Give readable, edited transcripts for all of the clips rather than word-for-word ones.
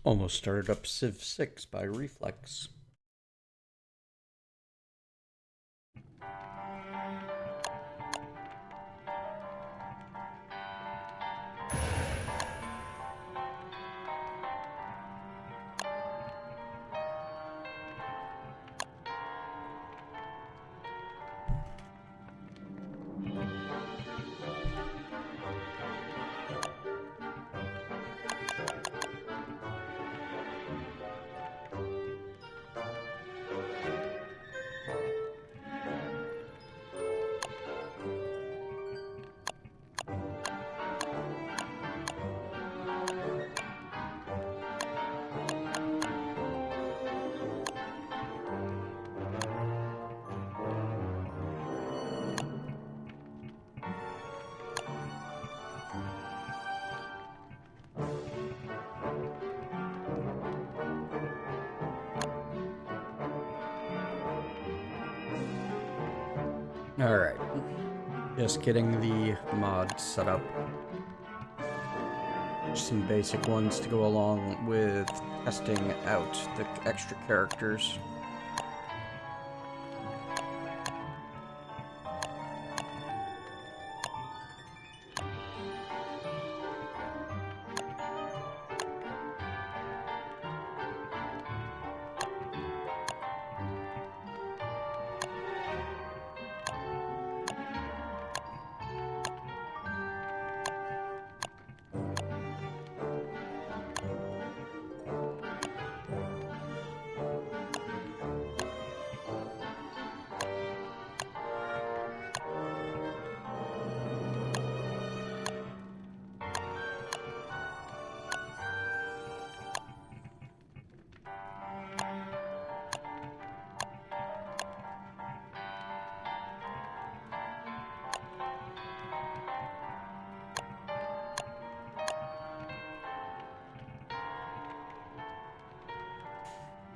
Almost started up Civ 6 by reflex. Alright, just getting the mods set up. Just some basic ones to go along with testing out the extra characters.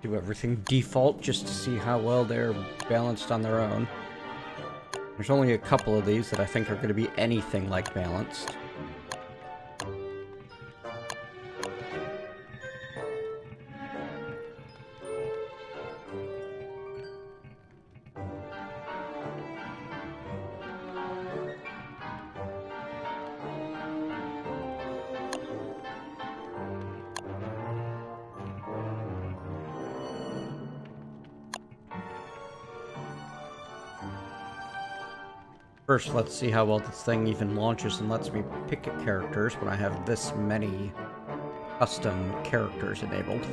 Do everything default just to see how well they're balanced on their own. There's only a couple of these that I think are going to be anything like balanced. First, let's see how well this thing even launches and lets me pick characters when I have this many custom characters enabled.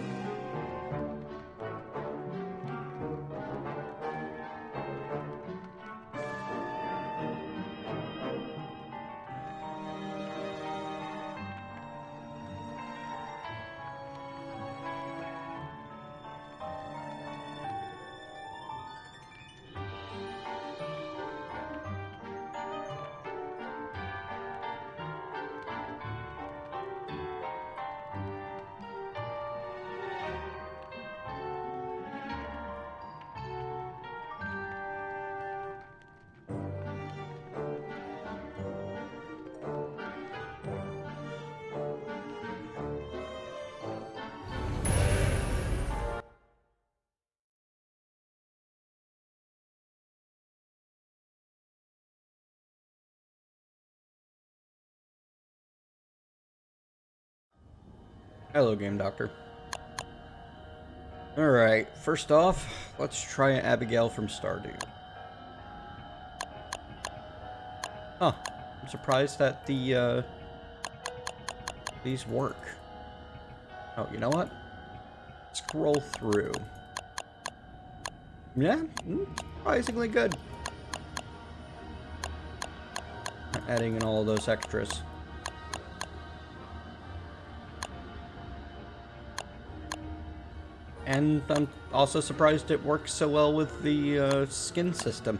Hello, Game Doctor. Alright, first off, let's try Abigail from Stardew. Huh, I'm surprised that these work. Oh, you know what? Scroll through. Yeah, surprisingly good. Adding in all of those extras. And I'm also surprised it works so well with the skin system.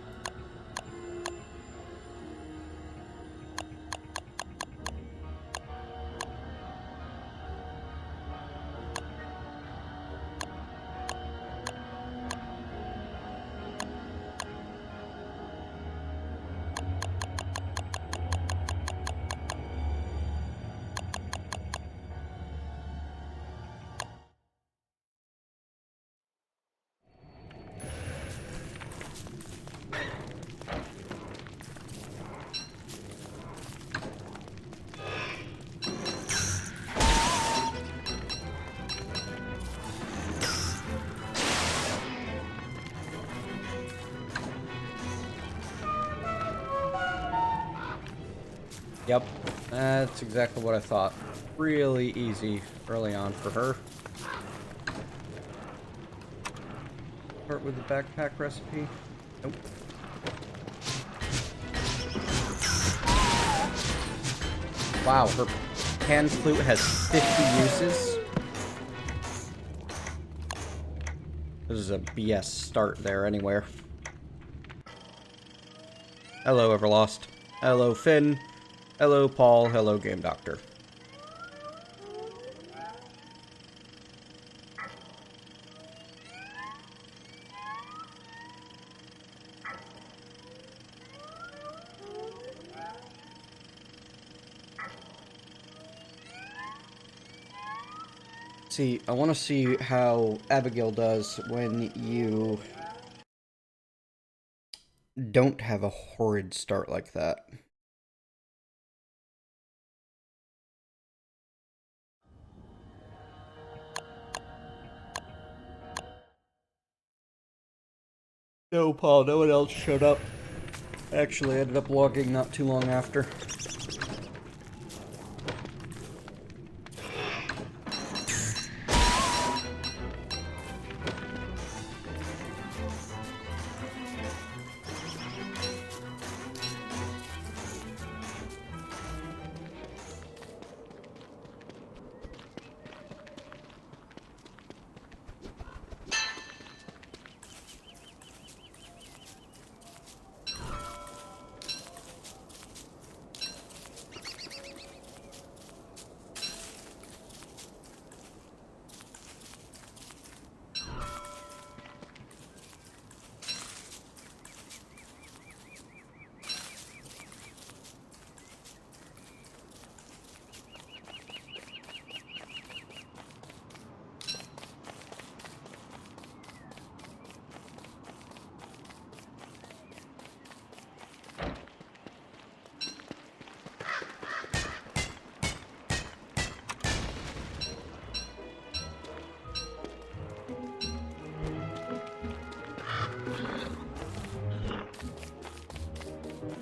Yep, that's exactly what I thought. Really easy early on for her. Start with the backpack recipe. Nope. Wow, her pan flute has 50 uses. This is a BS start there anywhere. Hello, Everlost. Hello, Finn. Hello, Paul. Hello, Game Doctor. See, I want to see how Abigail does when you don't have a horrid start like that. No, Paul, no one else showed up. Actually, I ended up logging not too long after.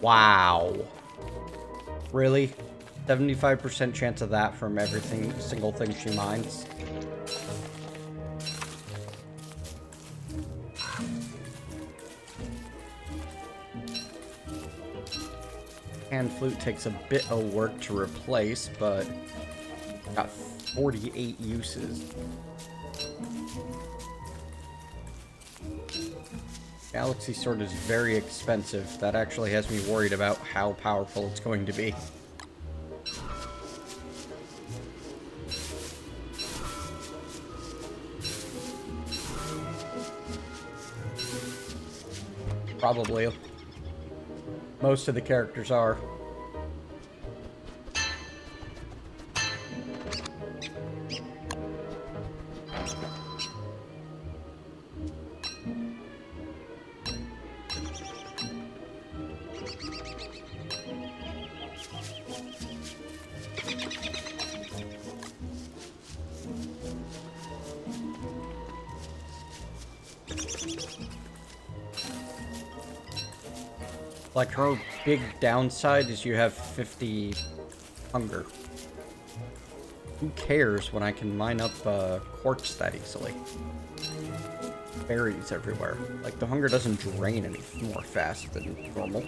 Wow. Really? 75% chance of that from everything, single thing she mines? Hand flute takes a bit of work to replace, but got 48 uses. Galaxy Sword is very expensive. That actually has me worried about how powerful it's going to be. Probably. Most of the characters are. Like, her big downside is you have 50 hunger. Who cares when I can mine up quartz that easily? Berries everywhere. Like, the hunger doesn't drain any more fast than normal.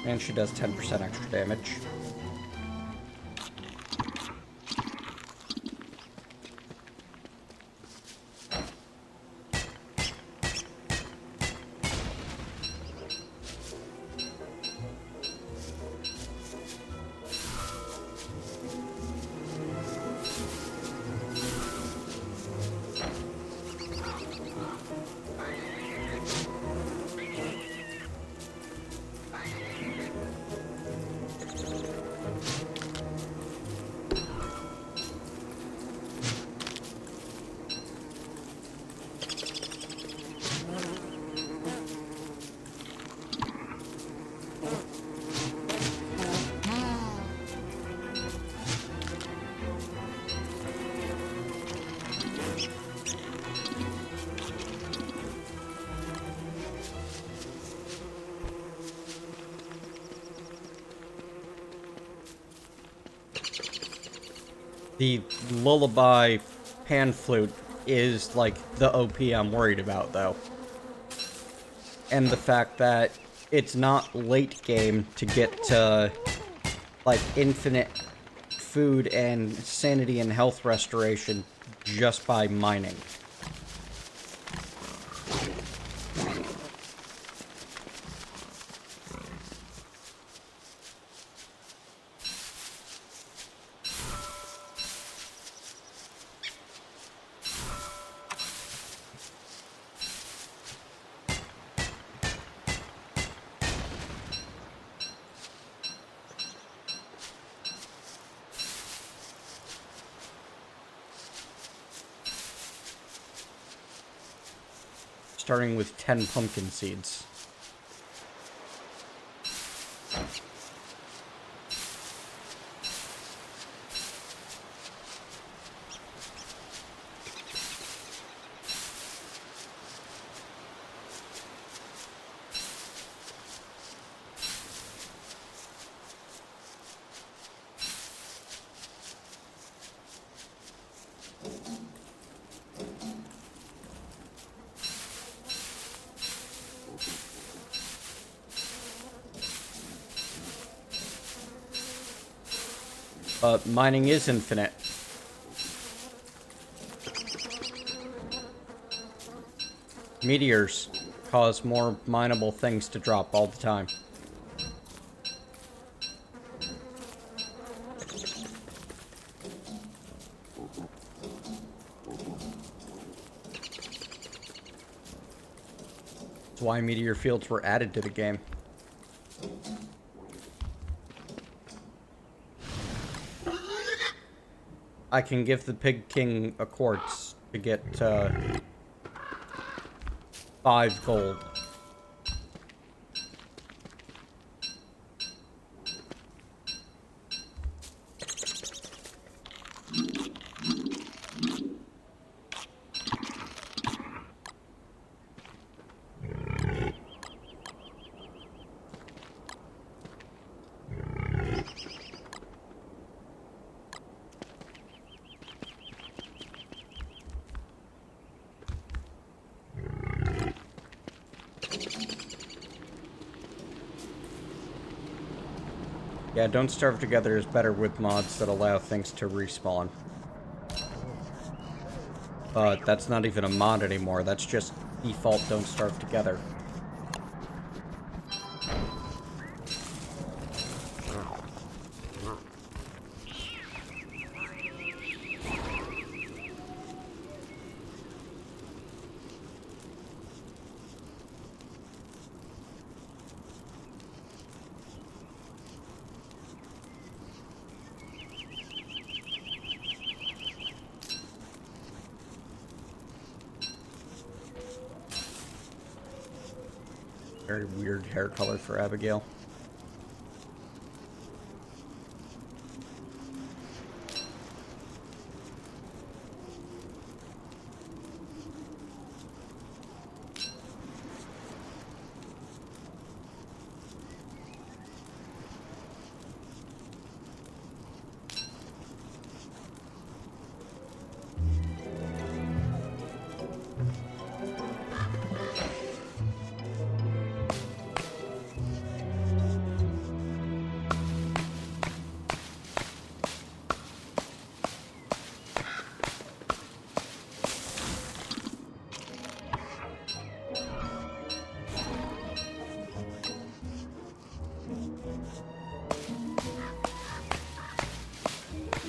And she does 10% extra damage. The lullaby pan flute is, like, the OP I'm worried about, though. And the fact that it's not late game to get, like, infinite food and sanity and health restoration just by mining. Starting with 10 pumpkin seeds. But mining is infinite. Meteors cause more mineable things to drop all the time. That's why meteor fields were added to the game. I can give the Pig King a quartz to get, 5 gold. Yeah, Don't Starve Together is better with mods that allow things to respawn. But that's not even a mod anymore, that's just default Don't Starve Together. Very weird hair color for Abigail.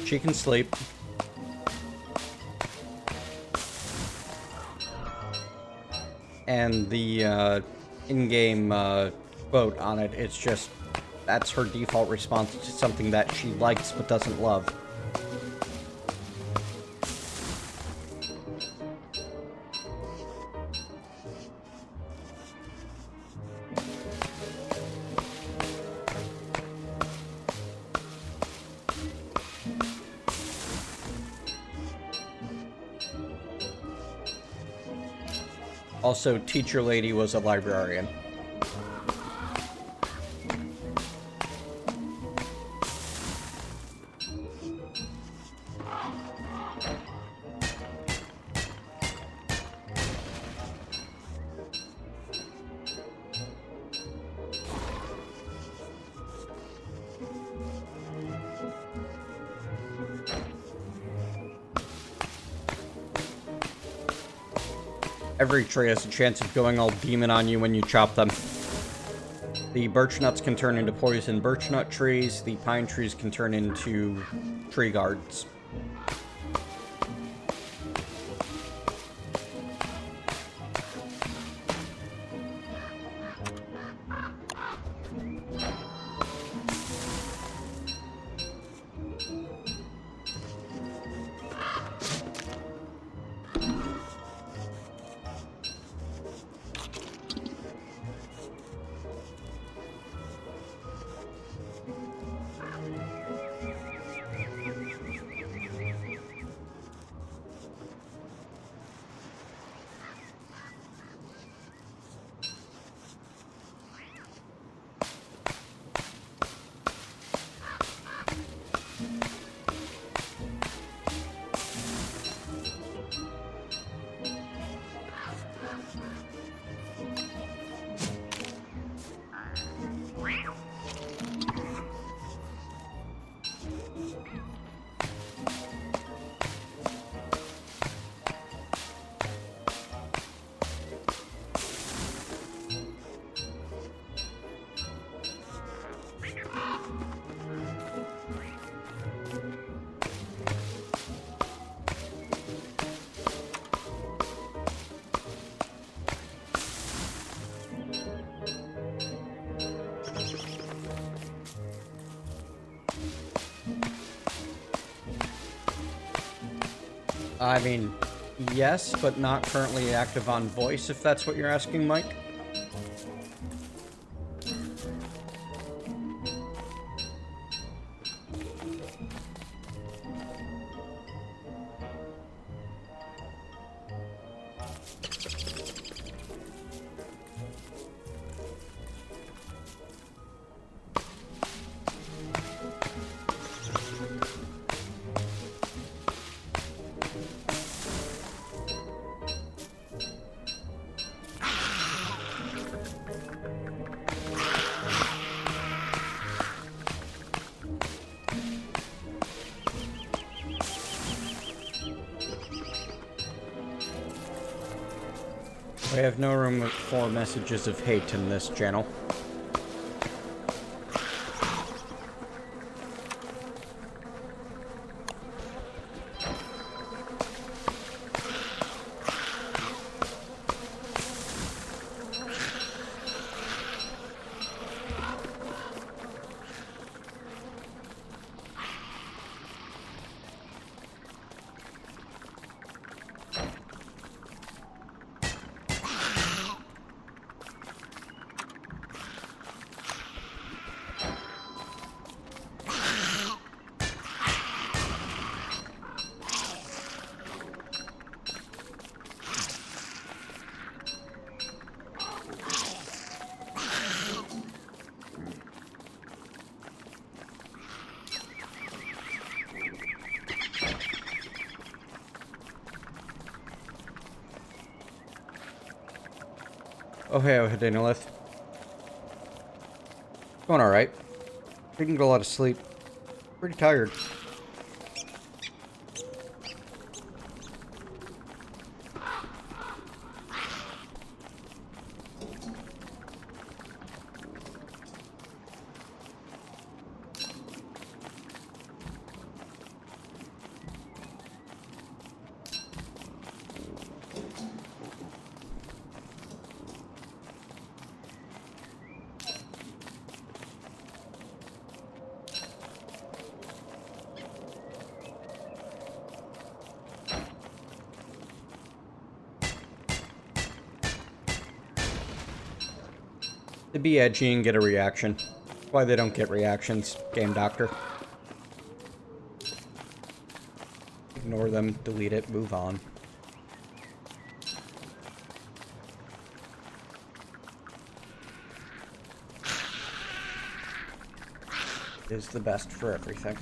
She can sleep. And the in-game quote on it, it's just, that's her default response to something that she likes but doesn't love. Also, Teacher Lady was a librarian. Every tree has a chance of going all demon on you when you chop them. The birch nuts can turn into poison birch nut trees. The pine trees can turn into tree guards. I mean, yes, but not currently active on voice, if that's what you're asking, Mike. We have no room for messages of hate in this channel. Oh hey, Danilith. Going alright. Didn't get a lot of sleep. Pretty tired. To be edgy and get a reaction. Why they don't get reactions, Game Doctor. Ignore them, delete it, move on. Is the best for everything.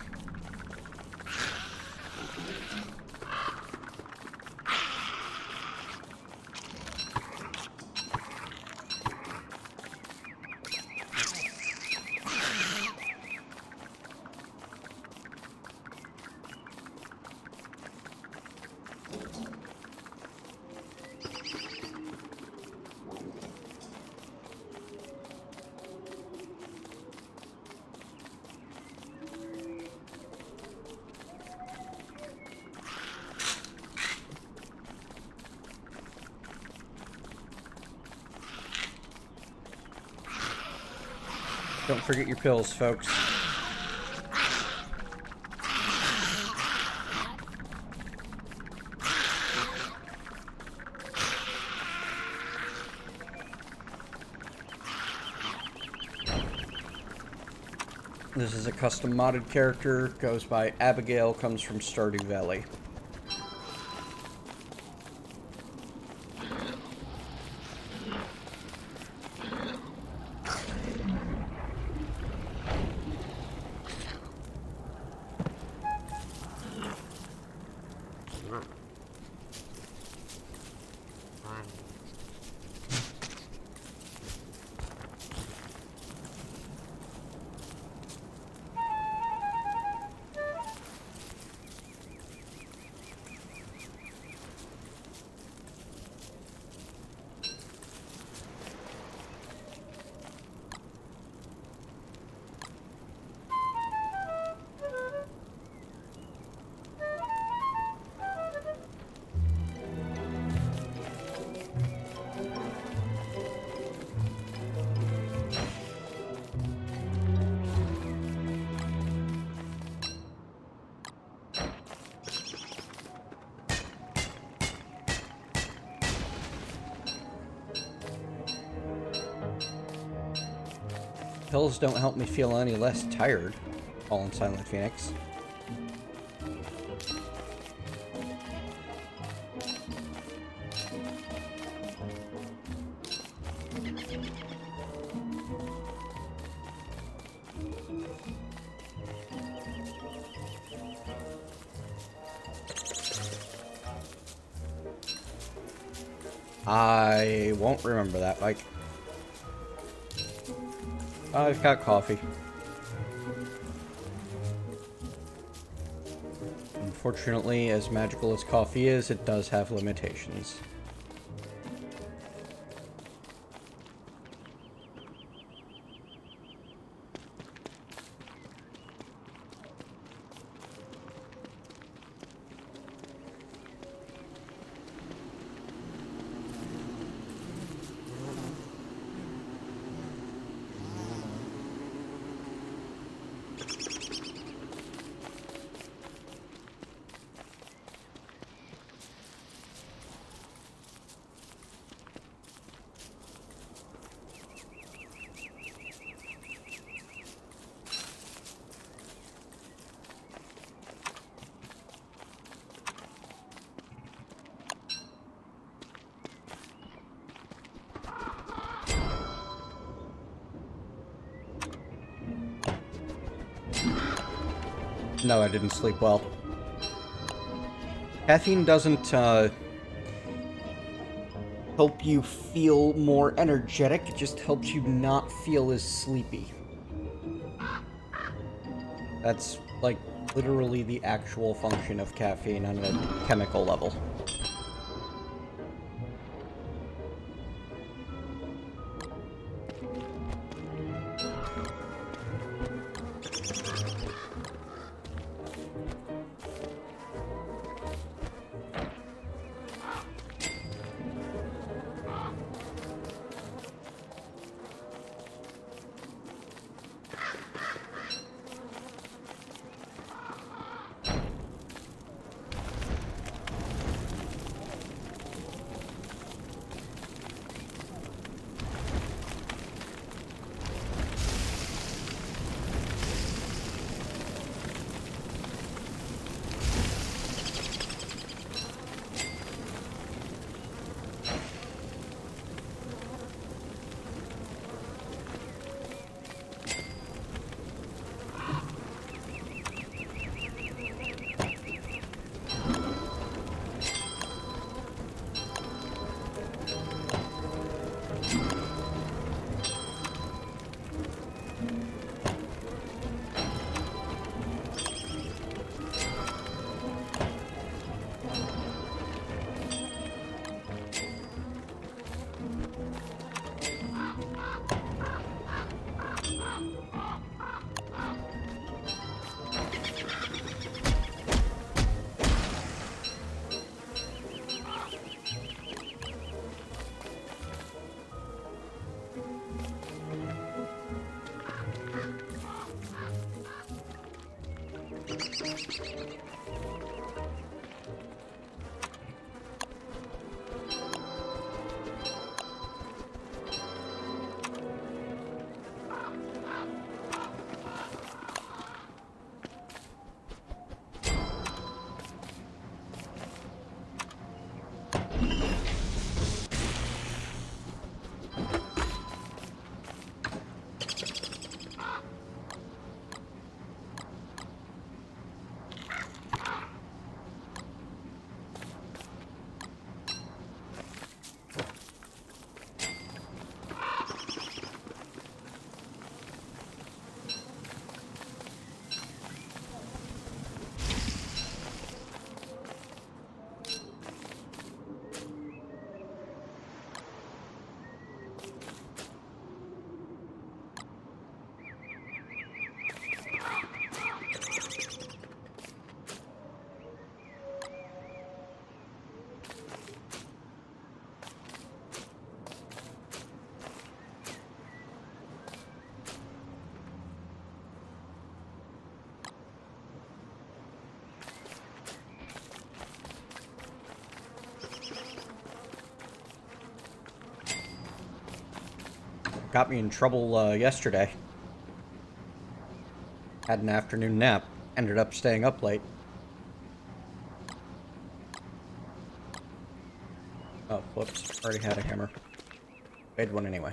Don't forget your pills, folks. This is a custom modded character, goes by Abigail, comes from Stardew Valley. Pills don't help me feel any less tired, Fallen Silent Phoenix. I won't remember that, Mike. I've got coffee. Unfortunately, as magical as coffee is, it does have limitations. No, I didn't sleep well. Caffeine doesn't, help you feel more energetic, it just helps you not feel as sleepy. That's, like, literally the actual function of caffeine on a chemical level. Got me in trouble yesterday. Had an afternoon nap. Ended up staying up late. Oh, whoops. Already had a hammer. Made one anyway.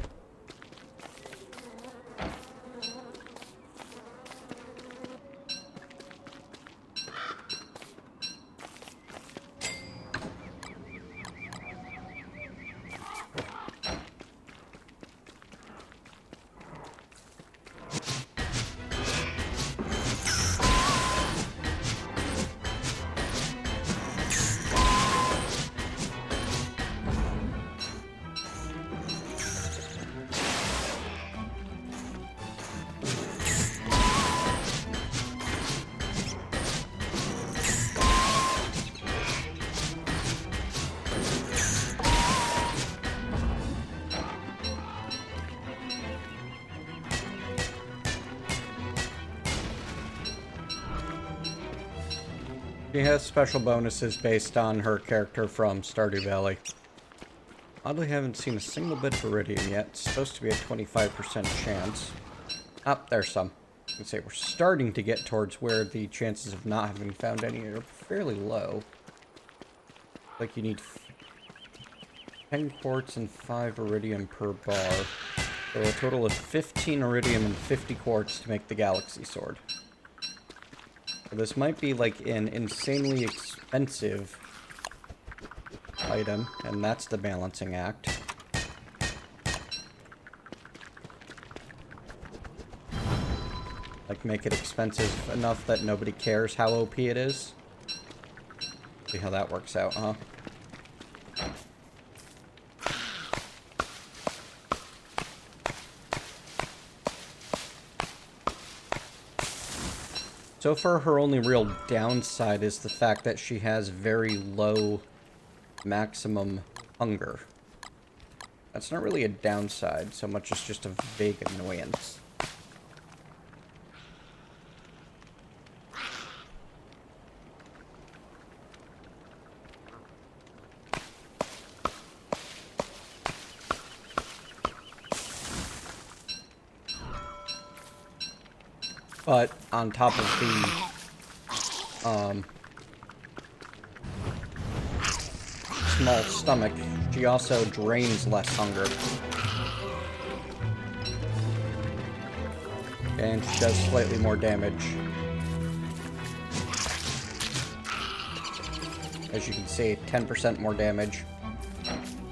She has special bonuses based on her character from Stardew Valley. Oddly, haven't seen a single bit of Iridium yet. It's supposed to be a 25% chance. Ah, there's some. I can say we're starting to get towards where the chances of not having found any are fairly low. Like you need 10 quartz and 5 Iridium per bar. So a total of 15 Iridium and 50 quartz to make the Galaxy Sword. So this might be like an insanely expensive item, and that's the balancing act. Like, make it expensive enough that nobody cares how OP it is. See how that works out, huh? So far, her only real downside is the fact that she has very low maximum hunger. That's not really a downside so much as just a vague annoyance. But on top of the small stomach, she also drains less hunger. And she does slightly more damage. As you can see, 10% more damage.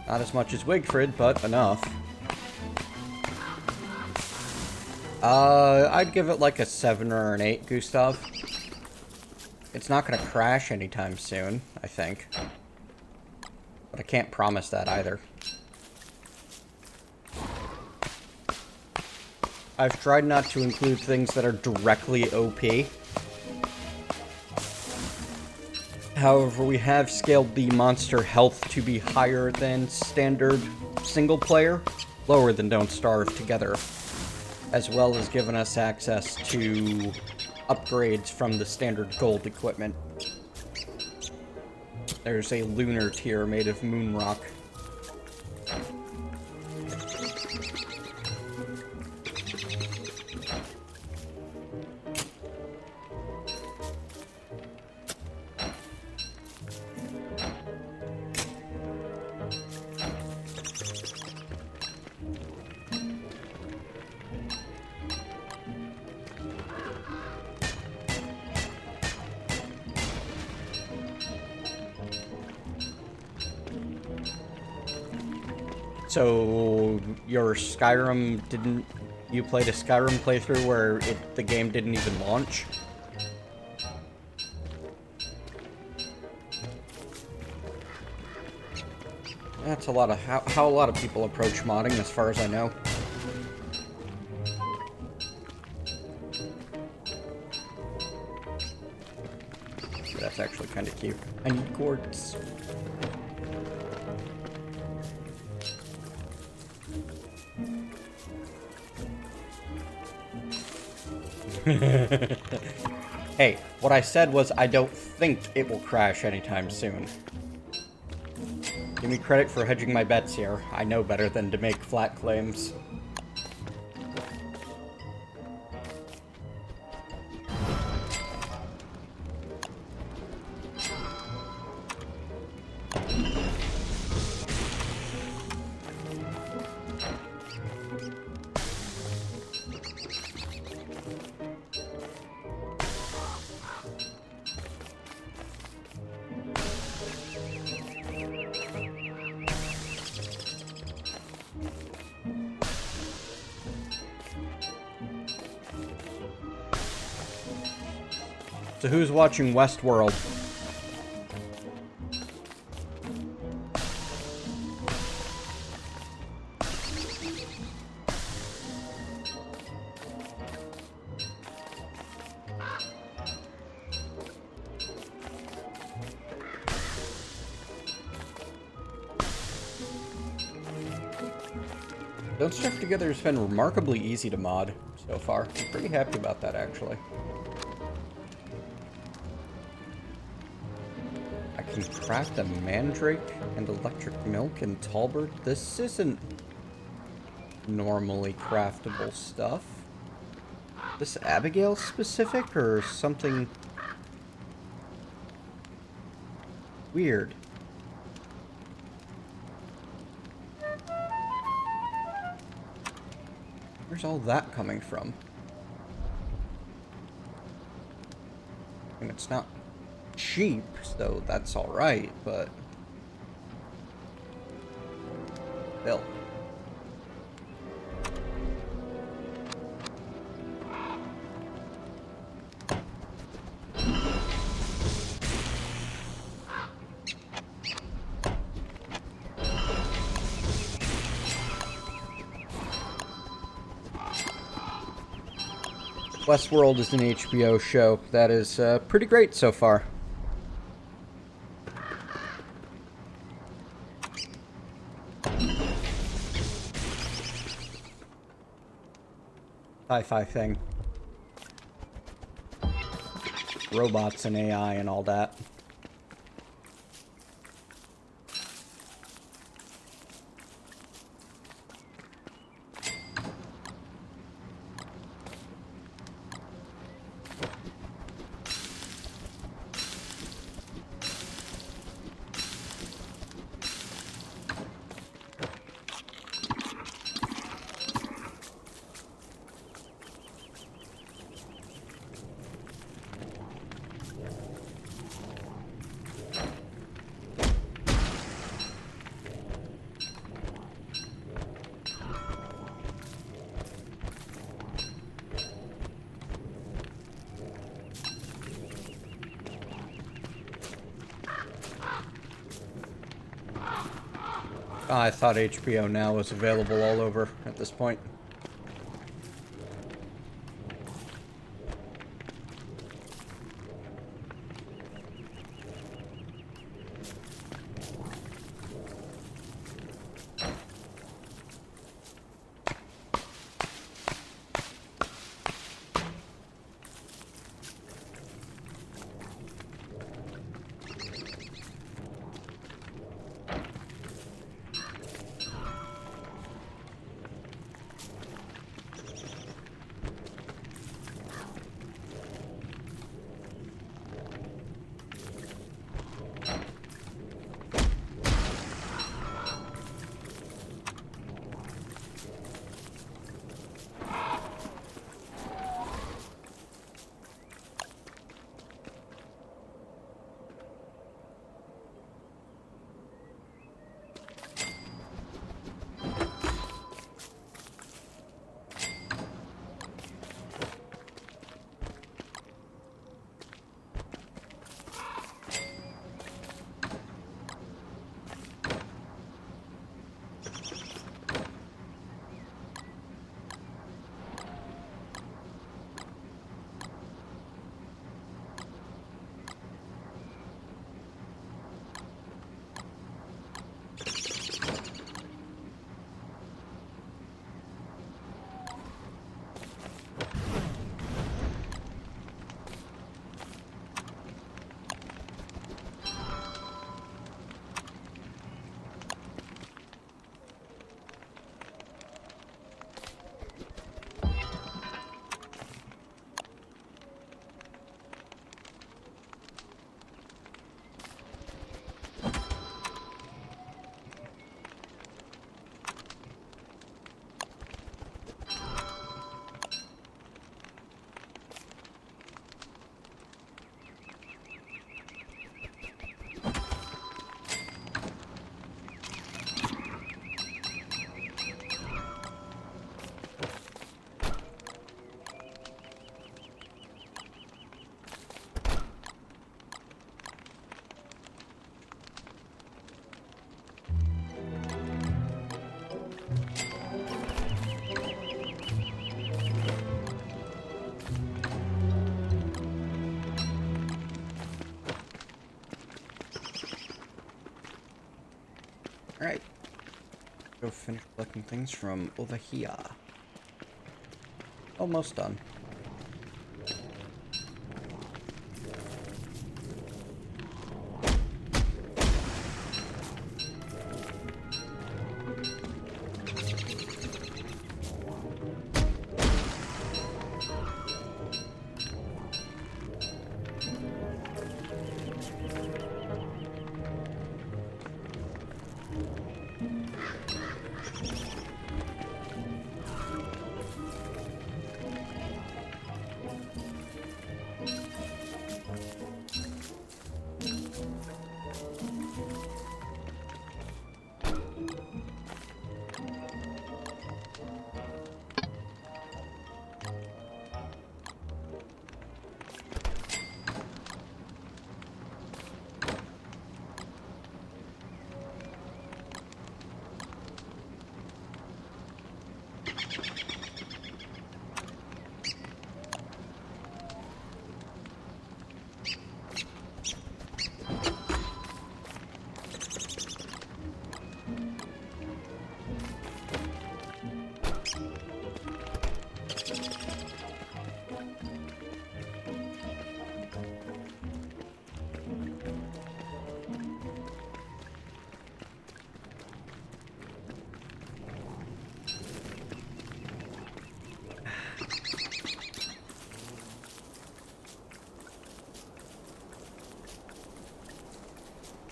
Not as much as Wigfrid, but enough. I'd give it like a 7 or an 8, Gustav. It's not gonna crash anytime soon, I think. But I can't promise that either. I've tried not to include things that are directly OP. However, we have scaled the monster health to be higher than standard single player, lower than Don't Starve together, as well as given us access to upgrades from the standard gold equipment. There's a lunar tier made of moon rock. So, your Skyrim didn't... You played a Skyrim playthrough where the game didn't even launch? That's a lot of... How a lot of people approach modding, as far as I know. That's actually kind of cute. I need quartz. Hey, what I said was I don't think it will crash anytime soon. Give me credit for hedging my bets here. I know better than to make flat claims. So who's watching Westworld? Don't Starve Together has been remarkably easy to mod so far. I'm pretty happy about that, actually. I can craft a mandrake and electric milk and Talbert. This isn't normally craftable stuff. This Abigail specific or something weird? Where's all that coming from? I mean, it's not cheap, so that's alright, but still. Westworld is an HBO show that is pretty great so far. Sci-fi thing. Robots and AI and all that. I thought HBO Now was available all over at this point. Alright. Go finish collecting things from over here. Almost done.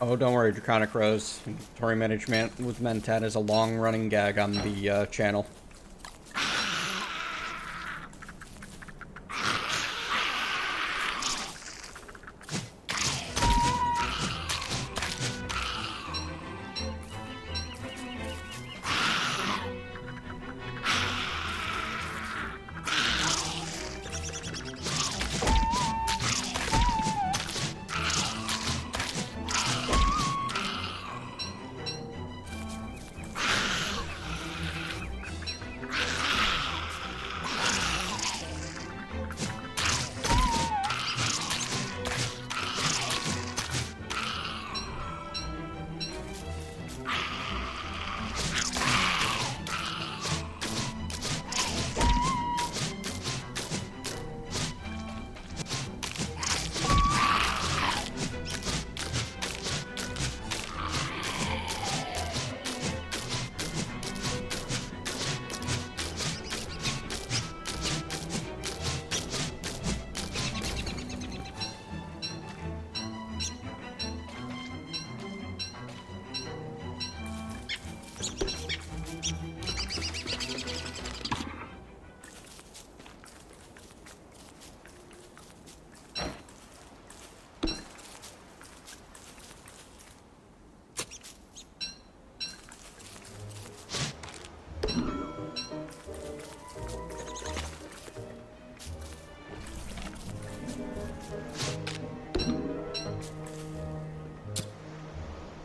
Oh, don't worry, Draconic Rose. Inventory management with Mentat is a long-running gag on the channel.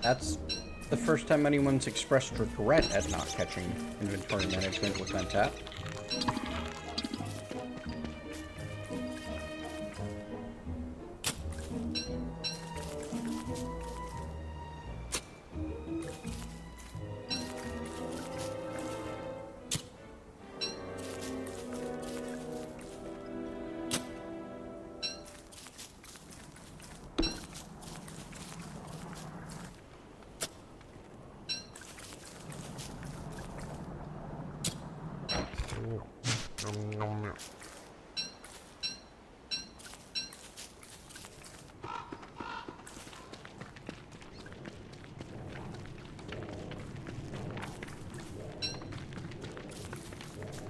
That's the first time anyone's expressed regret at not catching inventory management with Mentat.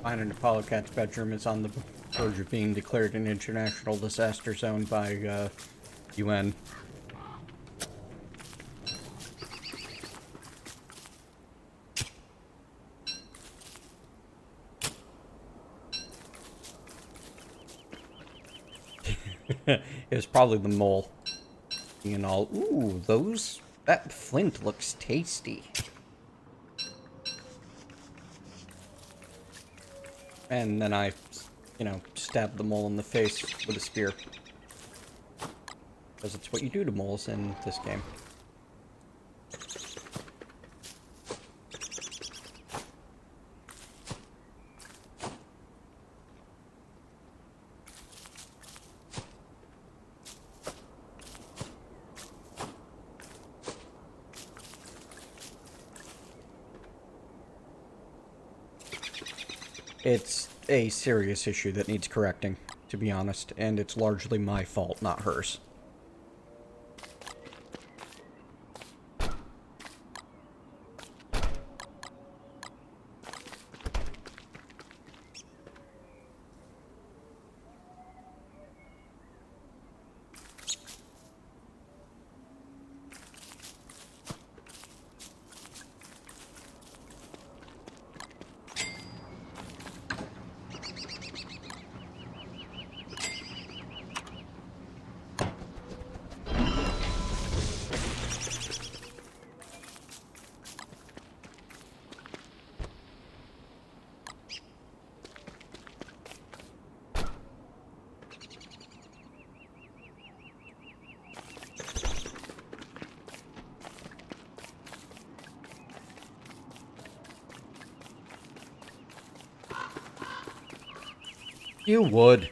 Mine in Apollo Cat's bedroom is on the verge of being declared an international disaster zone by UN. It was probably the mole. You know, ooh, that flint looks tasty. And then I, you know, stabbed the mole in the face with a spear. Because it's what you do to moles in this game. It's a serious issue that needs correcting, to be honest, and it's largely my fault, not hers. You would.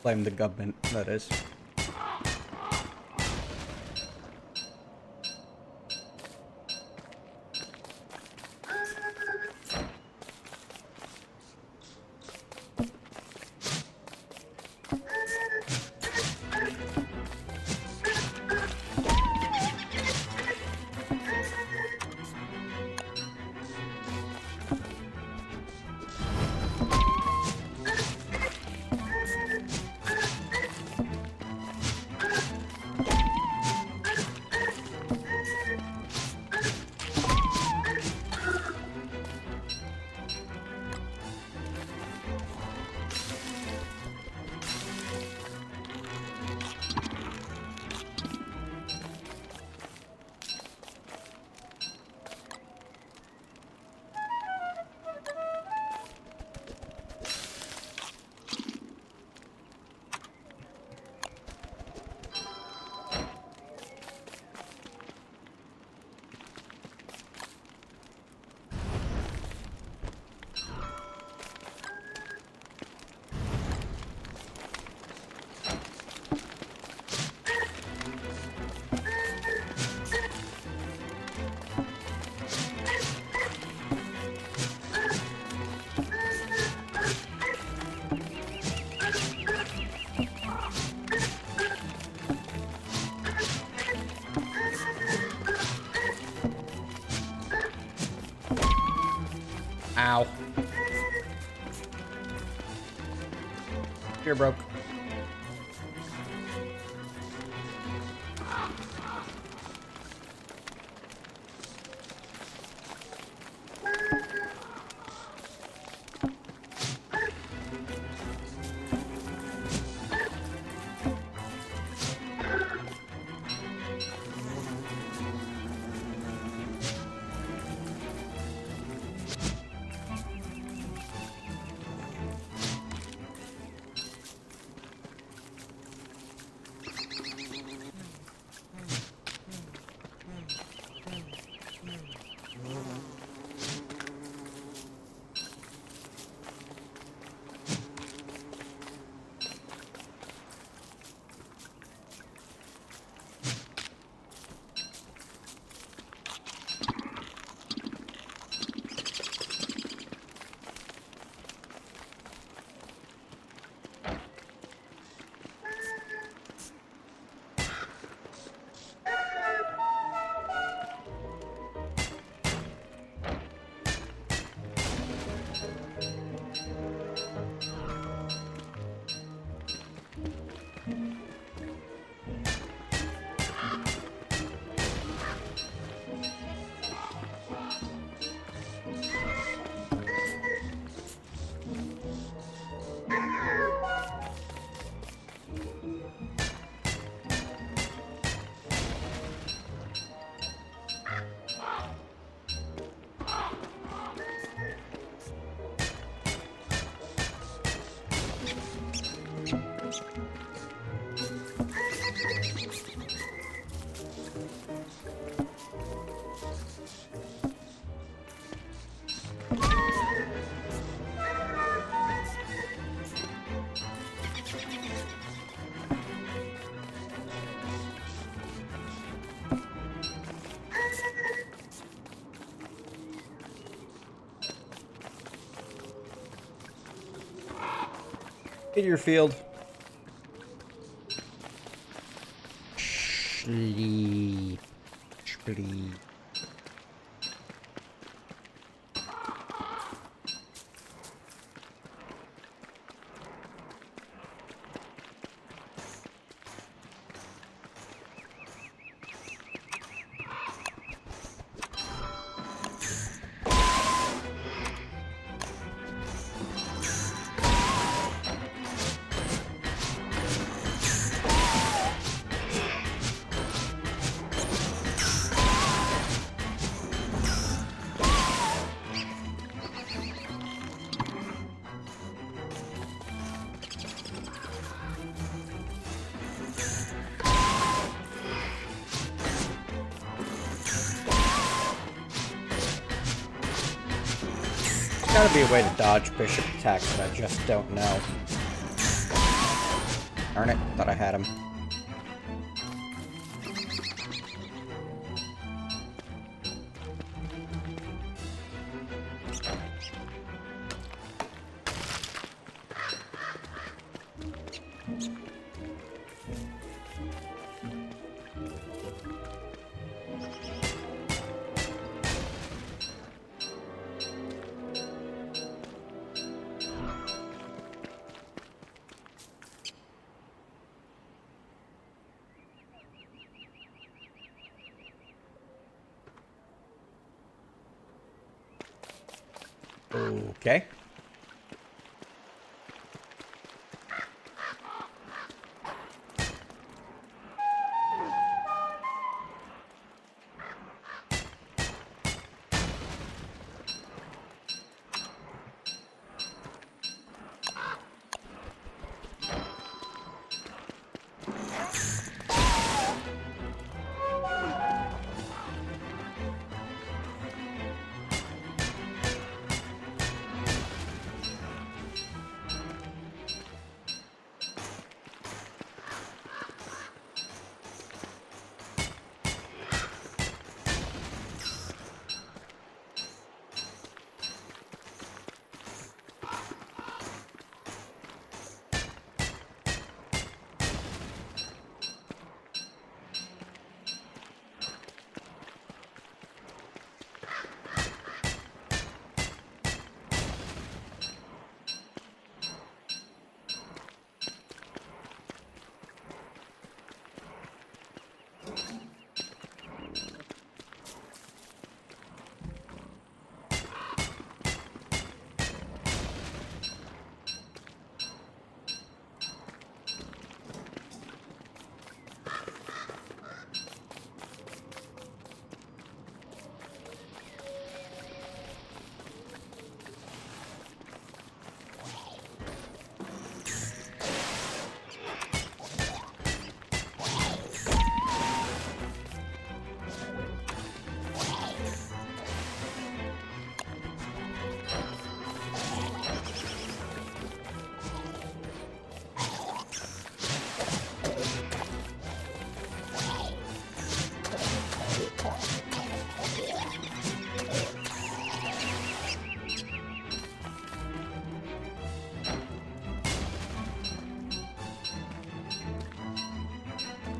Blame the government, that is. Ow. You're broke. Get your field. Sleep. Sleep. Gotta be a way to dodge bishop attacks, but I just don't know. Darn it, thought I had him. Okay.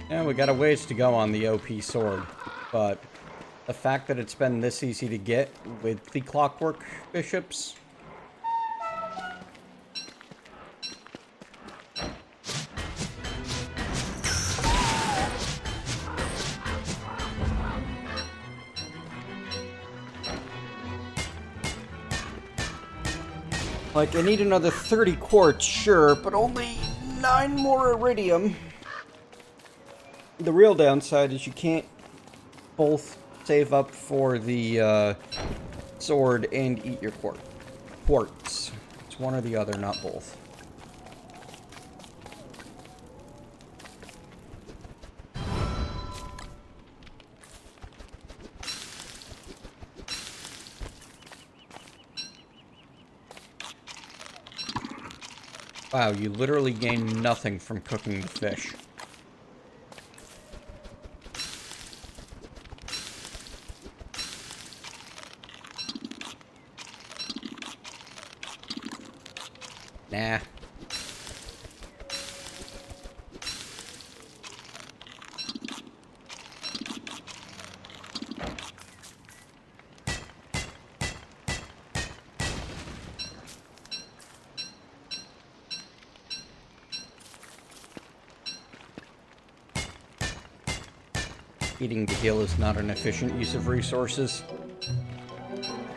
Yeah, we got a ways to go on the OP sword, but the fact that it's been this easy to get with the clockwork bishops. Like, I need another 30 quartz, sure, but only 9 more iridium. The real downside is you can't both save up for the sword and eat your quartz. It's one or the other, not both. Wow, you literally gain nothing from cooking the fish. Nah. Eating to heal is not an efficient use of resources.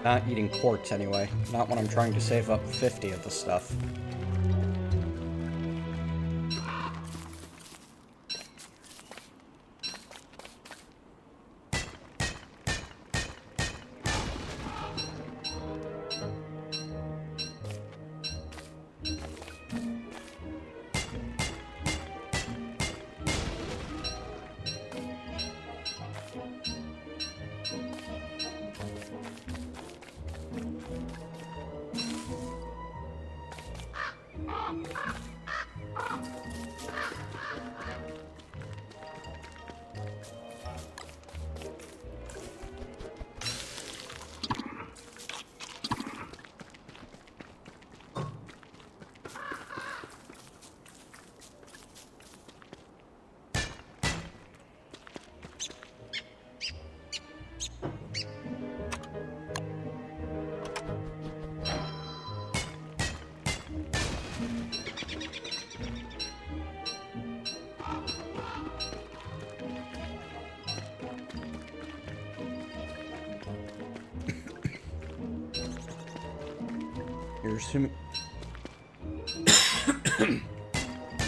Not eating quartz, anyway. Not when I'm trying to save up 50 of the stuff.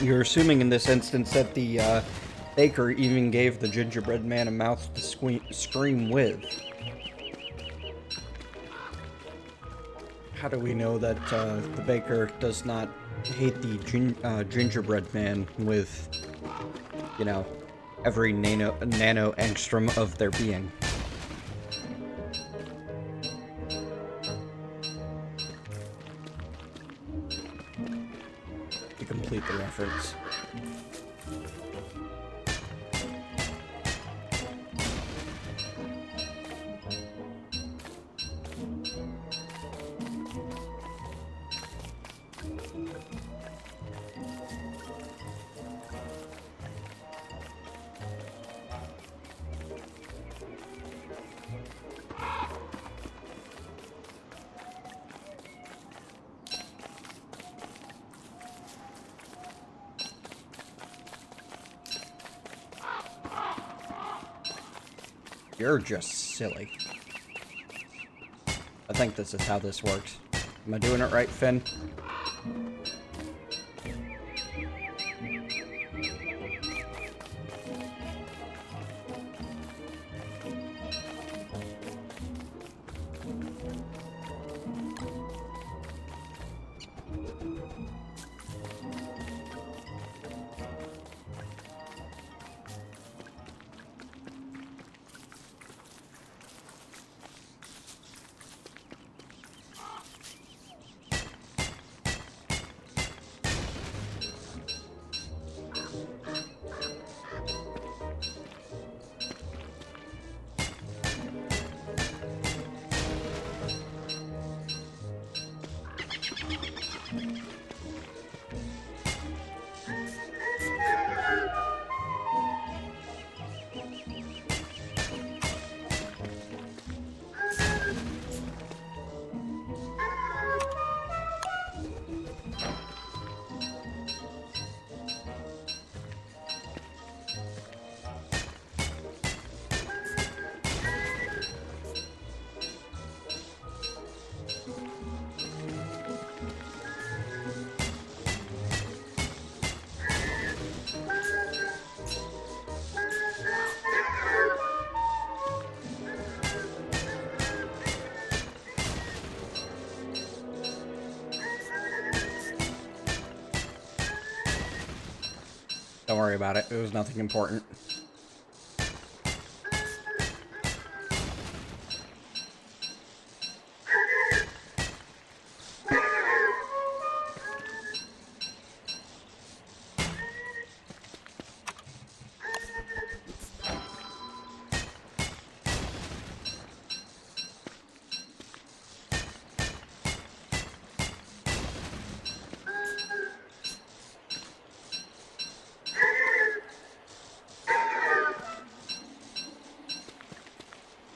You're assuming in this instance that the baker even gave the gingerbread man a mouth to scream with. How do we know that the baker does not hate the gingerbread man with, you know, every nano angstrom of their being? To complete the reference. You're just silly. I think this is how this works. Am I doing it right, Finn? Don't worry about it. It was nothing important.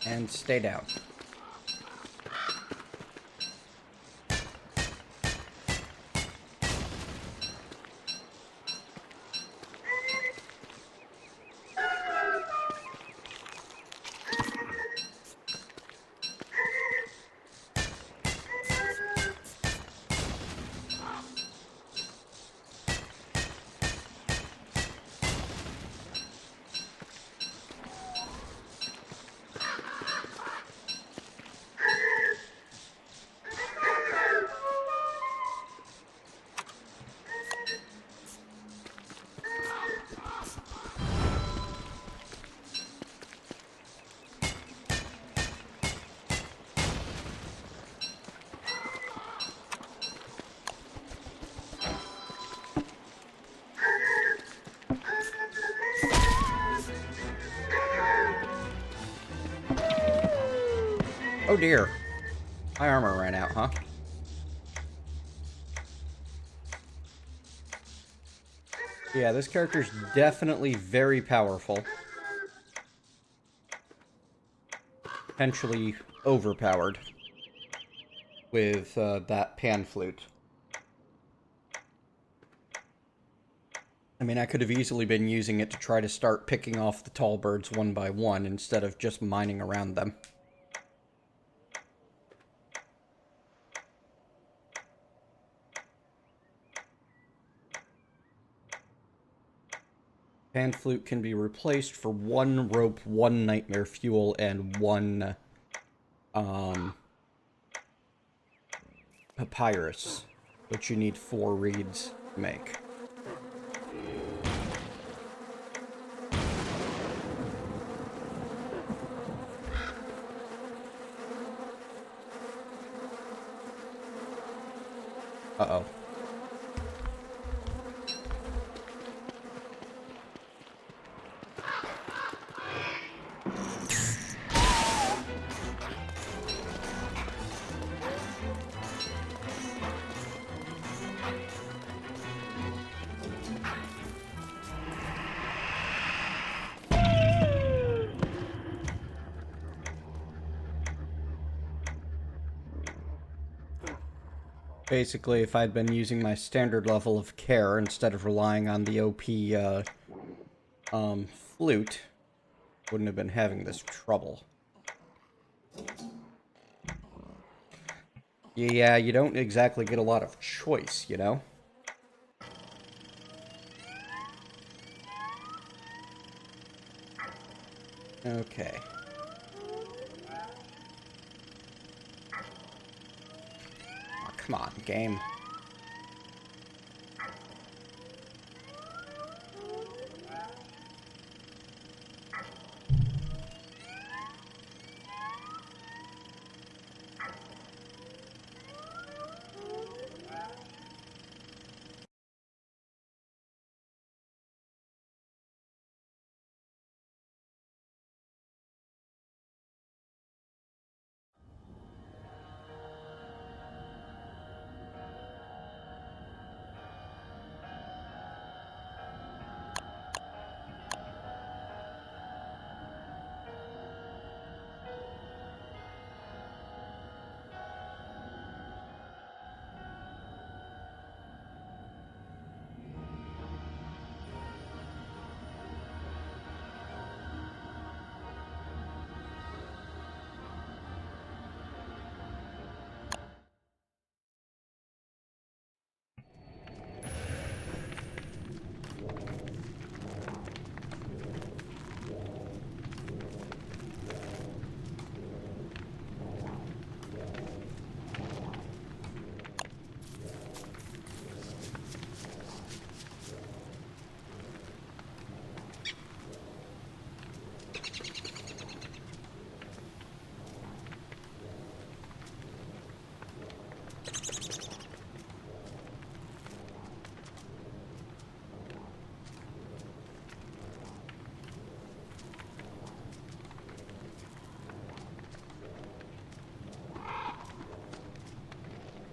And stay down. Oh dear. My armor ran out, huh? Yeah, this character's definitely very powerful. Potentially overpowered with that pan flute. I mean, I could have easily been using it to try to start picking off the tall birds one by one instead of just mining around them. Pan flute can be replaced for 1 rope, 1 nightmare fuel, and 1 papyrus, which you need 4 reeds to make. Uh-oh. Basically, if I'd been using my standard level of care instead of relying on the OP, flute, wouldn't have been having this trouble. Yeah, you don't exactly get a lot of choice, you know? Okay. Oh, come on, game.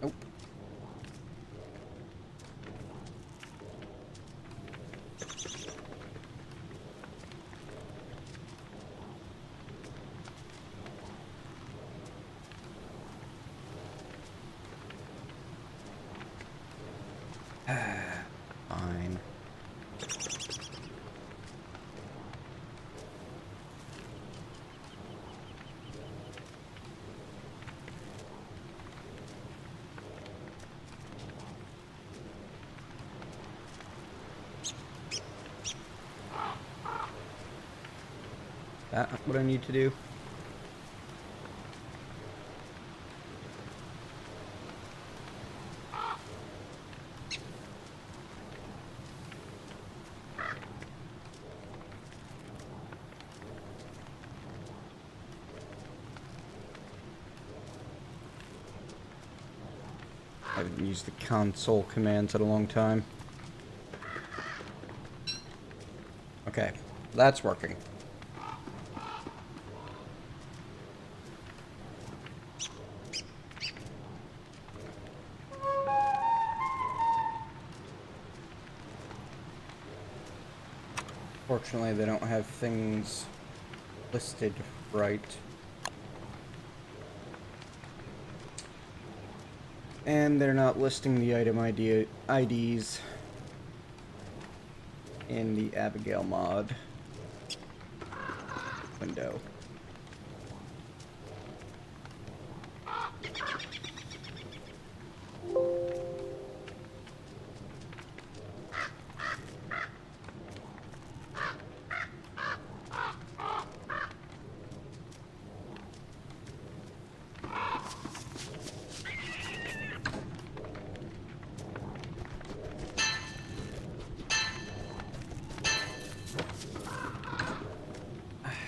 Nope. Fine. That what I need to do? I haven't used the console commands in a long time. Okay, that's working. Fortunately, they don't have things listed right. And they're not listing the item IDs in the Abigail mod window.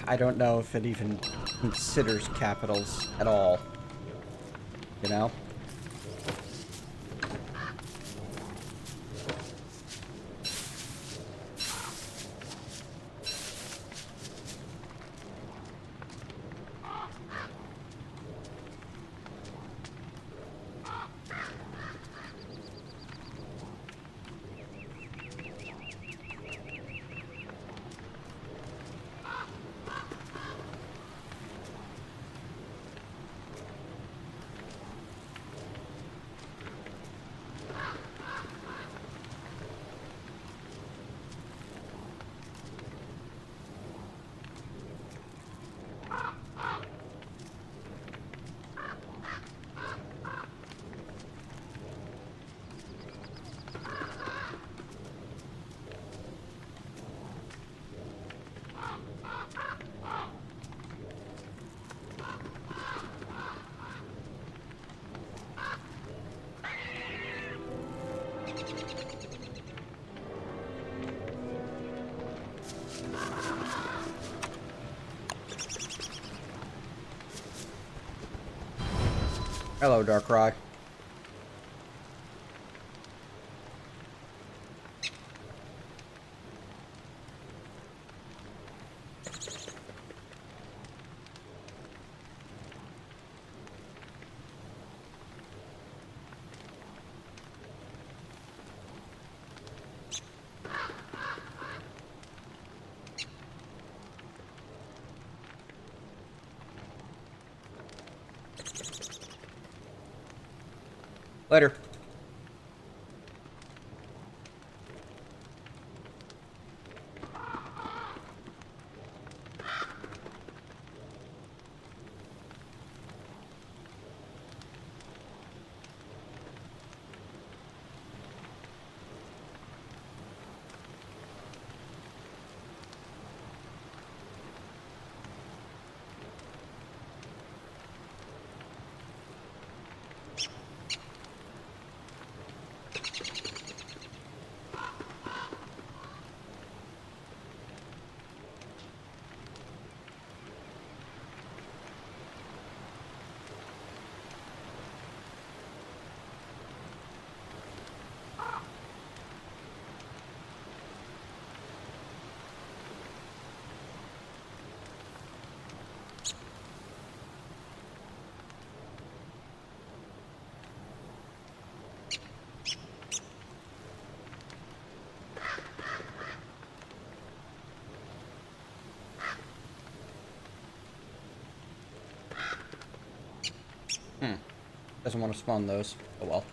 I don't know if it even considers capitals at all. You know? Hello, Darkrai. Later. Doesn't want to spawn those. Oh well.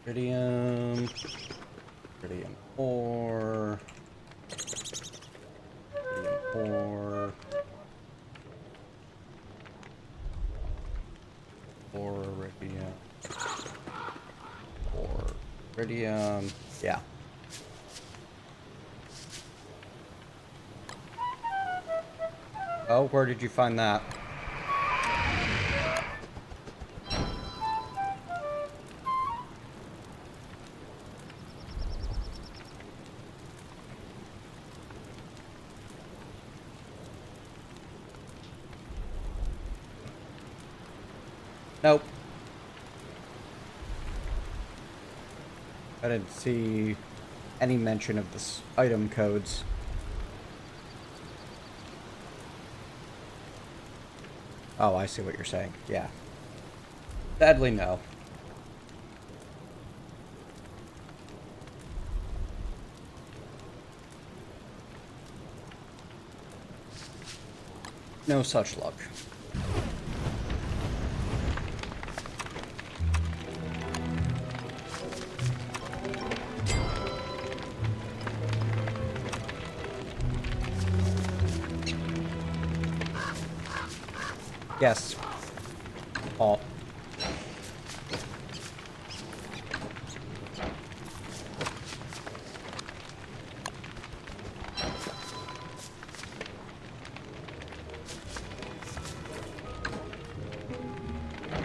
Iridium. Iridium ore. Iridium ore. Ore, iridium. Ore, iridium. Yeah. Oh, where did you find that? Nope. I didn't see any mention of this item codes. Oh, I see what you're saying. Yeah. Sadly, no. No such luck. Yes. All.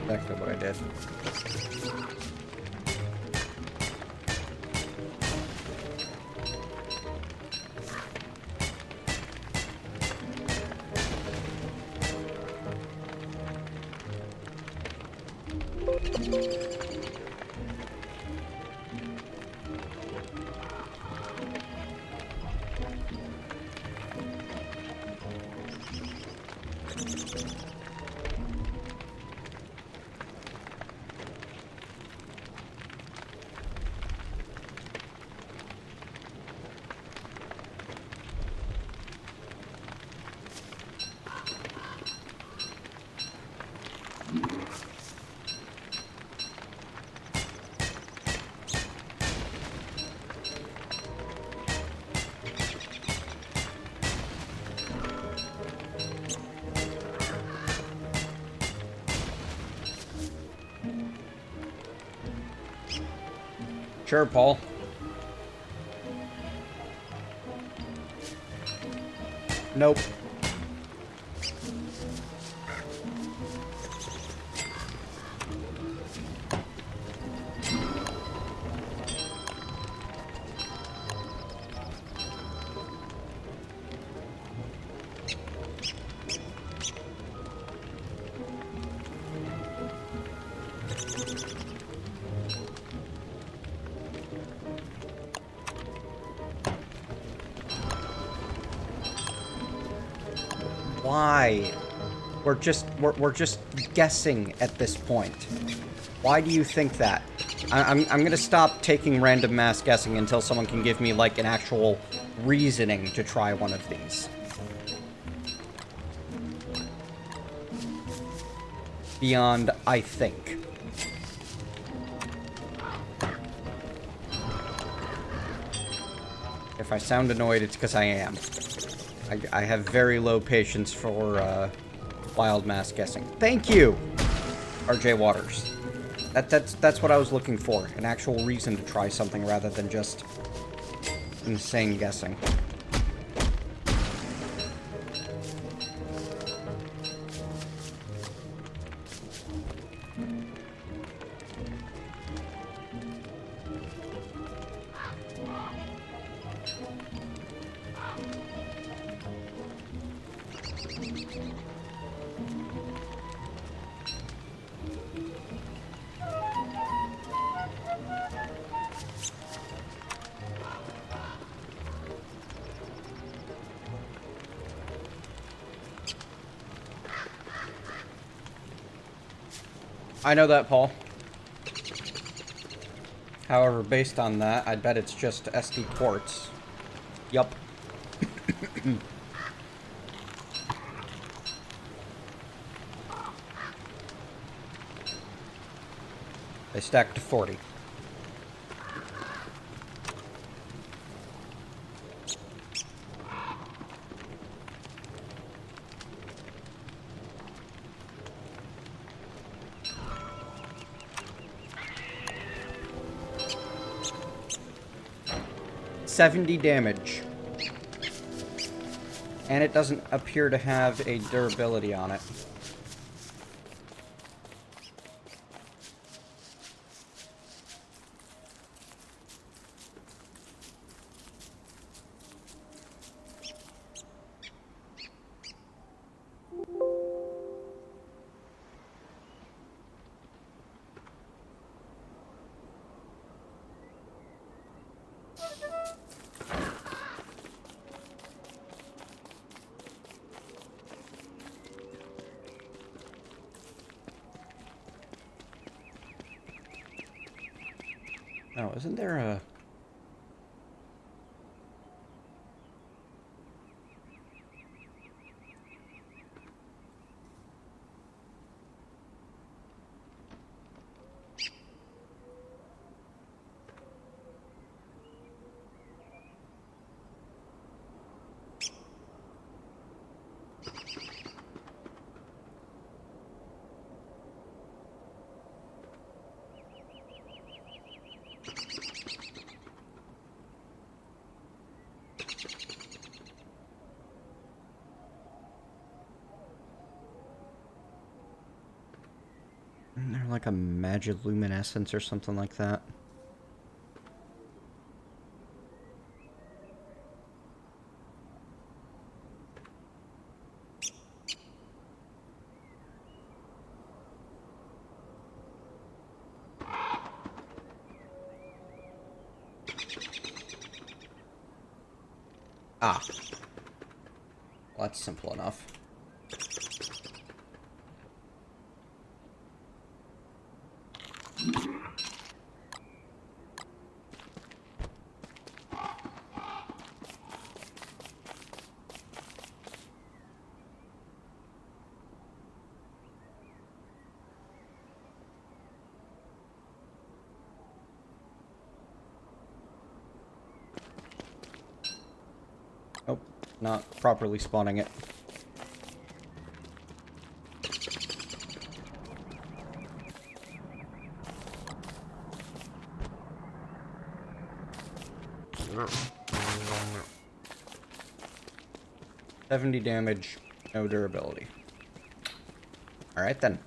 Exactly what I did. Sure, Paul. Nope. Why? We're just guessing at this point. Why do you think that? I'm gonna stop taking random mass guessing until someone can give me, like, an actual reasoning to try one of these. Beyond, I think. If I sound annoyed, it's because I am. I have very low patience for, wild mass guessing. Thank you, RJ Waters. That's what I was looking for. An actual reason to try something rather than just insane guessing. I know that, Paul. However, based on that, I'd bet it's just SD quartz. Yup. They stacked to 40. $70 damage. And it doesn't appear to have a durability on it. Oh, isn't there a... Isn't there like a magiluminescence or something like that? Ah. Well, that's simple enough. Nope, not properly spawning it. $70 damage, no durability. Alright then.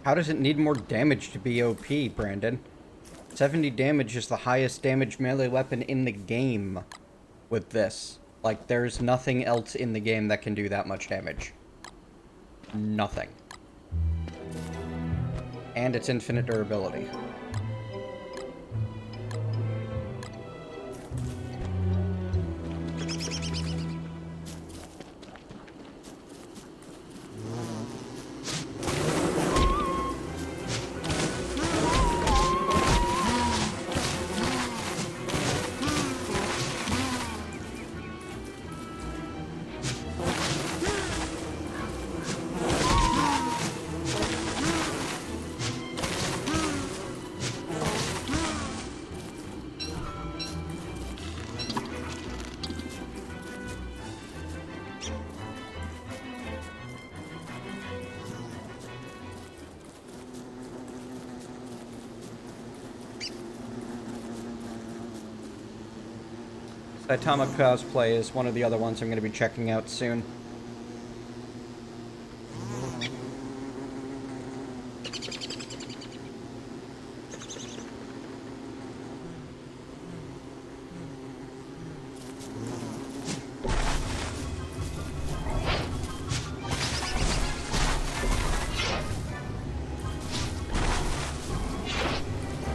How does it need more damage to be OP, Brandon? 70 damage is the highest damage melee weapon in the game with this. Like, there's nothing else in the game that can do that much damage. Nothing. And it's infinite durability. Saitama cosplay is one of the other ones I'm going to be checking out soon.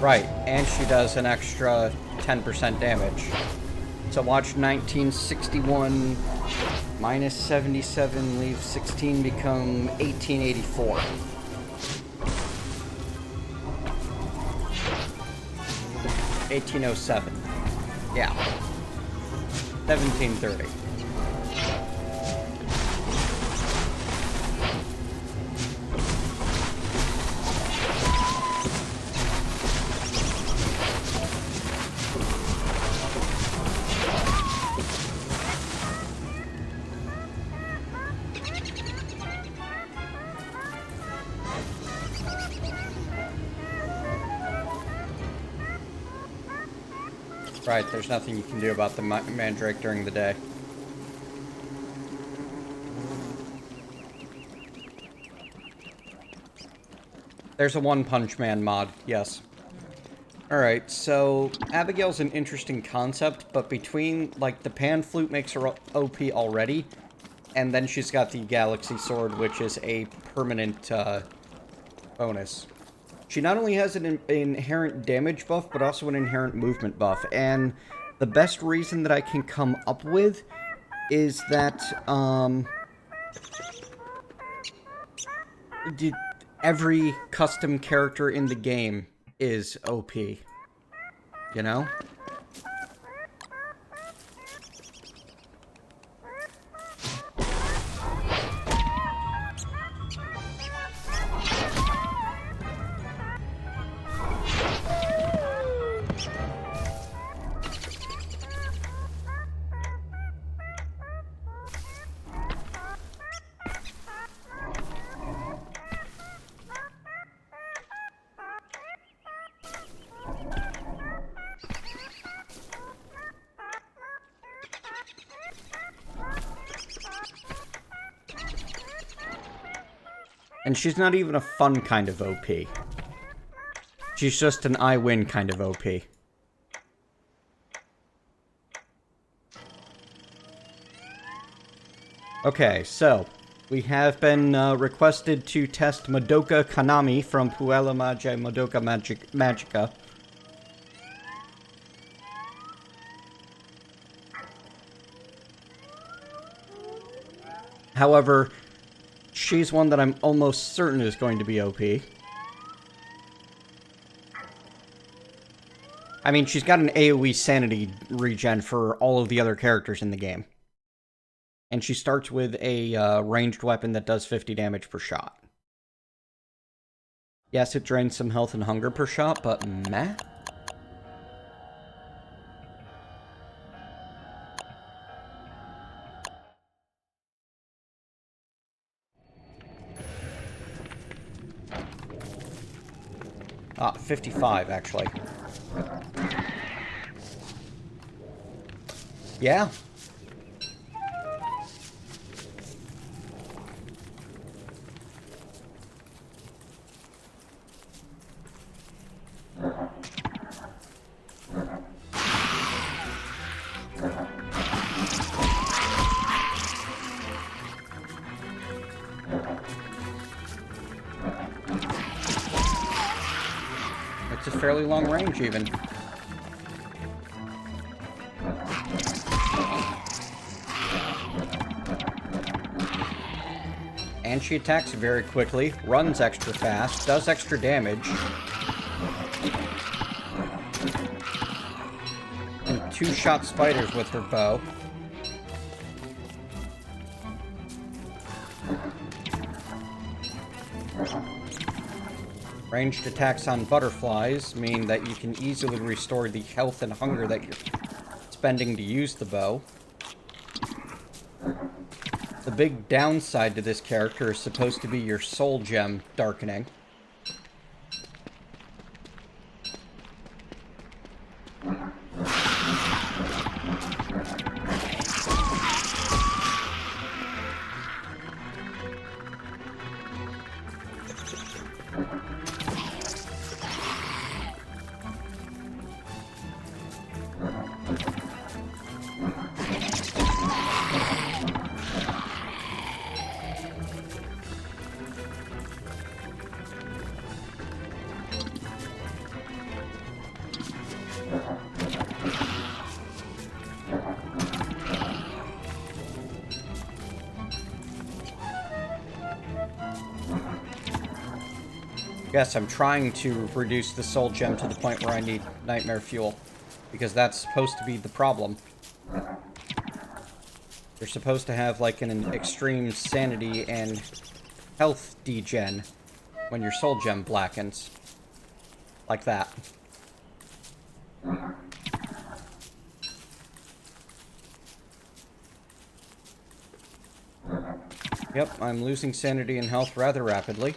Right, and she does an extra 10% damage. So watch 1961 minus 77 leave 16 become 1884. 1807. Yeah. 1730. Right, there's nothing you can do about the Mandrake during the day. There's a One Punch Man mod, yes. Alright, so Abigail's an interesting concept, but between, like, the Pan Flute makes her OP already, and then she's got the Galaxy Sword, which is a permanent, bonus. She not only has an inherent damage buff, but also an inherent movement buff, and the best reason that I can come up with is that, every custom character in the game is OP. You know? And she's not even a fun kind of OP. She's just an I win kind of OP. Okay, so we have been requested to test Madoka Kanami from PurpleMentat Madoka Magica. However, she's one that I'm almost certain is going to be OP. I mean, she's got an AoE sanity regen for all of the other characters in the game. And she starts with a ranged weapon that does 50 damage per shot. Yes, it drains some health and hunger per shot, but meh. Ah, 55, actually. Yeah. It's a fairly long range, even. And she attacks very quickly, runs extra fast, does extra damage. And two-shot spiders with her bow. Ranged attacks on butterflies mean that you can easily restore the health and hunger that you're spending to use the bow. The big downside to this character is supposed to be your soul gem darkening. Yes, I'm trying to reduce the soul gem to the point where I need nightmare fuel. Because that's supposed to be the problem. You're supposed to have, like, an extreme sanity and health degen when your soul gem blackens. Like that. Yep, I'm losing sanity and health rather rapidly.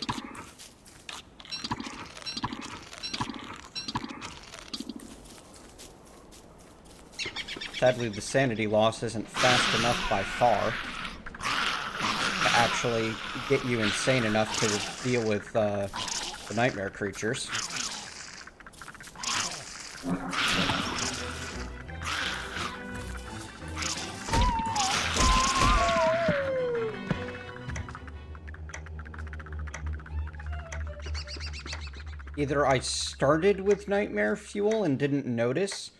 Sadly, the sanity loss isn't fast enough by far to actually get you insane enough to deal with the nightmare creatures. Either I started with nightmare fuel and didn't notice,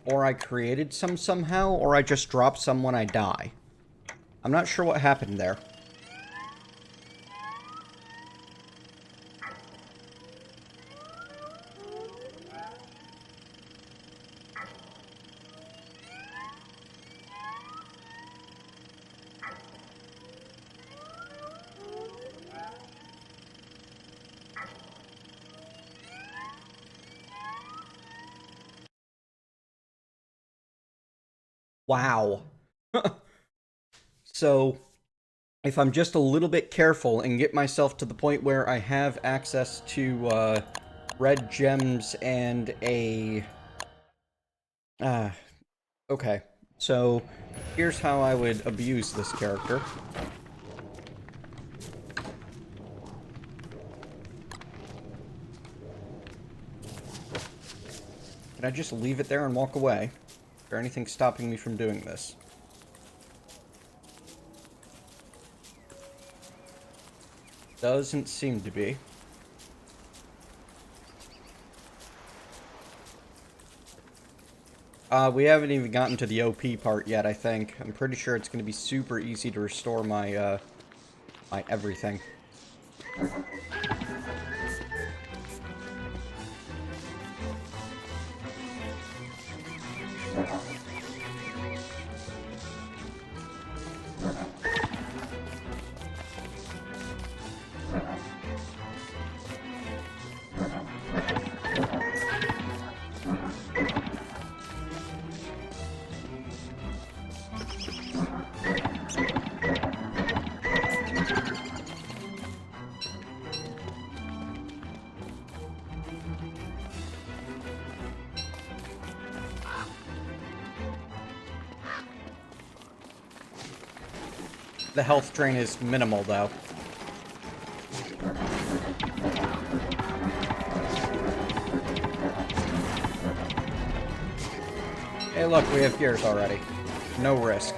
or I created some somehow, or I just drop some when I die. I'm not sure what happened there. Wow. So, if I'm just a little bit careful and get myself to the point where I have access to, red gems and a... okay. So, here's how I would abuse this character. Can I just leave it there and walk away? Is there anything stopping me from doing this? Doesn't seem to be. We haven't even gotten to the OP part yet, I think. I'm pretty sure it's going to be super easy to restore my, my everything. The health drain is minimal, though. Hey, look, we have gears already. No risk.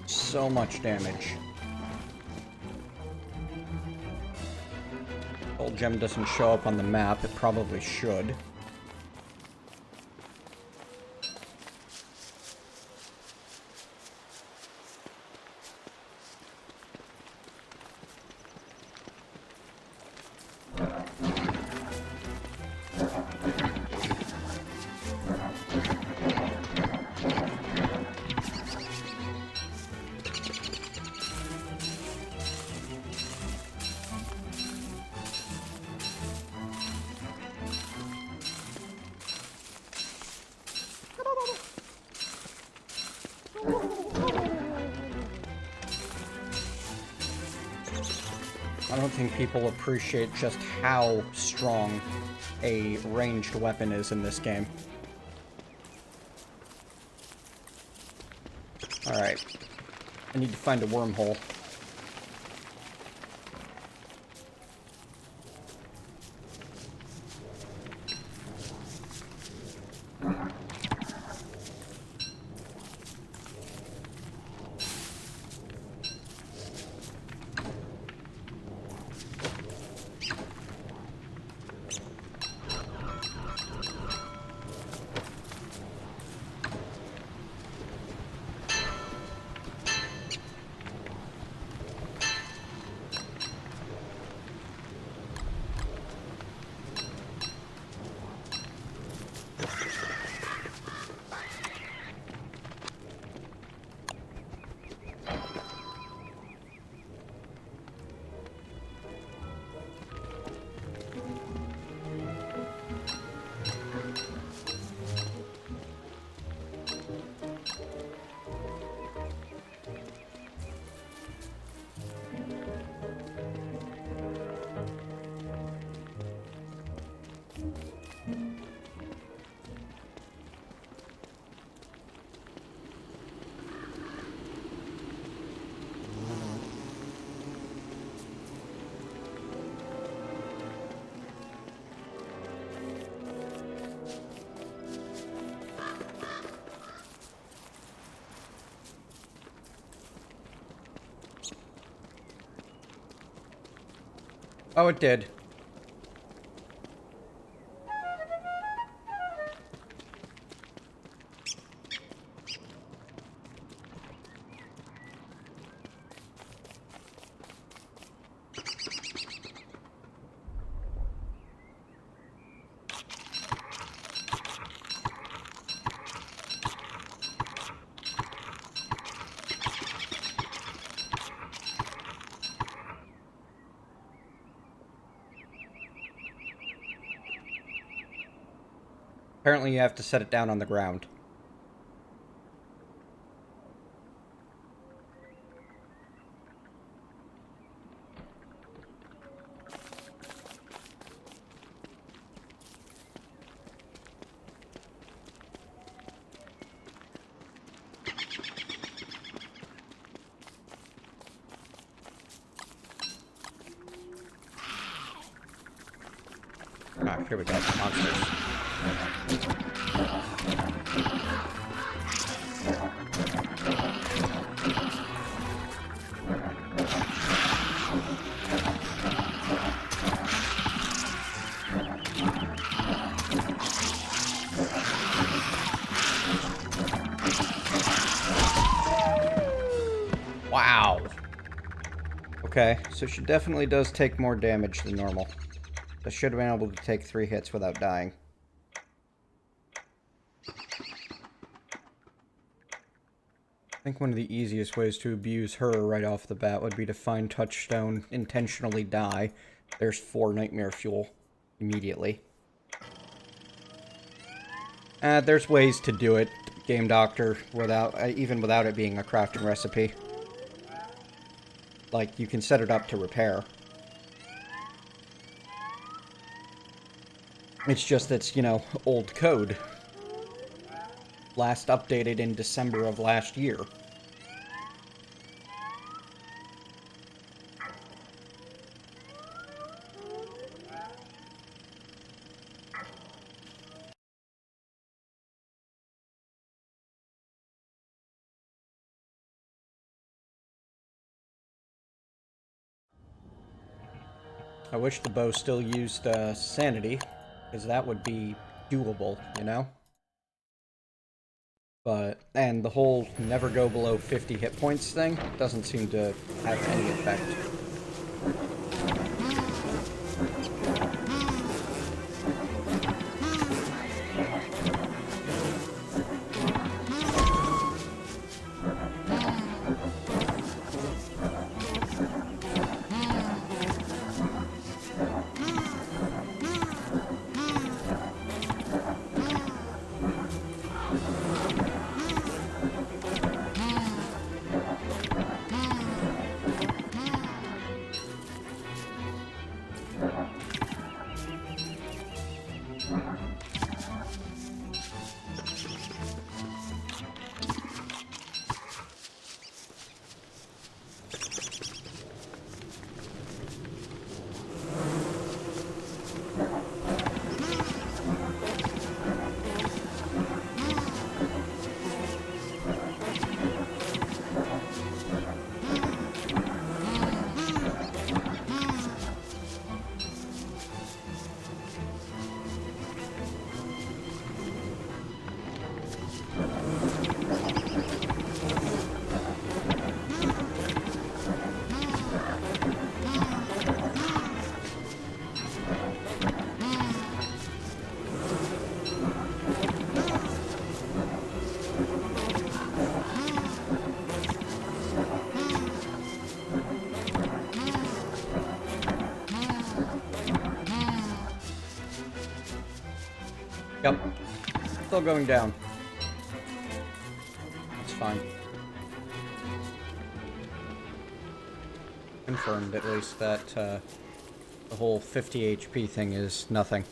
So much damage. Gold gem doesn't show up on the map. It probably should. I don't think people appreciate just how strong a ranged weapon is in this game. Alright. I need to find a wormhole. Oh, it did. Apparently you have to set it down on the ground. Ah, here we go. Monsters. Wow. Okay, so she definitely does take more damage than normal. I should have been able to take 3 hits without dying. I think one of the easiest ways to abuse her right off the bat would be to find Touchstone, intentionally die. There's 4 nightmare fuel immediately. There's ways to do it, Game Doctor, without even without it being a crafting recipe. Like, you can set it up to repair. It's just it's, you know, old code. Last updated in December of last year. I wish the bow still used sanity, because that would be doable, you know? But, and the whole never go below 50 hit points thing doesn't seem to have any effect. Yep. Still going down. It's fine. Confirmed, at least, that the whole 50 HP thing is nothing.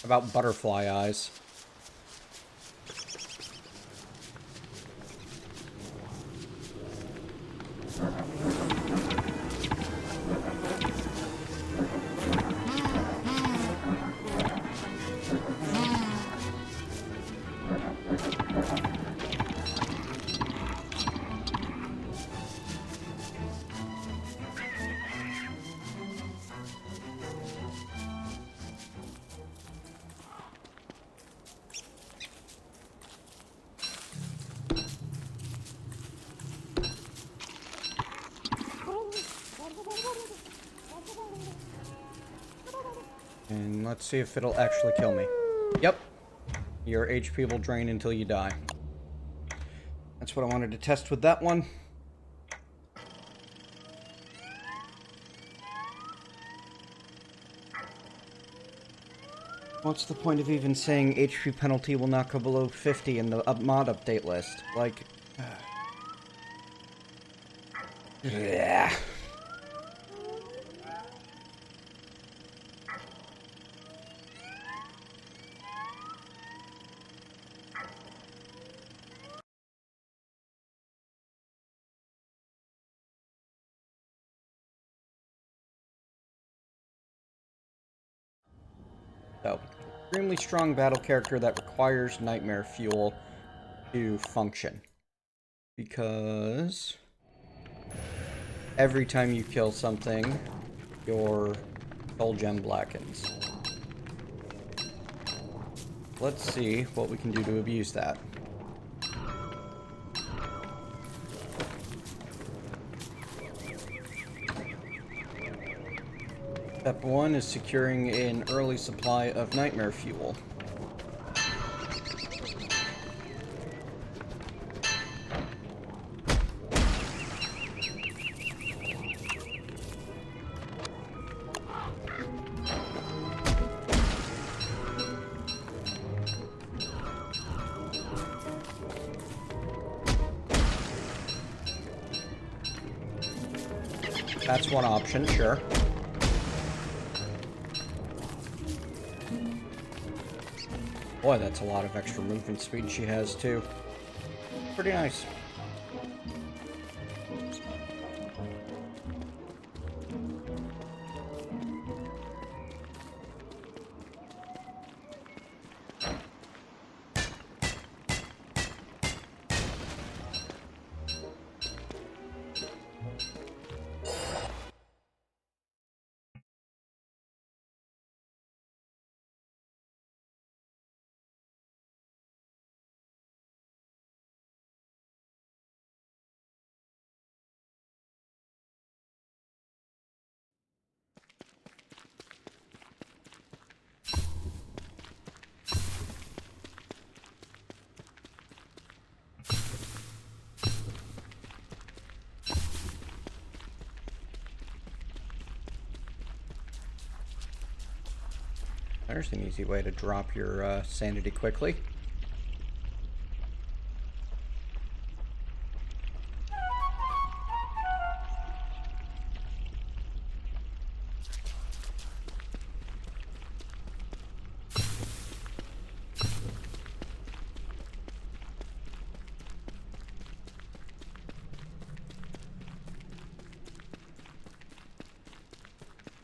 About butterfly eyes. And let's see if it'll actually kill me. Yep. Your HP will drain until you die. That's what I wanted to test with that one. What's the point of even saying HP penalty will not go below 50 in the mod update list? Like... yeah. So, extremely strong battle character that requires nightmare fuel to function. Because every time you kill something, your soul gem blackens. Let's see what we can do to abuse that. Step 1 is securing an early supply of nightmare fuel. That's one option, sure. Boy, that's a lot of extra movement speed she has, too. Pretty nice. There's an easy way to drop your sanity quickly.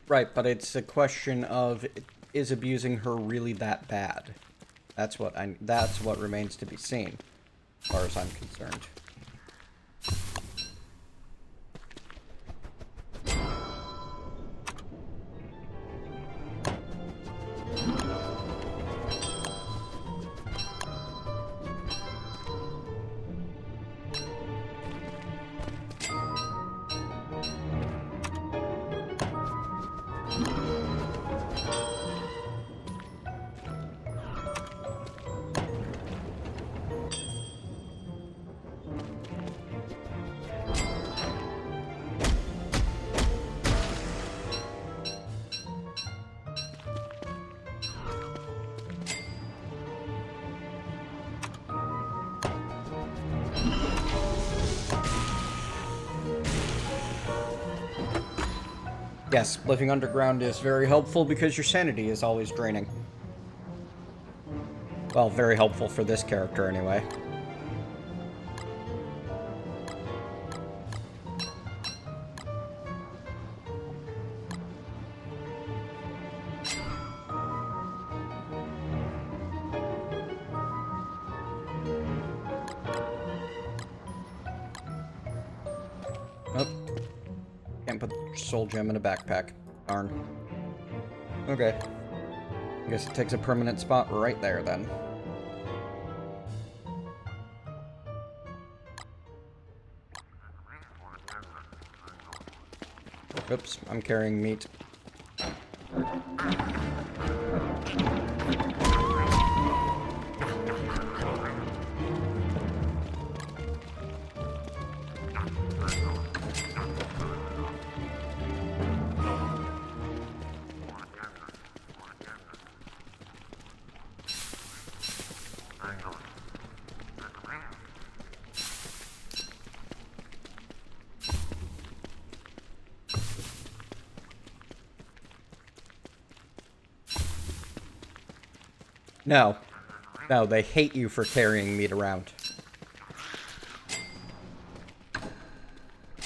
Right, but it's a question of, is abusing her really that bad? That's what remains to be seen, as far as I'm concerned. Yes, living underground is very helpful because your sanity is always draining. Well, very helpful for this character anyway. Oh. Can't put the soul gem in a backpack. Darn. Okay. I guess it takes a permanent spot right there, then. Oops, I'm carrying meat. No. No, they hate you for carrying meat around.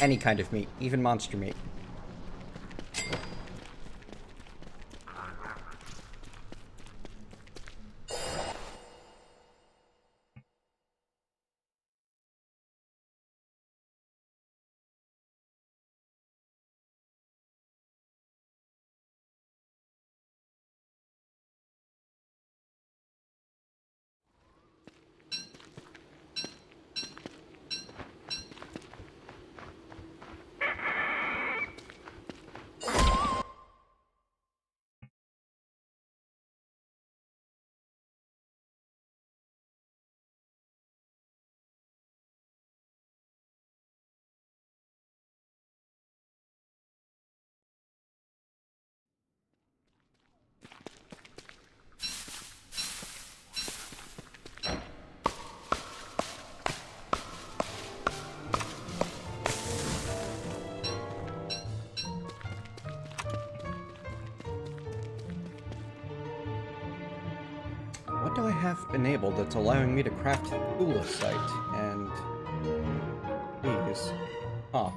Any kind of meat, even monster meat. What do I have enabled that's allowing me to craft coolest site? And these. Huh.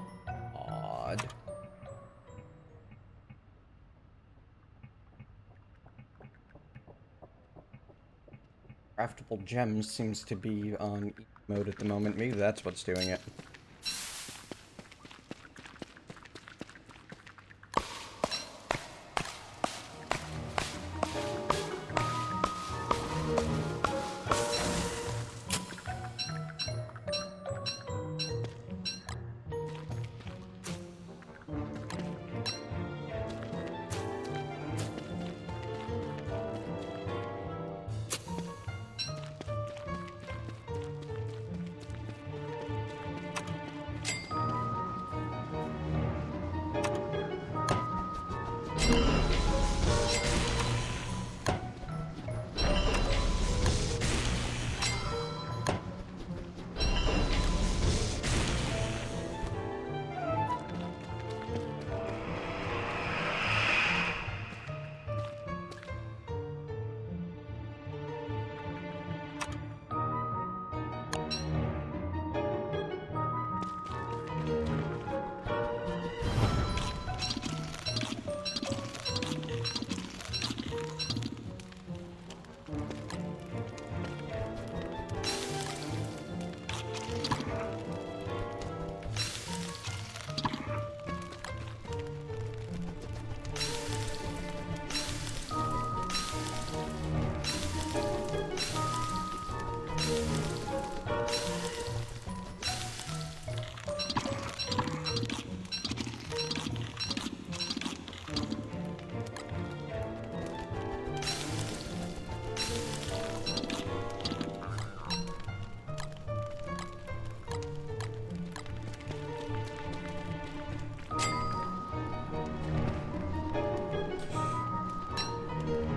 Odd. Craftable gems seems to be on easy mode at the moment. Maybe that's what's doing it.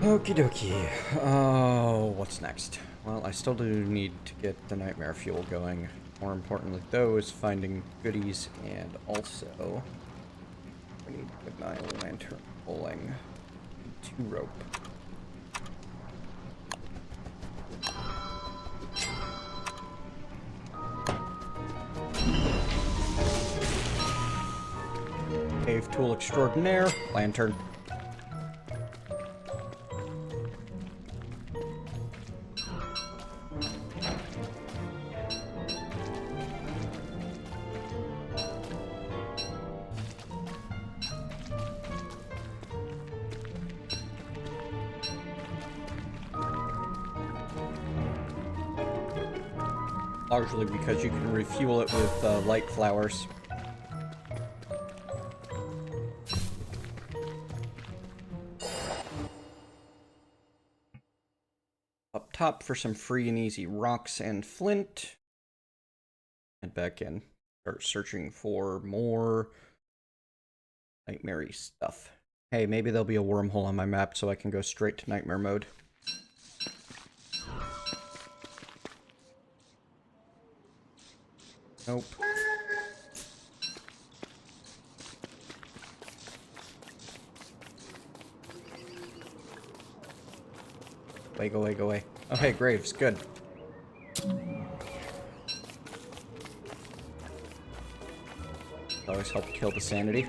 Okie dokie. Oh, what's next? Well, I still do need to get the nightmare fuel going. More importantly, though, is finding goodies, and also we need to put my lantern pulling 2 rope. Cave tool extraordinaire, lantern. Largely because you can refuel it with light flowers. Up top for some free and easy rocks and flint. And back in. Start searching for more nightmare-y stuff. Hey, maybe there'll be a wormhole on my map so I can go straight to nightmare mode. Nope. Go away, go away. Oh, hey, Graves. Good. Always help kill the sanity.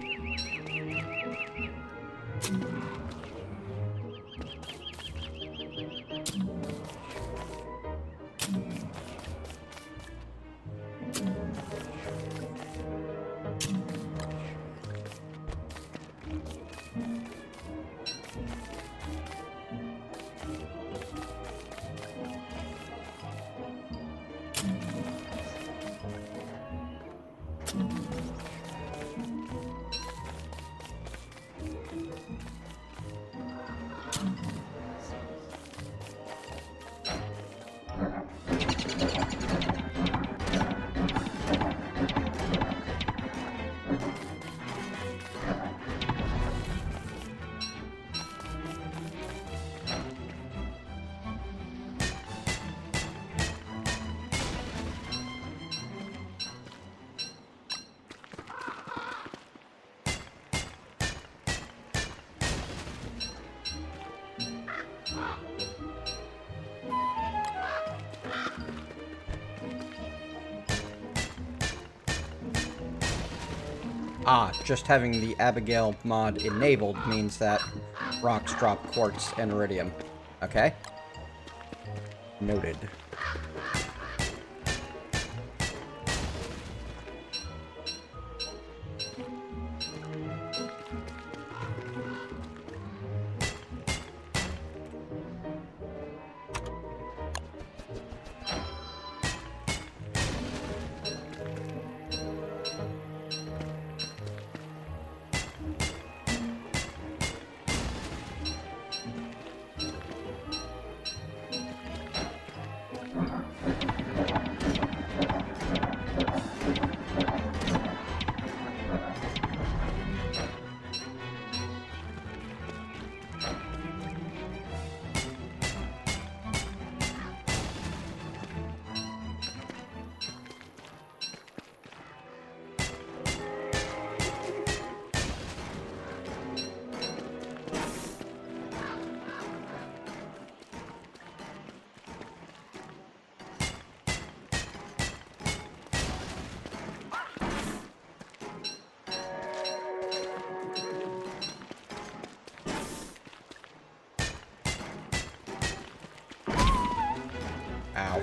Ah, just having the Abigail mod enabled means that rocks drop quartz and iridium. Okay? Noted. Ow.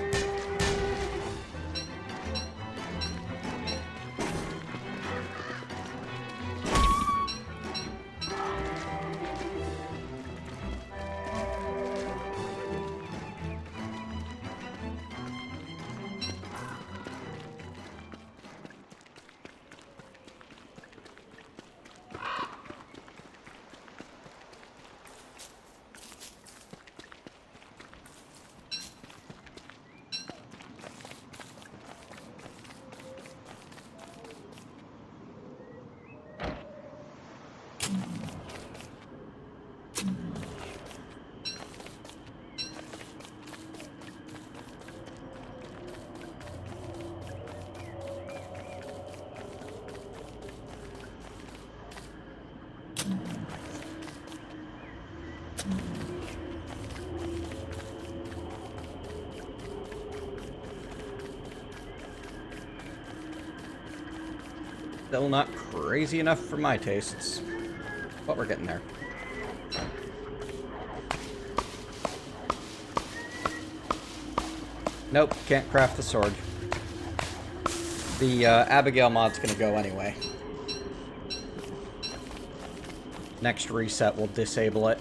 Still not crazy enough for my tastes. But we're getting there. Nope, can't craft the sword. The Abigail mod's gonna go anyway. Next reset will disable it.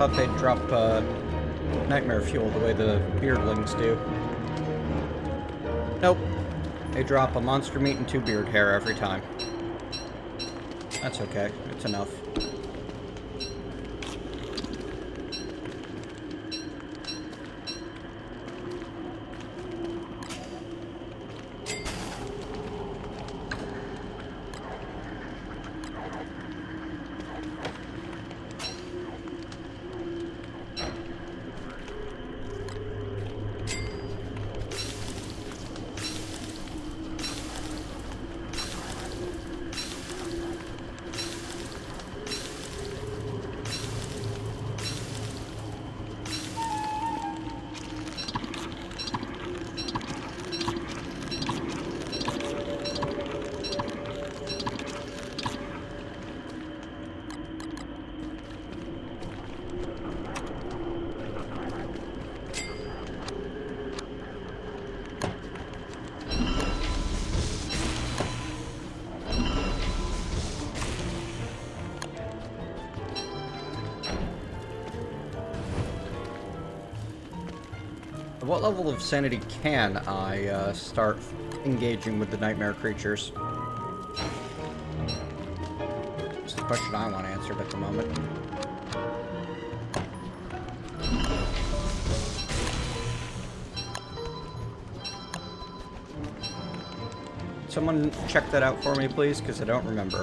thought they'd drop nightmare fuel the way the beardlings do. Nope. They drop a monster meat and 2 beard hair every time. That's okay. It's enough. At what level of sanity can I start engaging with the nightmare creatures? That's the question I want answered at the moment. Someone check that out for me, please, because I don't remember.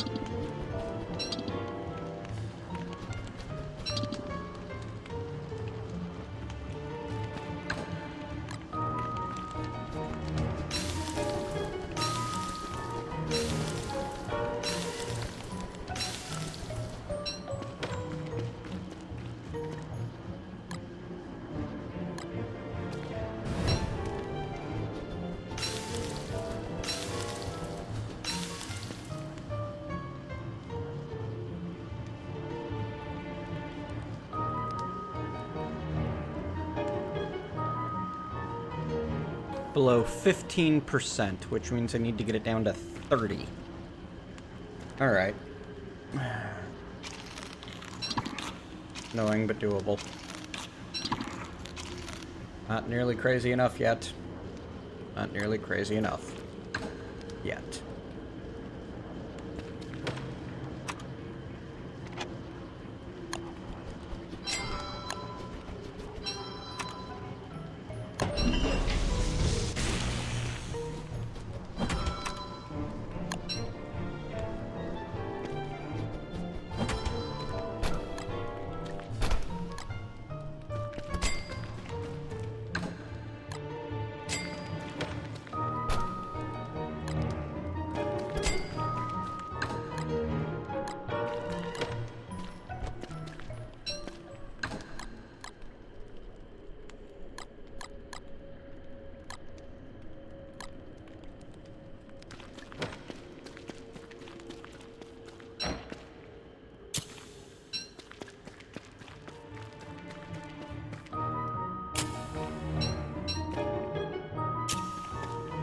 Below 15%, which means I need to get it down to 30. Alright. Annoying, but doable. Not nearly crazy enough yet. Not nearly crazy enough. Yet.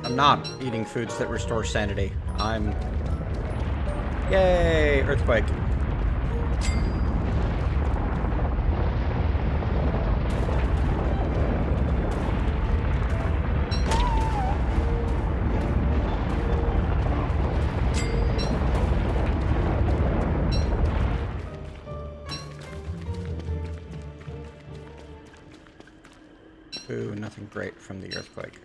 I'm not eating foods that restore sanity. I'm... Yay! Earthquake. Ooh, nothing great from the earthquake.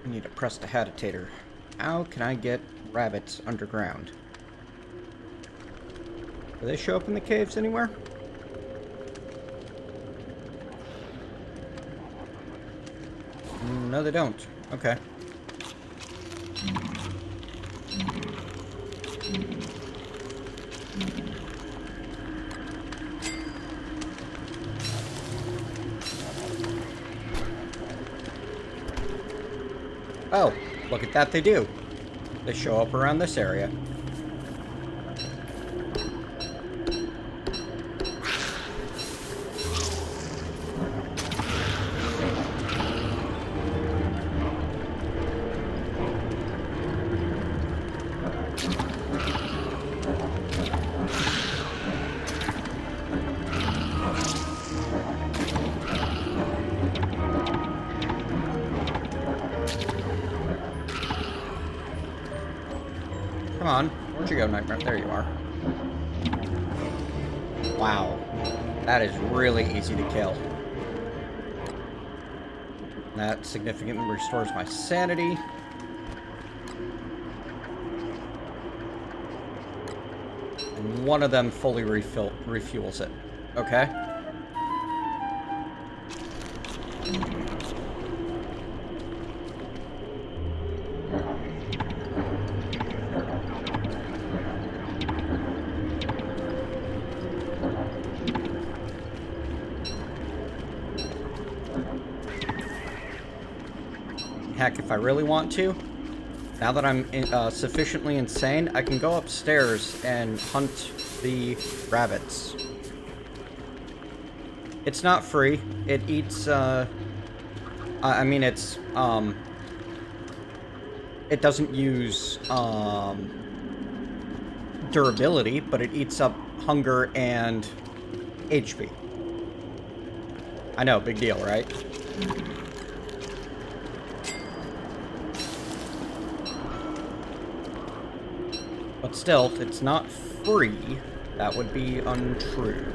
I need a prestidigitator. How can I get rabbits underground? Do they show up in the caves anywhere? no, they don't. Okay. Oh, look at that, they do. They show up around this area. Come on. Where'd you go, Nightmare? There you are. Wow. That is really easy to kill. That significantly restores my sanity. And one of them fully refuels it. Okay. Heck, if I really want to, now that I'm sufficiently insane, I can go upstairs and hunt the rabbits. It's not free. It eats, I mean, it's, it doesn't use, durability, but it eats up hunger and HP. I know, big deal, right? But still, it's not free. That would be untrue.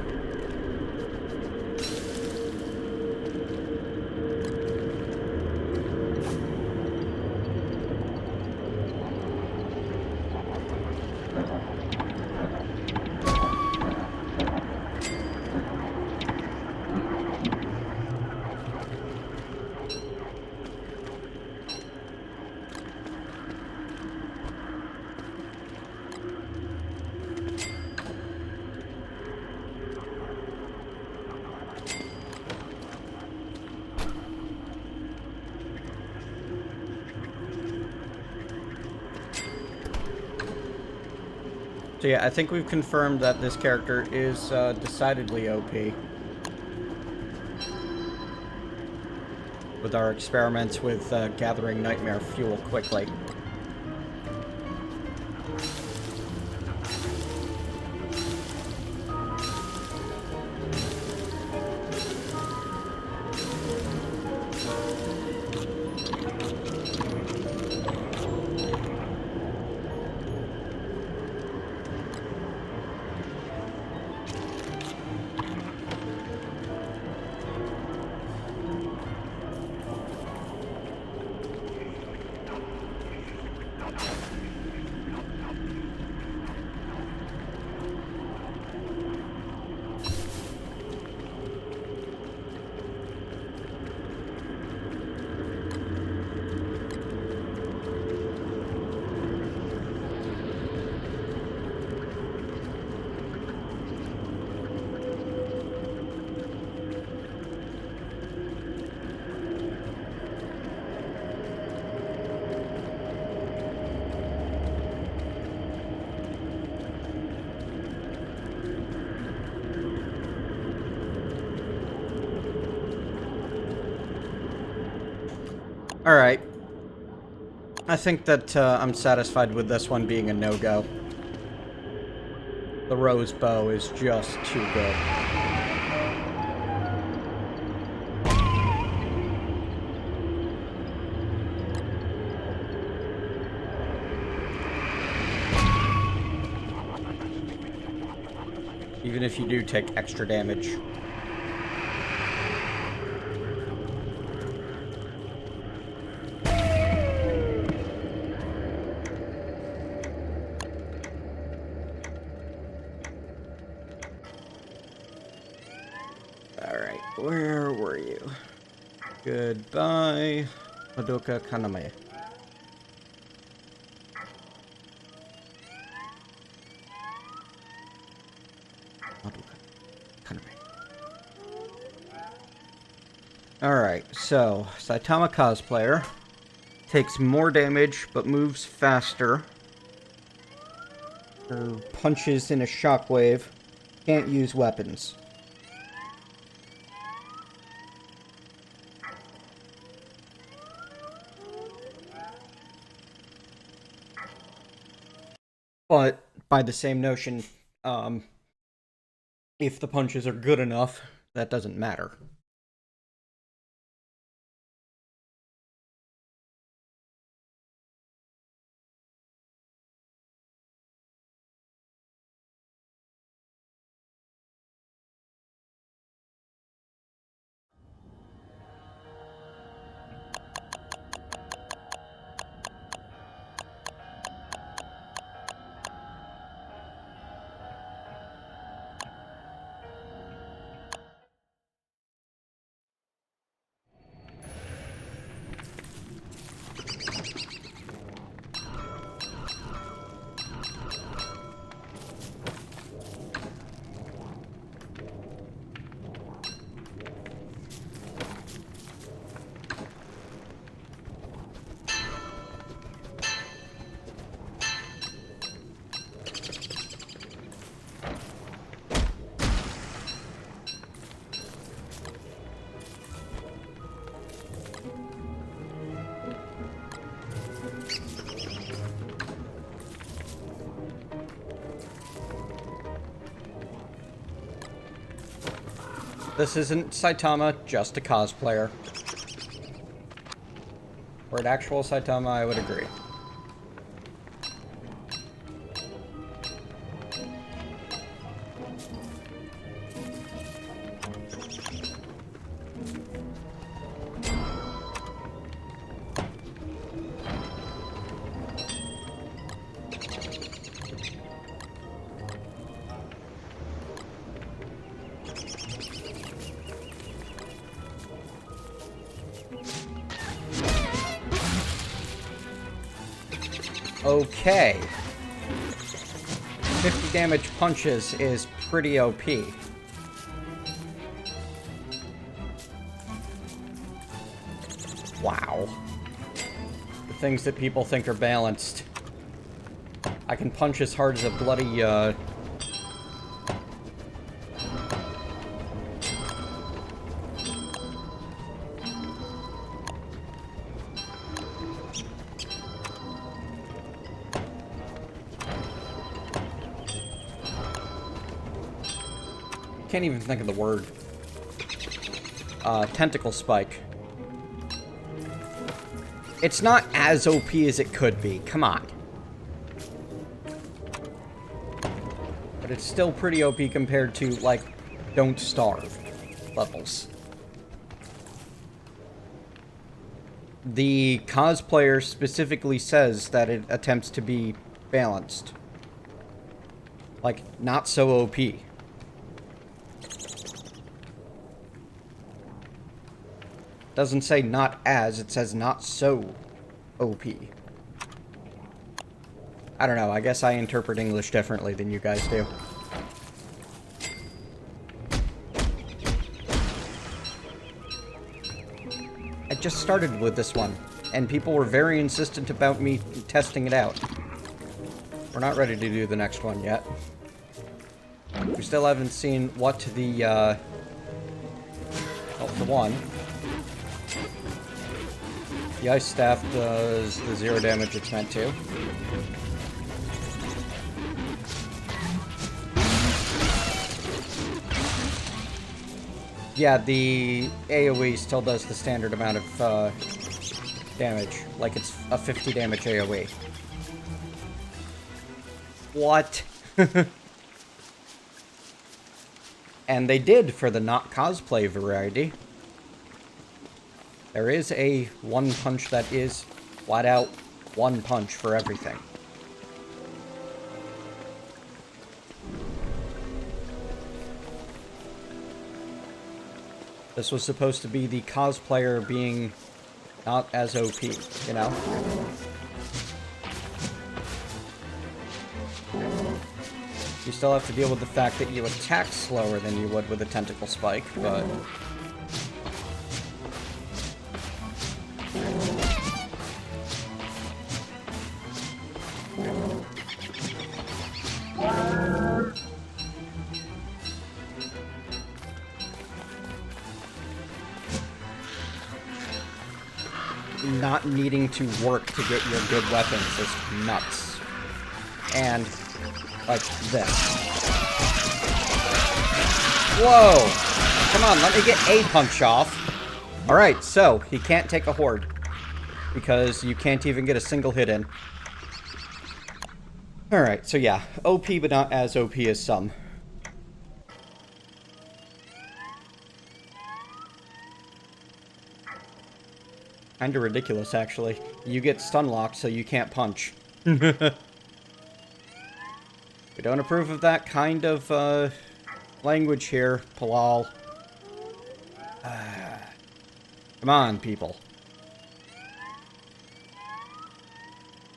So yeah, I think we've confirmed that this character is decidedly OP. With our experiments with gathering nightmare fuel quickly. Alright. I think that I'm satisfied with this one being a no-go. The rose bow is just too good. Even if you do take extra damage. Alright, where were you? Goodbye. Madoka Kaname. Madoka Kaname. Alright, so Saitama cosplayer takes more damage but moves faster. Her punches in a shockwave. Can't use weapons. But by the same notion, if the punches are good enough, that doesn't matter. This isn't Saitama, just a cosplayer. Were it actual Saitama, I would agree. Okay. 50 damage punches is pretty OP. Wow. The things that people think are balanced. I can punch as hard as a bloody, can't even think of the word. Tentacle spike. It's not as OP as it could be. Come on. But it's still pretty OP compared to, like, Don't Starve levels. The cosplayer specifically says that it attempts to be balanced. Like, not so OP. Doesn't say not as, it says not so OP. I don't know, I guess I interpret English differently than you guys do. I just started with this one, and people were very insistent about me testing it out. We're not ready to do the next one yet. We still haven't seen what the, well, for one, the ice staff does the 0 damage it's meant to. Yeah, the AoE still does the standard amount of damage, like it's a 50 damage AoE. What? And they did for the not cosplay variety. There is a one punch that is flat out one punch for everything. This was supposed to be the cosplayer being not as OP, you know? You still have to deal with the fact that you attack slower than you would with a tentacle spike, but... not needing to work to get your good weapons is nuts. And, like, this. Whoa! Come on, let me get a punch off. Alright, so, he can't take a horde. Because you can't even get a single hit in. Alright, so yeah, OP but not as OP as some. Kinda ridiculous, actually. You get stun locked, so you can't punch. We don't approve of that kind of, language here, Palal. Come on, people.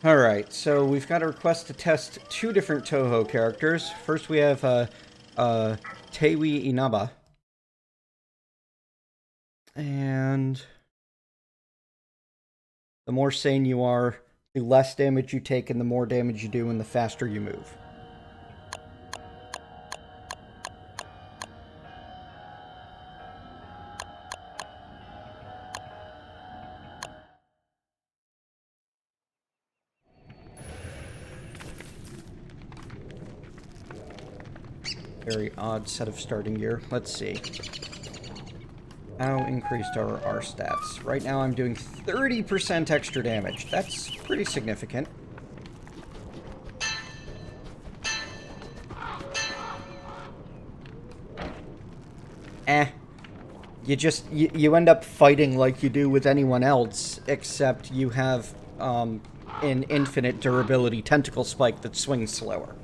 Alright, so we've got a request to test 2 different Toho characters. First we have, Tewi Inaba. And... the more sane you are, the less damage you take and the more damage you do and the faster you move. Very odd set of starting gear. Let's see. How increased are our stats? Right now I'm doing 30% extra damage. That's pretty significant. You end up fighting like you do with anyone else, except you have an infinite durability tentacle spike that swings slower.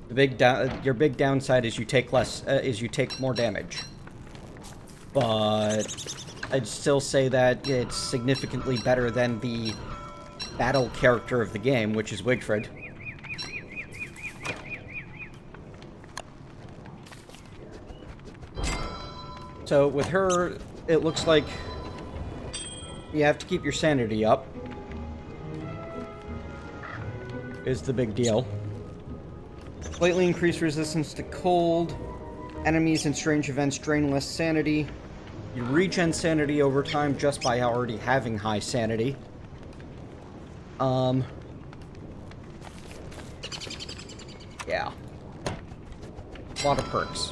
Your big downside is you take more damage. But I'd still say that it's significantly better than the battle character of the game, which is Wigfrid. So with her, it looks like you have to keep your sanity up, is the big deal. Slightly increased resistance to cold. Enemies and strange events drain less sanity. You regen sanity over time just by already having high sanity. Yeah. A lot of perks.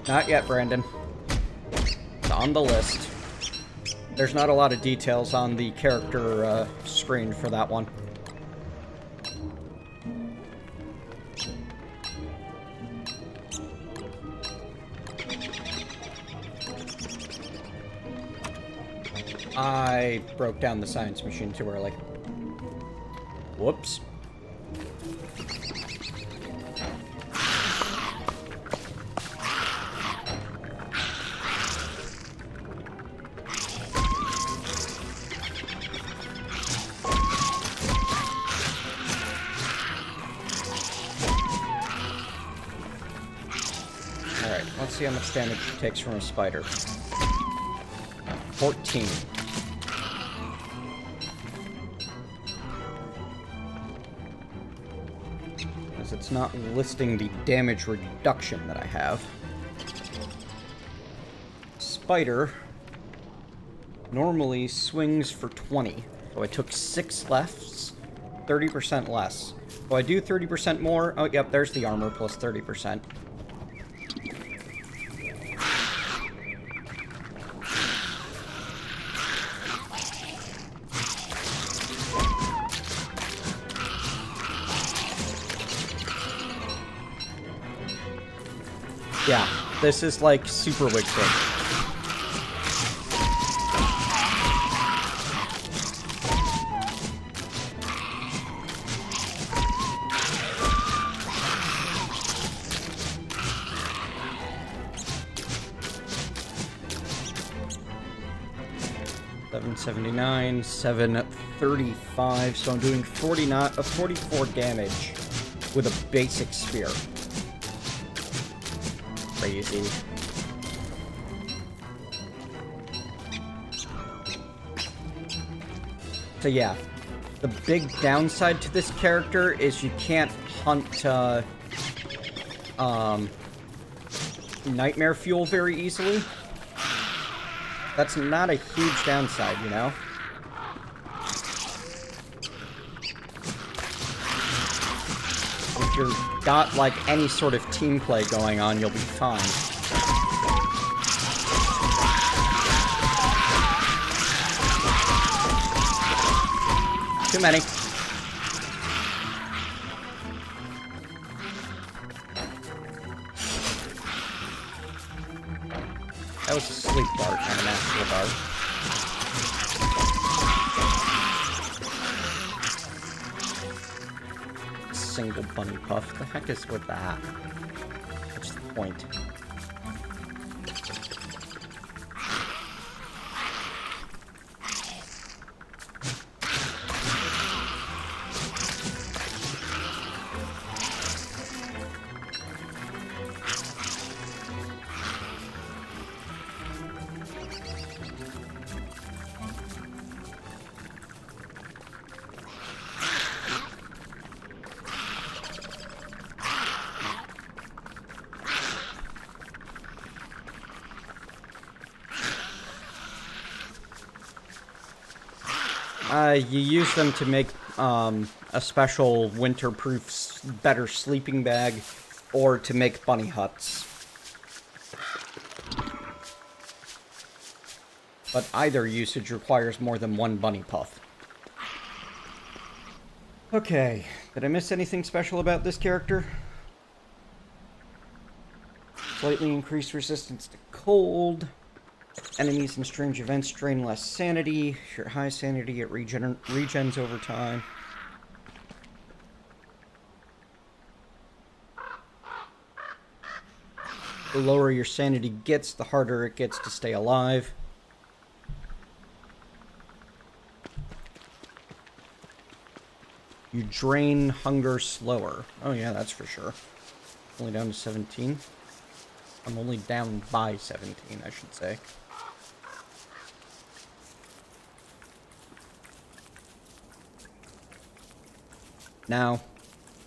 Not yet, Brandon. It's on the list. There's not a lot of details on the character screen for that one. I broke down the science machine too early. Whoops. Let's see how much damage it takes from a spider. 14. As it's not listing the damage reduction that I have. Spider normally swings for 20. So I took 6 lefts, 30% less. So I do 30% more. Oh, yep, there's the armor plus 30%. Yeah, this is like super wicked. $779, 735, so I'm doing 44 damage with a basic spear. Crazy. So yeah, the big downside to this character is you can't hunt nightmare fuel very easily. That's not a huge downside, you know? If you've got, like, any sort of team play going on, you'll be fine. Too many. That was a sleep dart, not an actual dart. Single bunny puff. The heck is with that? What's the point? You use them to make a special winter-proof, better sleeping bag, or to make bunny huts. But either usage requires more than one bunny puff. Okay, did I miss anything special about this character? Slightly increased resistance to cold. Enemies and strange events drain less sanity. Your high sanity, it regens over time. The lower your sanity gets, the harder it gets to stay alive. You drain hunger slower. Oh yeah, that's for sure. Only down to 17. I'm only down by 17, I should say. Now,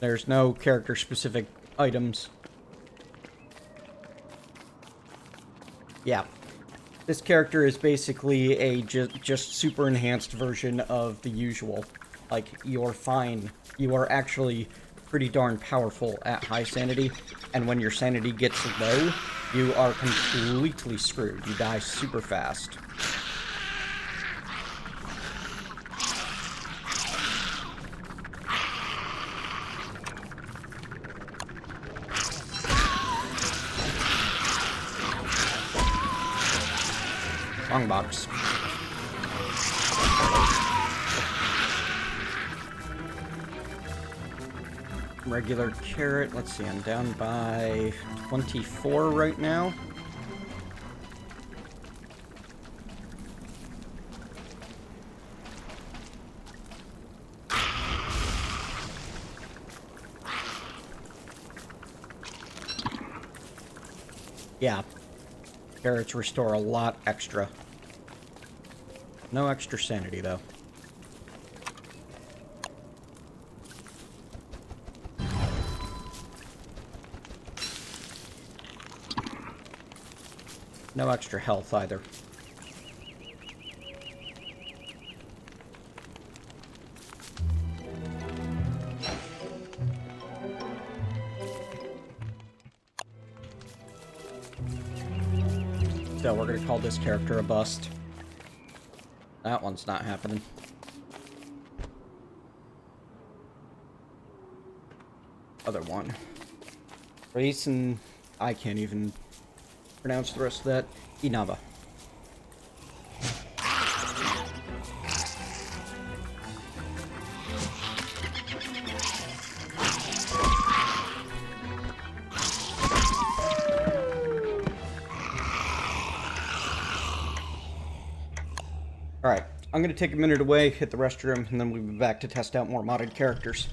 there's no character-specific items. Yeah. This character is basically a just super enhanced version of the usual. Like, you're fine. You are actually pretty darn powerful at high sanity, and when your sanity gets low, you are completely screwed. You die super fast. Wrong box. Regular carrot. Let's see, I'm down by 24 right now. Yeah. Carrots restore a lot extra. No extra sanity, though. No extra health, either. So we're gonna call this character a bust. That one's not happening. Other one. Race and I can't even pronounce the rest of that. Inaba. Alright, I'm gonna take a minute away, hit the restroom, and then we'll be back to test out more modded characters.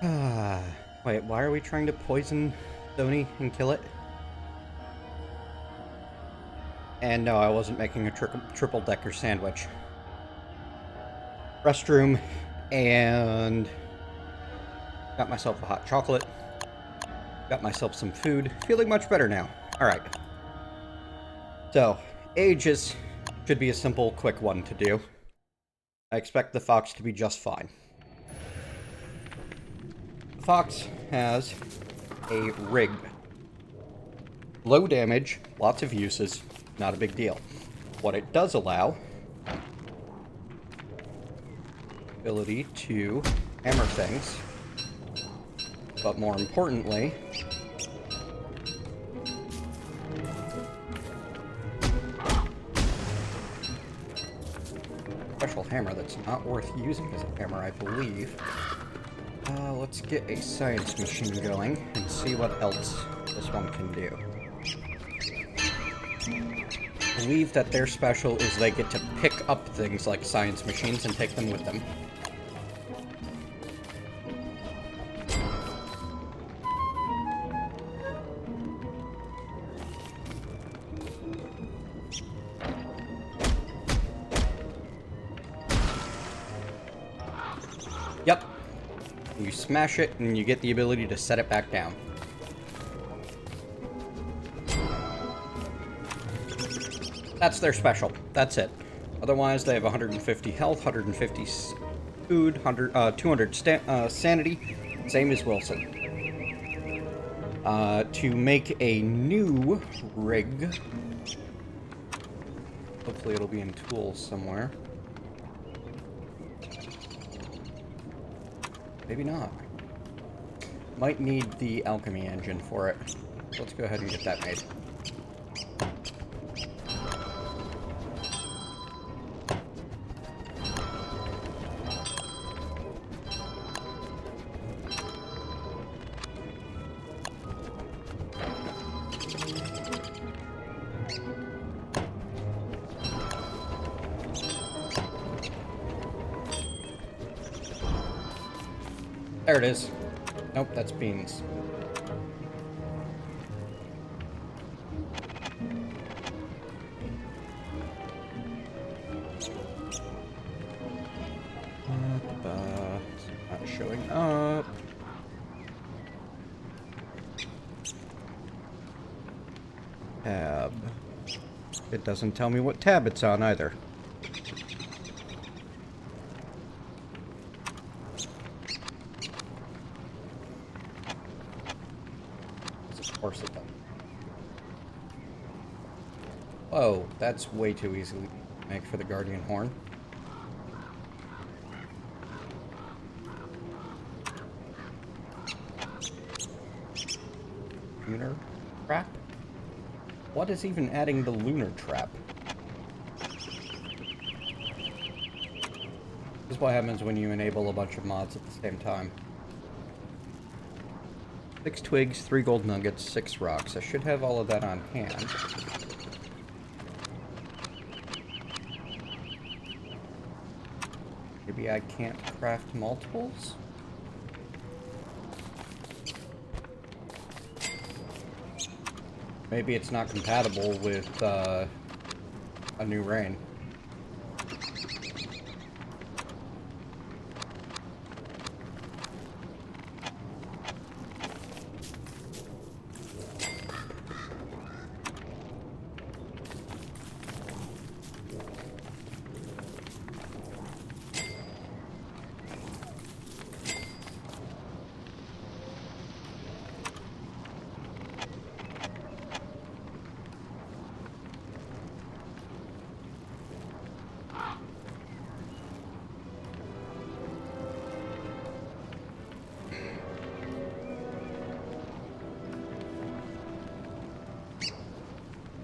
Wait, why are we trying to poison Sony and kill it? And no, I wasn't making a triple-decker sandwich. Restroom, and got myself a hot chocolate. Got myself some food. Feeling much better now. Alright. So, ages should be a simple, quick one to do. I expect the fox to be just fine. The fox has a rig. Low damage, lots of uses, not a big deal. What it does allow, ability to hammer things, but more importantly, special hammer that's not worth using as a hammer, I believe. Let's get a science machine going and see what else this one can do. I believe that their special is they get to pick up things like science machines and take them with them. Yep. You smash it and you get the ability to set it back down. That's their special. That's it. Otherwise, they have 150 health, 150 food, 200 sanity, same as Wilson. To make a new rig, hopefully it'll be in tools somewhere. Maybe not. Might need the alchemy engine for it. Let's go ahead and get that made. There it is. Nope, that's beans. Not showing up. Tab. It doesn't tell me what tab it's on either. Of course it does. Oh, that's way too easy to make for the Guardian Horn. Lunar trap? What is even adding the lunar trap? This is what happens when you enable a bunch of mods at the same time. 6 twigs, 3 gold nuggets, 6 rocks. I should have all of that on hand. Maybe I can't craft multiples? Maybe it's not compatible with a new rain.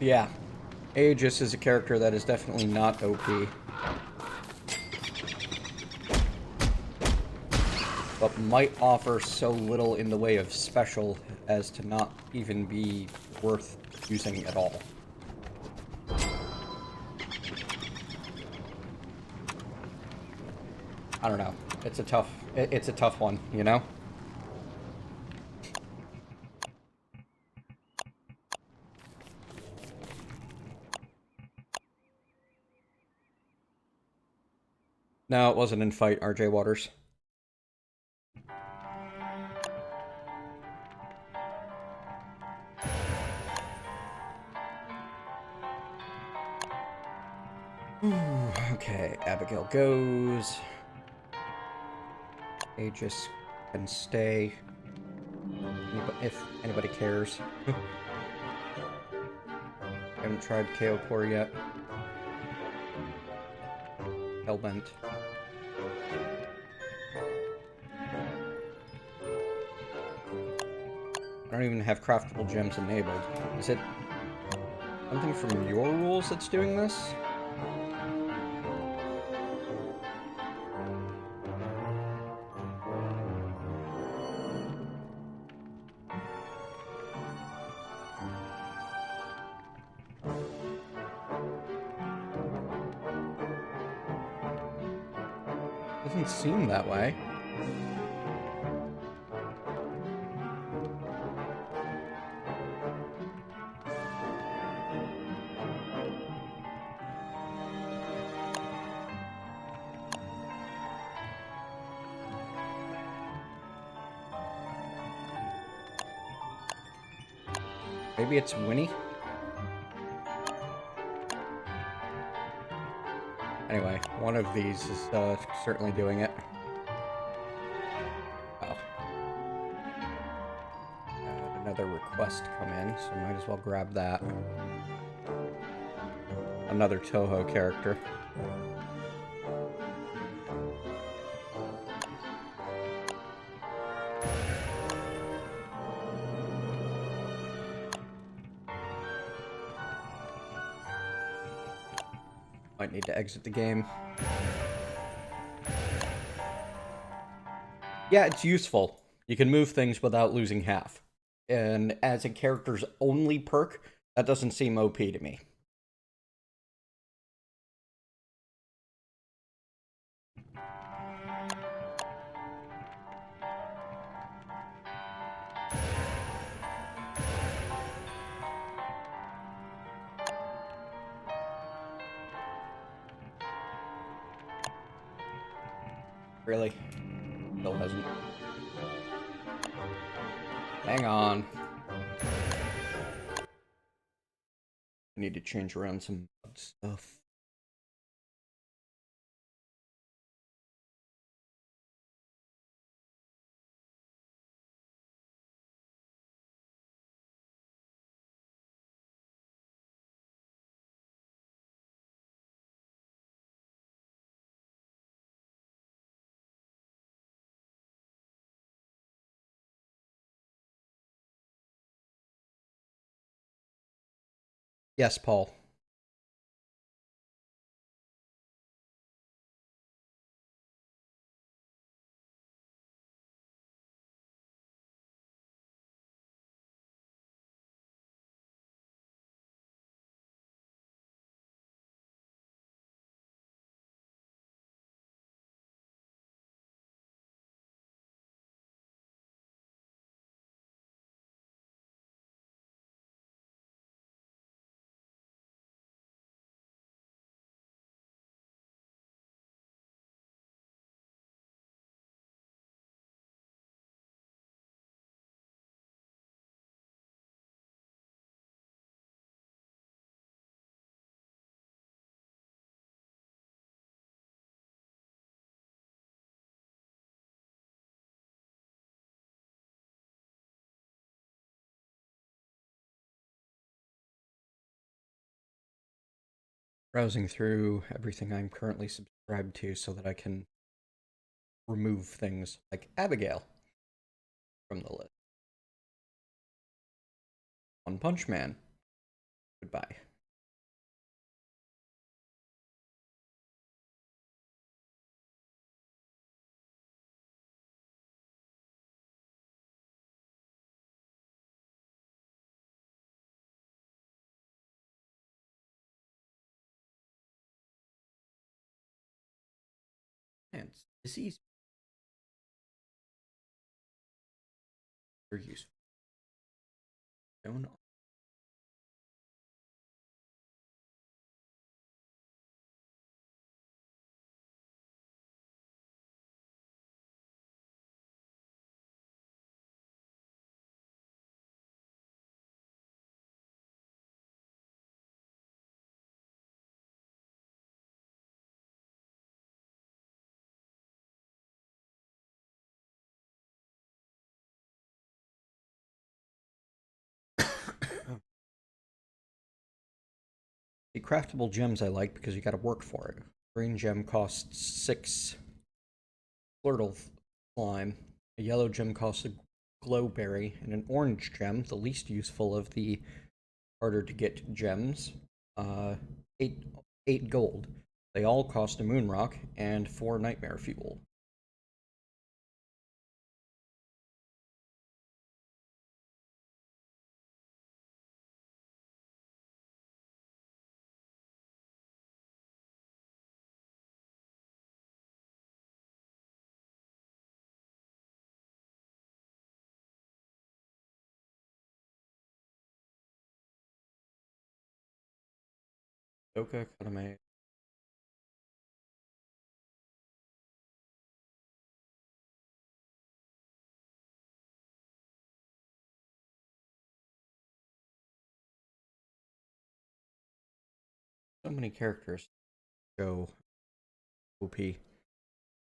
Yeah, Aegis is a character that is definitely not OP. But might offer so little in the way of special as to not even be worth using at all. I don't know. It's a tough one, you know? No, it wasn't in fight, RJ Waters. Ooh, okay, Abigail goes. Aegis can stay. If anybody cares. Haven't tried KO Core yet. Hellbent. I don't even have craftable gems enabled. Is it something from your rules that's doing this? Doesn't seem that way. Maybe it's Winnie? Anyway, one of these is certainly doing it. Oh. Another request come in, so might as well grab that. Another Toho character. Might need to exit the game. Yeah, it's useful. You can move things without losing half. And as a character's only perk, that doesn't seem OP to me. Really? Still hasn't. Hang on. I need to change around some stuff. Yes, Paul. Browsing through everything I'm currently subscribed to so that I can remove things like Abigail from the list. One Punch Man. Goodbye. And disease are useful. Don't The craftable gems I like because you gotta work for it. Green gem costs 6 Flirtle slime. A yellow gem costs a glowberry, and an orange gem, the least useful of the harder to get gems, 8 gold. They all cost a moon rock and 4 nightmare fuel. Doka Kaname. So many characters go OP.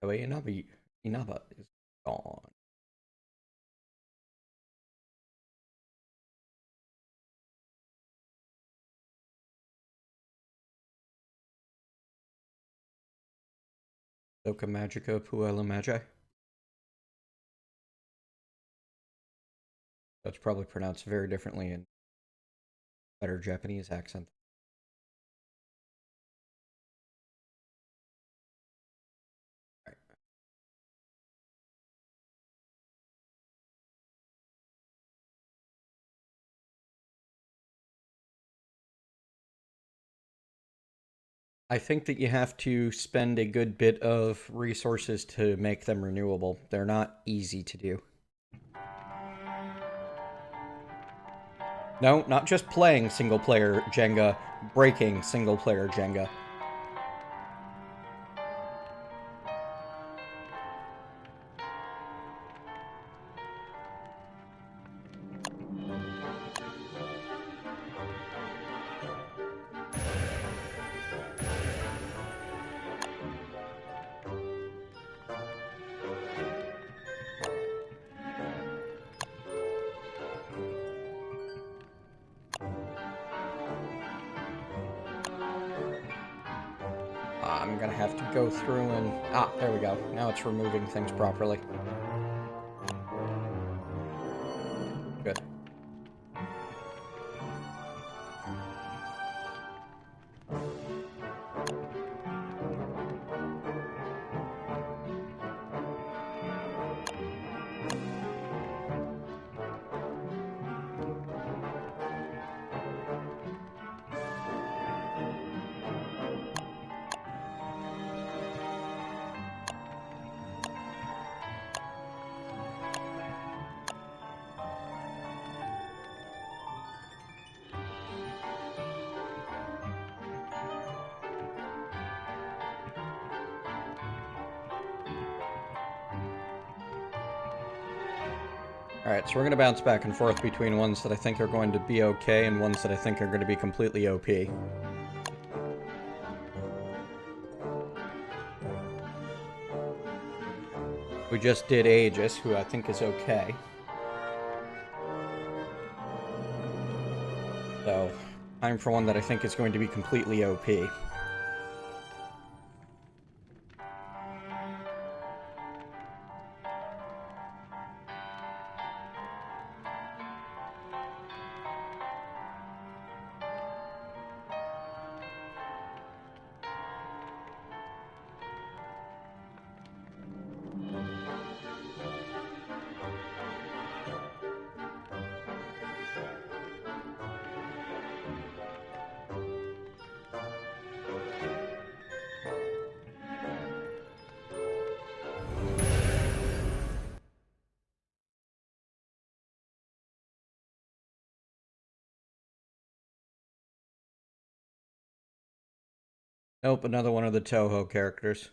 Oh wait, Inaba is gone. Doka Magica Puella Magi. That's probably pronounced very differently in better Japanese accent. Right. I think that you have to spend a good bit of resources to make them renewable. They're not easy to do. No, not just playing single-player Jenga, breaking single-player Jenga. I'm gonna have to go through and... Ah, there we go. Now it's removing things properly. Good. Alright, so we're going to bounce back and forth between ones that I think are going to be okay and ones that I think are going to be completely OP. We just did Aegis, who I think is okay. So, time for one that I think is going to be completely OP. Nope, another one of the Toho characters.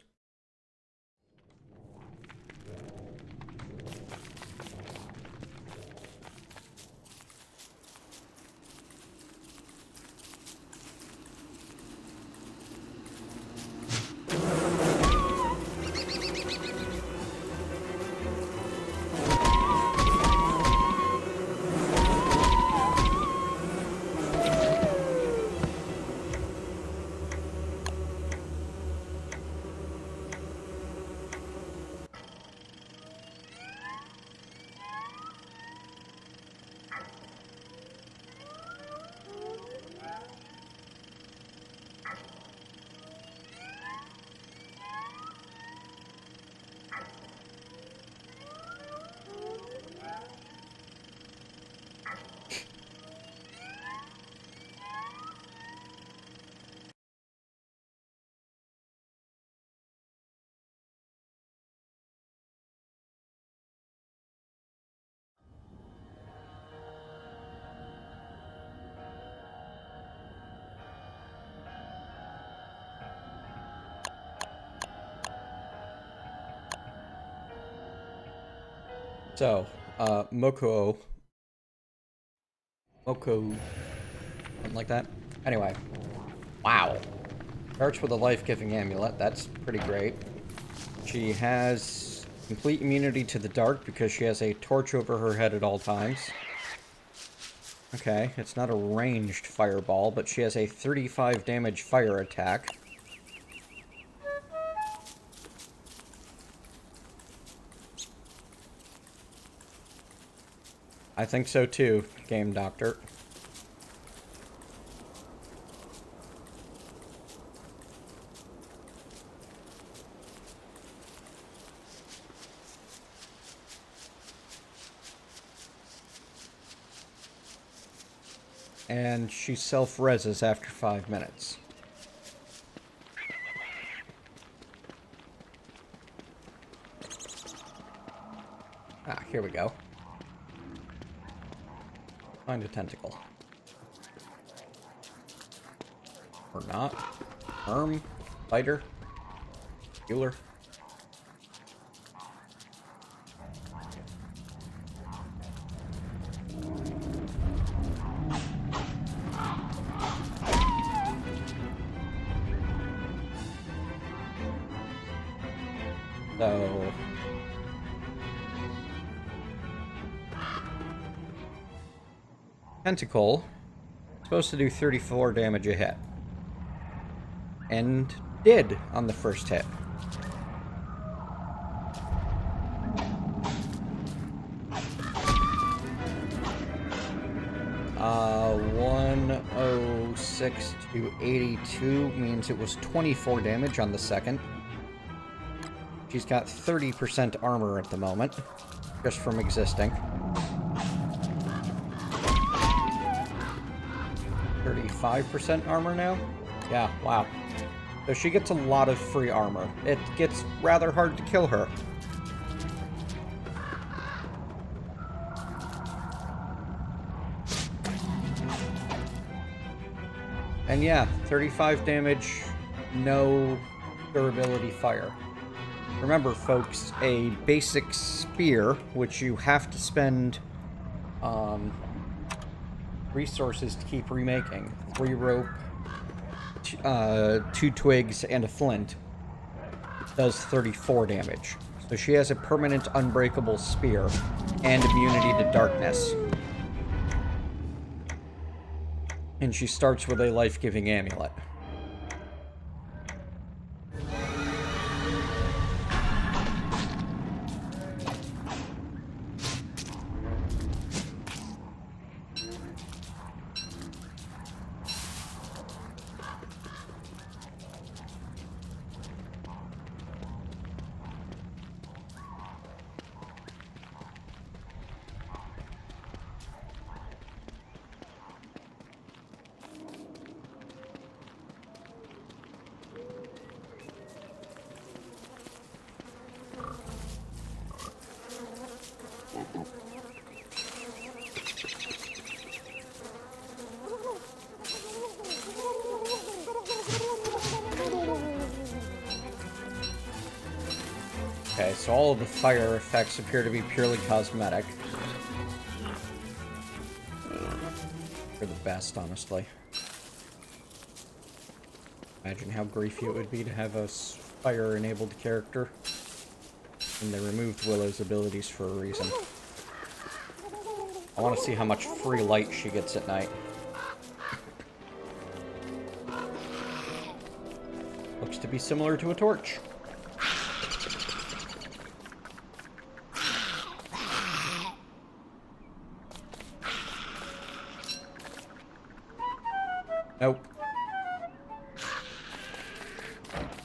So, Moko, something like that. Anyway, wow. Starts with a life-giving amulet. That's pretty great. She has complete immunity to the dark because she has a torch over her head at all times. Okay, it's not a ranged fireball, but she has a 35 damage fire attack. I think so too, Game Doctor. And she self-reses after 5 minutes. Ah, here we go. Find a tentacle. Or not. Worm. Spider. Healer. So... Tentacle. Supposed to do 34 damage a hit. And did on the first hit. Uh, 106 to 82 means it was 24 damage on the second. She's got 30% armor at the moment, just from existing. 35% armor now? Yeah, wow. So she gets a lot of free armor. It gets rather hard to kill her. And yeah, 35 damage, no durability fire. Remember, folks, a basic spear, which you have to spend resources to keep remaking. 3 rope, 2 twigs, and a flint, does 34 damage. So she has a permanent unbreakable spear and immunity to darkness. And she starts with a life-giving amulet. Okay, so all of the fire effects appear to be purely cosmetic. For the best, honestly. Imagine how griefy it would be to have a fire-enabled character. And they removed Willow's abilities for a reason. I want to see how much free light she gets at night. Looks to be similar to a torch. Nope.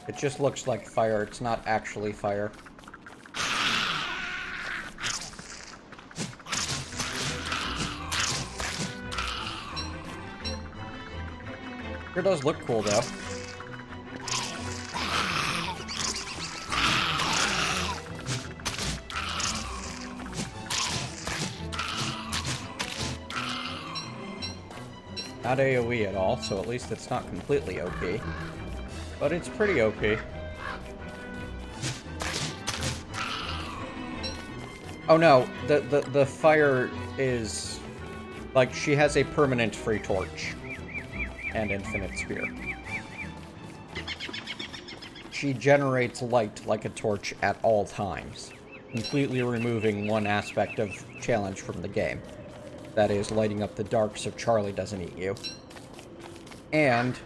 It just looks like fire, it's not actually fire. Sure does look cool, though. Not AoE at all, so at least it's not completely OP. But it's pretty OP. Oh no, the fire is... Like, she has a permanent free torch. And infinite spear. She generates light like a torch at all times, completely removing one aspect of challenge from the game. That is, lighting up the dark so Charlie doesn't eat you. And...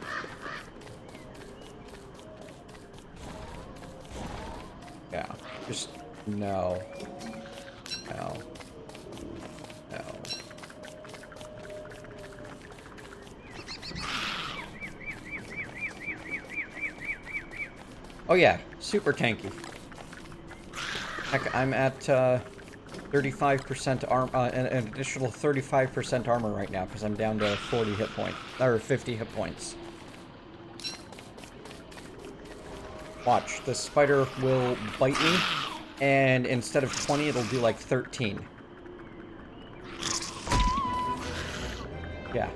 yeah, just... no. No. No. Oh yeah, super tanky. Heck, I'm at 35% armor, an additional 35% armor right now, because I'm down to 40 hit points, or 50 hit points. Watch, the spider will bite me, and instead of 20, it'll do like 13. Yeah.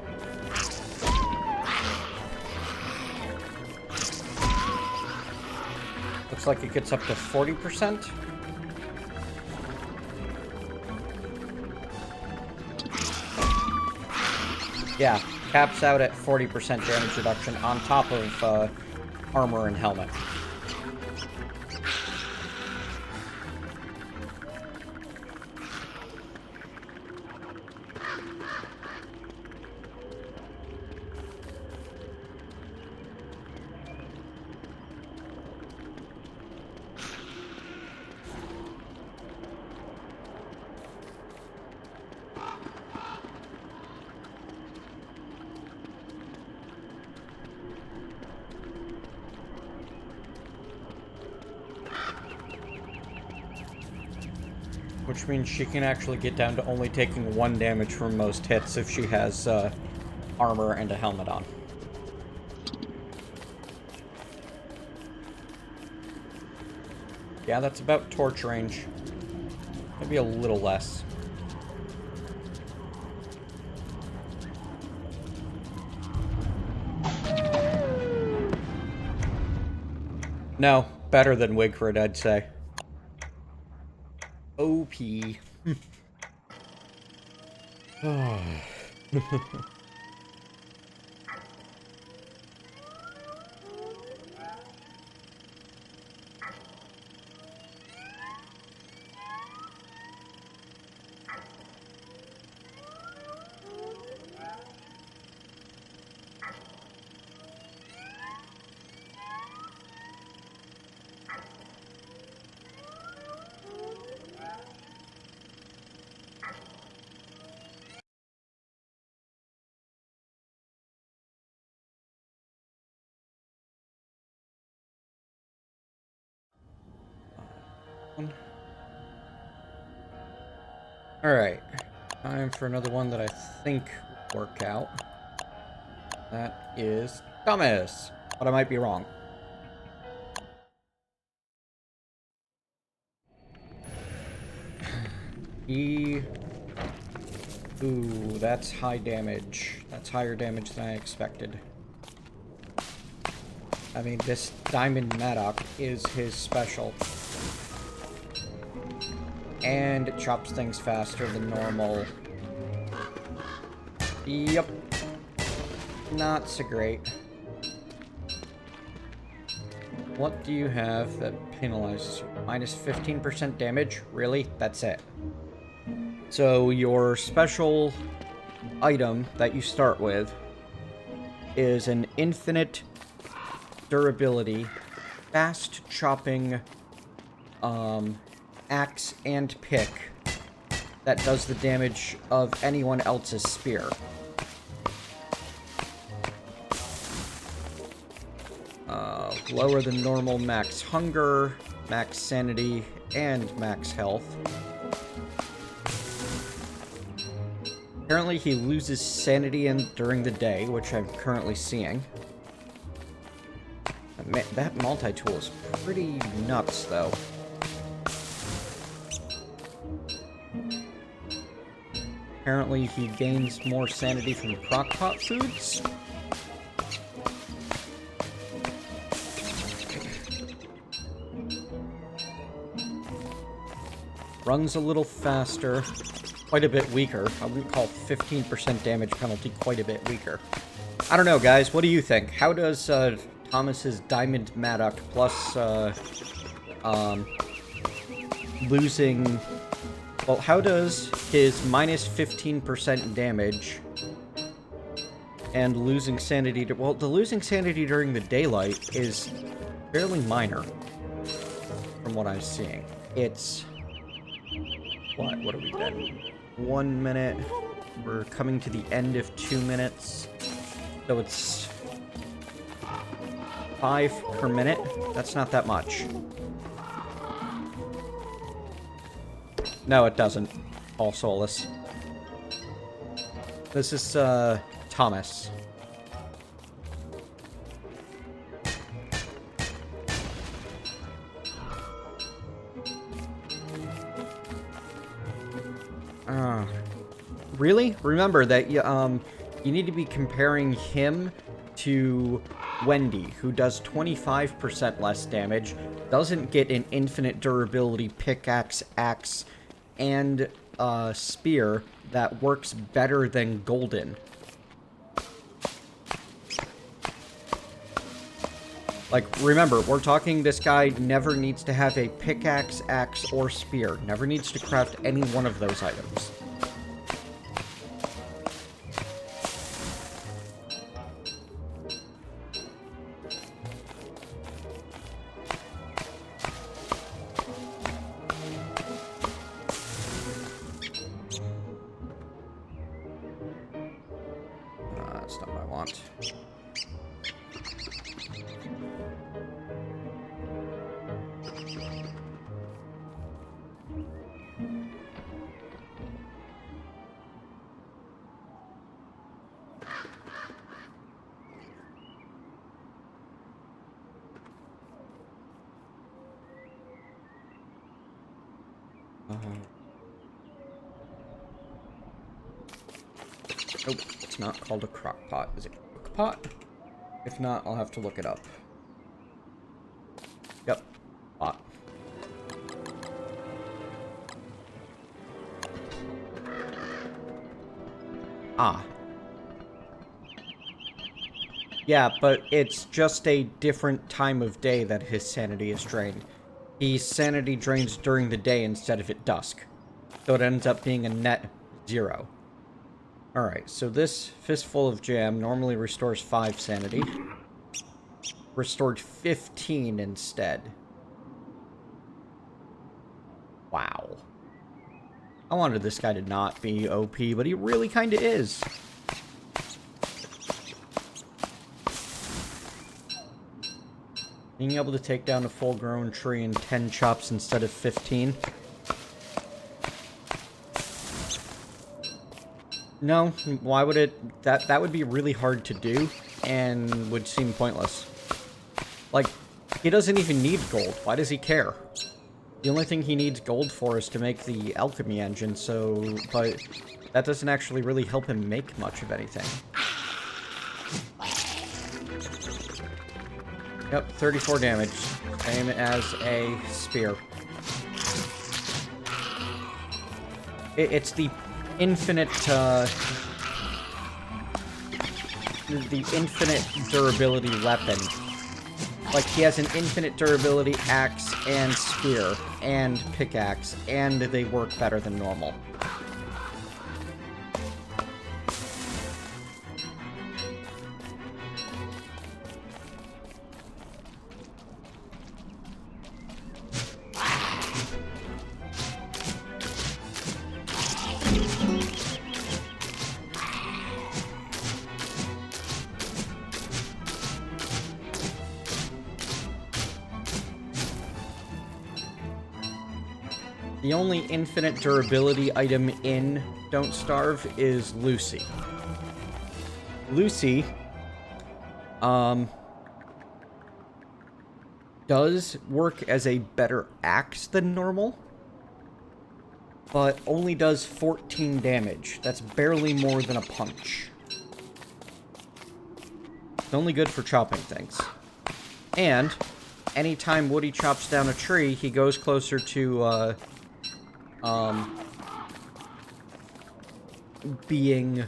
Looks like it gets up to 40%. Yeah, caps out at 40% damage reduction on top of armor and helmet. Which means she can actually get down to only taking 1 damage from most hits if she has armor and a helmet on. Yeah, that's about torch range. Maybe a little less. No, better than Wigford, I'd say. OP. Alright. Time for another one that I think will work out. That is Thomas. But I might be wrong. Ooh, that's high damage. That's higher damage than I expected. I mean, this Diamond Maddock is his special. And it chops things faster than normal. Yep. Not so great. What do you have that penalizes you? Minus 15% damage? Really? That's it. So your special item that you start with is an infinite durability, fast chopping axe and pick that does the damage of anyone else's spear. Lower than normal max hunger, max sanity, and max health. Apparently he loses sanity during the day, which I'm currently seeing. That multi-tool is pretty nuts, though. Apparently he gains more sanity from crockpot foods. Runs a little faster. Quite a bit weaker. I would call 15% damage penalty quite a bit weaker. I don't know, guys. What do you think? How does Thomas's Diamond Maddock plus losing... Well, how does his minus 15% damage and losing sanity... Well, the losing sanity during the daylight is fairly minor from what I'm seeing. It's... What have we done? 1 minute. We're coming to the end of 2 minutes. So it's 5 per minute. That's not that much. No, it doesn't. All Solus. This is, Thomas. Really? Remember that you need to be comparing him to Wendy, who does 25% less damage, doesn't get an infinite durability pickaxe, axe, and spear that works better than Golden. Like, remember, we're talking this guy never needs to have a pickaxe, axe, or spear. Never needs to craft any one of those items. That's not what I want. Nope, it's not called a crock pot. Is it a cook pot? If not, I'll have to look it up. Yep, pot. Ah. Yeah, but it's just a different time of day that his sanity is drained. His sanity drains during the day instead of at dusk. So it ends up being a net 0. Alright, so this fistful of jam normally restores 5 sanity. Restored 15 instead. Wow. I wanted this guy to not be OP, but he really kinda is. Being able to take down a full-grown tree in 10 chops instead of 15. No, why would it... That would be really hard to do, and would seem pointless. Like, he doesn't even need gold. Why does he care? The only thing he needs gold for is to make the alchemy engine, so... But that doesn't actually really help him make much of anything. Yep, 34 damage. Same as a spear. It's the infinite, the infinite durability weapon. Like, he has an infinite durability axe and spear and pickaxe, and they work better than normal. The only infinite durability item in Don't Starve is Lucy. Lucy, does work as a better axe than normal, but only does 14 damage. That's barely more than a punch. It's only good for chopping things. And anytime Woody chops down a tree, he goes closer to, being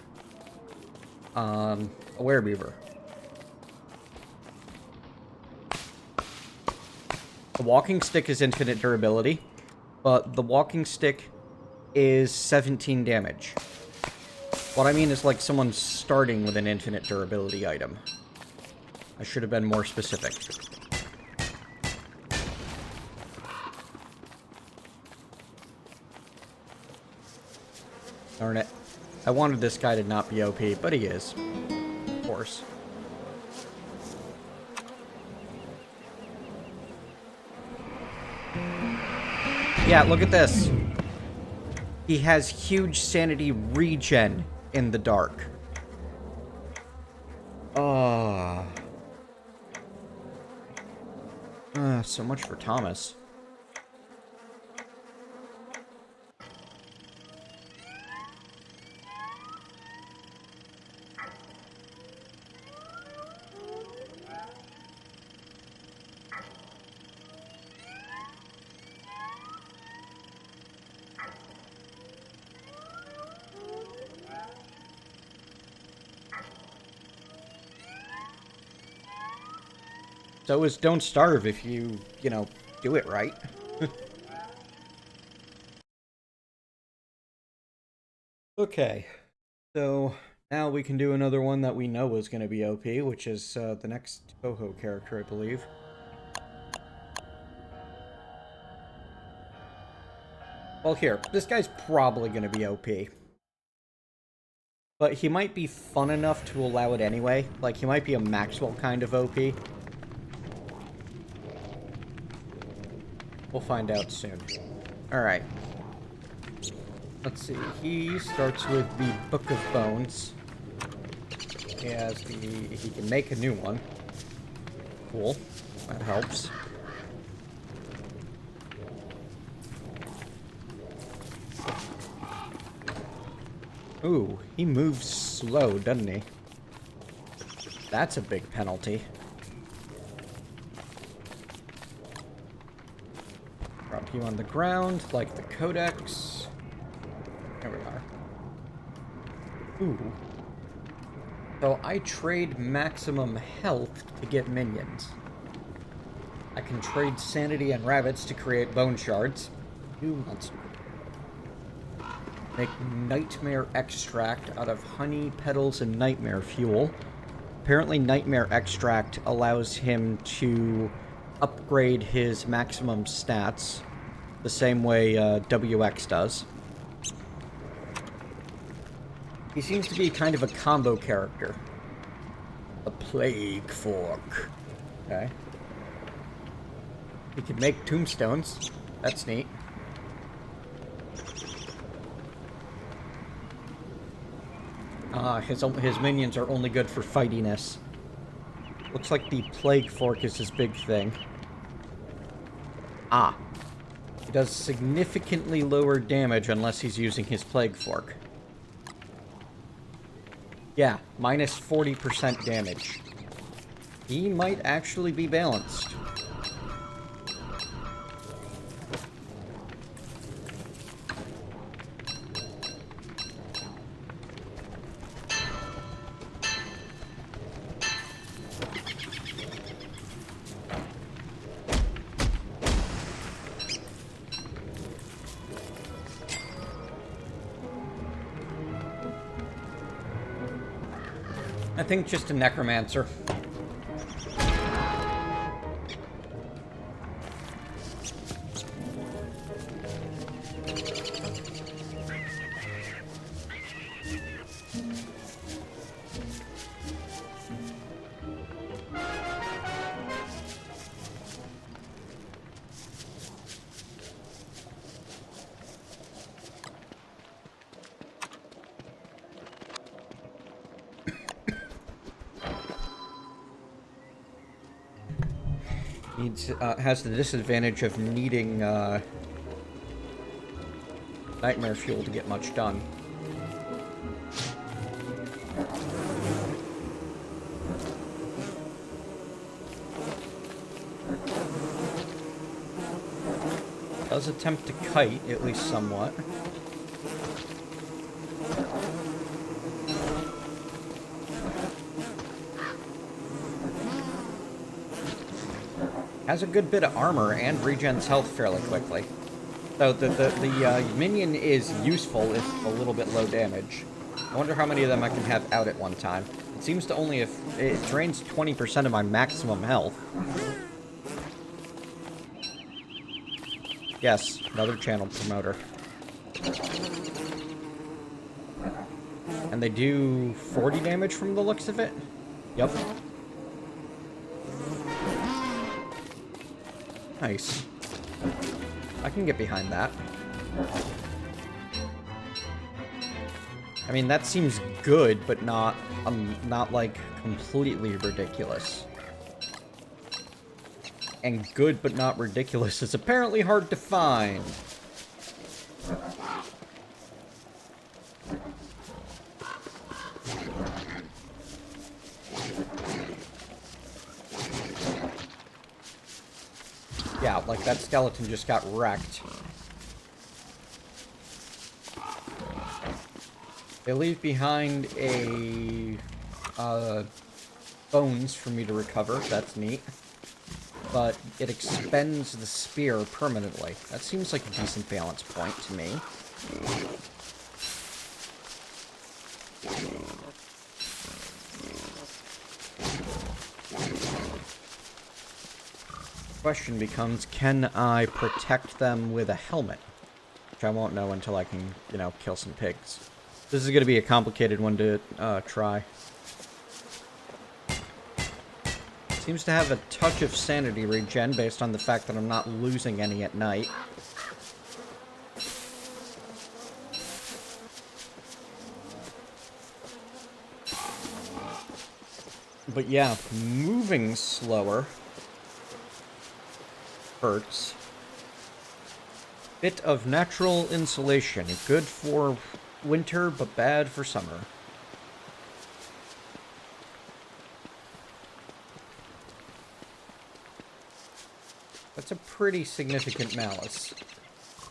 a werebeaver. The walking stick is infinite durability, but the walking stick is 17 damage. What I mean is like someone starting with an infinite durability item. I should have been more specific. Darn it. I wanted this guy to not be OP, but he is. Of course. Yeah, look at this. He has huge sanity regen in the dark. So much for Thomas. So is don't starve if you know, do it right. Okay, so now we can do another one that we know is going to be OP, which is the next Toho character, I believe. Well, here, this guy's probably going to be OP. But he might be fun enough to allow it anyway. Like, he might be a Maxwell kind of OP. We'll find out soon. Alright. Let's see. He starts with the Book of Bones. He has the... He can make a new one. Cool. That helps. Ooh, he moves slow, doesn't he? That's a big penalty. Drop you on the ground, like the Codex. There we are. Ooh. So I trade maximum health to get minions. I can trade sanity and rabbits to create bone shards. Who wants to? Make nightmare extract out of honey, petals, and nightmare fuel. Apparently nightmare extract allows him to upgrade his maximum stats the same way WX does. He seems to be kind of a combo character. A plague fork. Okay. He can make tombstones. That's neat. His minions are only good for fightiness. Looks like the Plague Fork is his big thing. Ah. He does significantly lower damage unless he's using his Plague Fork. Yeah, minus 40% damage. He might actually be balanced. I think just a necromancer. Has the disadvantage of needing nightmare fuel to get much done. Does attempt to kite, at least somewhat. Has a good bit of armor and regens health fairly quickly. So the minion is useful if a little bit low damage. I wonder how many of them I can have out at one time. It seems to only if it drains 20% of my maximum health. Yes, another channel promoter. And they do 40 damage from the looks of it? Yep. Nice. I can get behind that. I mean, that seems good, but not like completely ridiculous. And good but not ridiculous is apparently hard to find. Yeah, like that skeleton just got wrecked. They leave behind a bones for me to recover. That's neat. But it expends the spear permanently. That seems like a decent balance point to me. Question becomes, can I protect them with a helmet? Which I won't know until I can, you know, kill some pigs. This is going to be a complicated one to try. Seems to have a touch of sanity regen based on the fact that I'm not losing any at night. But yeah, moving slower hurts. Bit of natural insulation. Good for winter, but bad for summer. That's a pretty significant malus.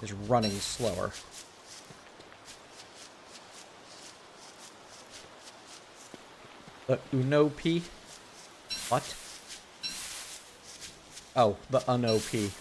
Is running slower. The UNOP? What? Oh, the UNOP.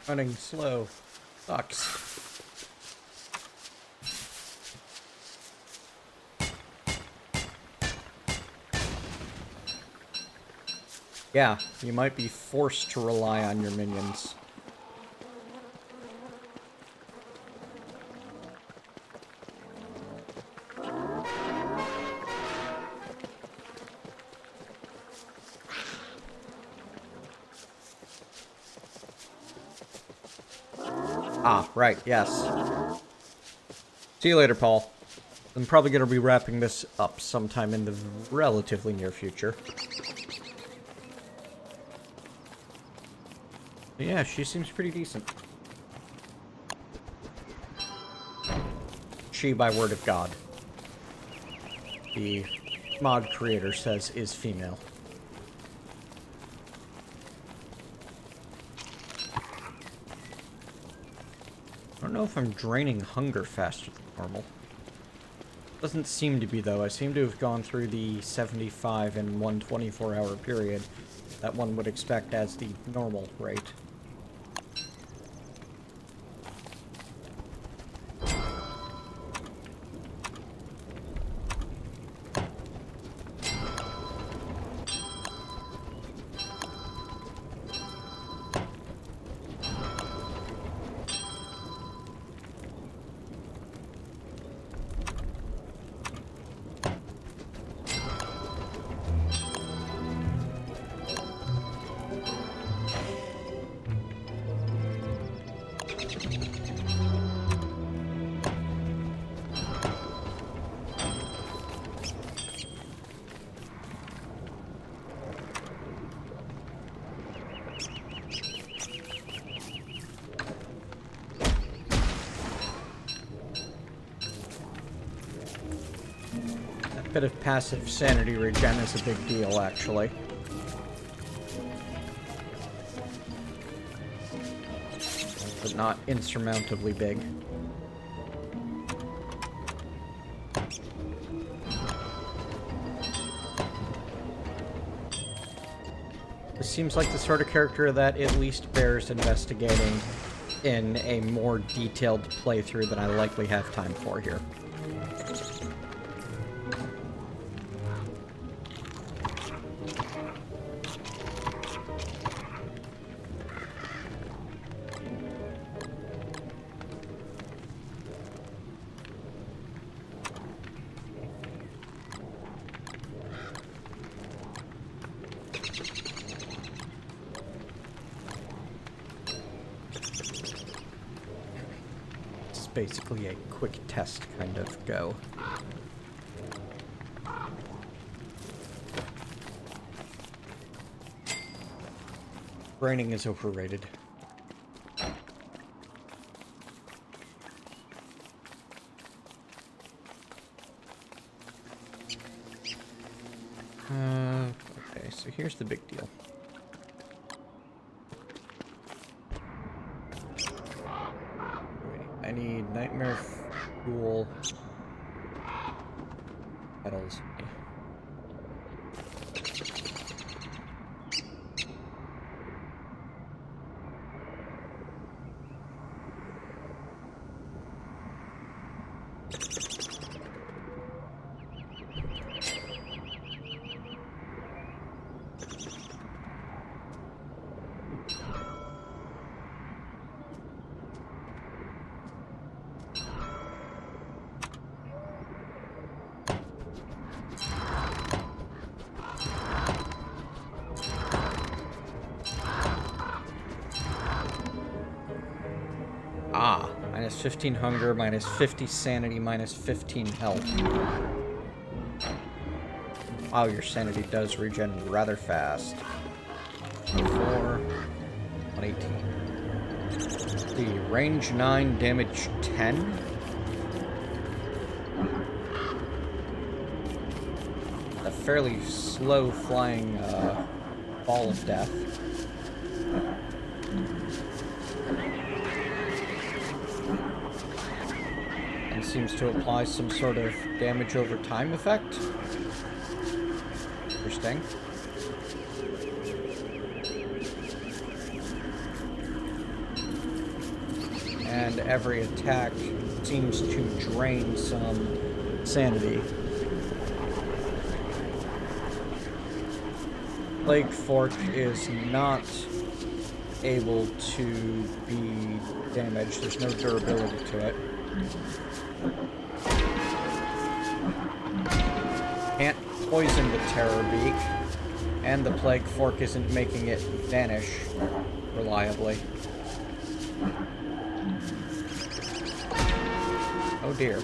Running slow. Sucks. Yeah, you might be forced to rely on your minions. Ah, right, yes. See you later, Paul. I'm probably going to be wrapping this up sometime in the relatively near future. But yeah, she seems pretty decent. She, by word of God. The mod creator says is female. I don't know if I'm draining hunger faster than normal. Doesn't seem to be, though. I seem to have gone through the 75 in 1 24-hour period that one would expect as the normal rate. bit of passive sanity regen is a big deal, actually. But not insurmountably big. This seems like the sort of character that at least bears investigating in a more detailed playthrough than I likely have time for here. Basically a quick test kind of go. Braining is overrated. Okay, so here's the big deal. I need nightmare fuel petals. Minus 15 hunger, minus 50 sanity, minus 15 health. Wow, your sanity does regen rather fast. 4, 118. The range 9, damage 10. A fairly slow flying ball of death. And seems to apply some sort of damage over time effect. Interesting. And every attack seems to drain some sanity. Plague Fork is not able to be damaged. There's no durability to it. Can't poison the Terror Beak, and the Plague Fork isn't making it vanish reliably. Oh dear.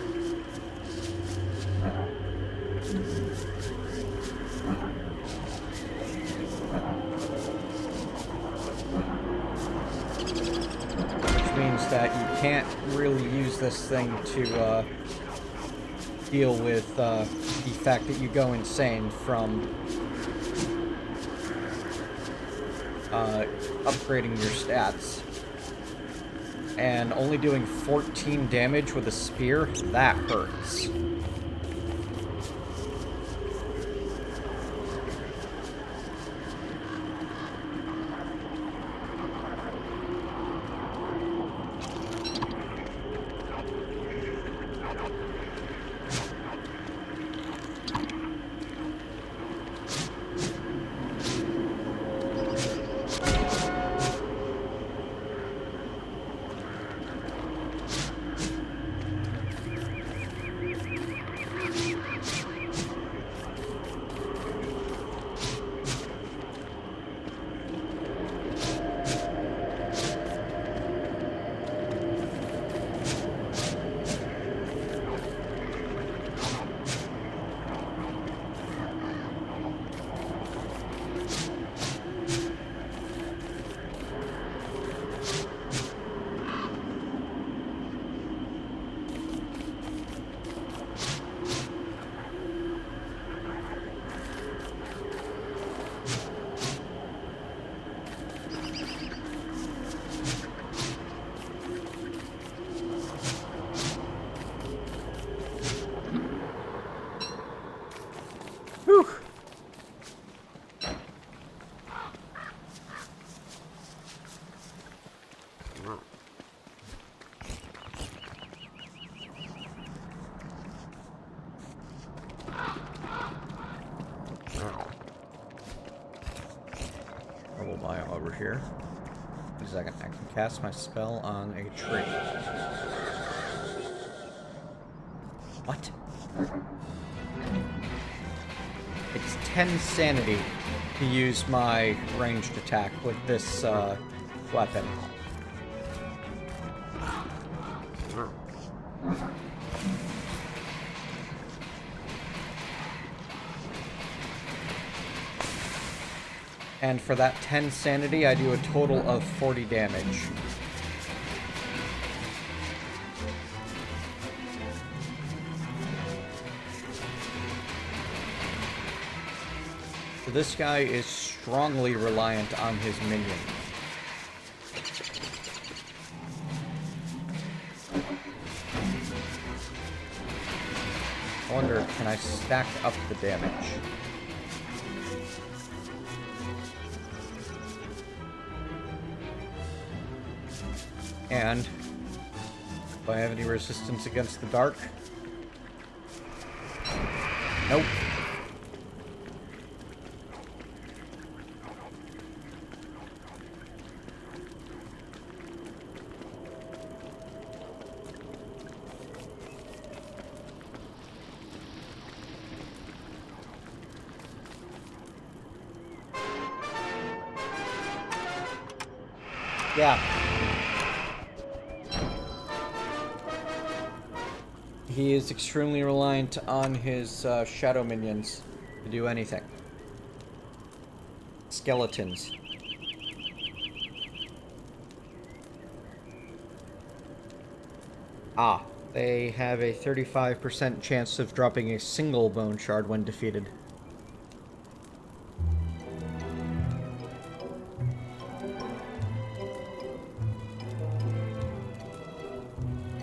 Which means that you can't really use this thing to deal with the fact that you go insane from upgrading your stats. And only doing 14 damage with a spear, that hurts. Trouble biome over here. Wait a second, I can cast my spell on a tree. What? It's 10 sanity to use my ranged attack with this weapon. And for that 10 sanity, I do a total of 40 damage. So this guy is strongly reliant on his minion. I wonder, can I stack up the damage? And do I have any resistance against the dark? Nope. Yeah. He is extremely reliant on his shadow minions to do anything. Skeletons. Ah, they have a 35% chance of dropping a single bone shard when defeated.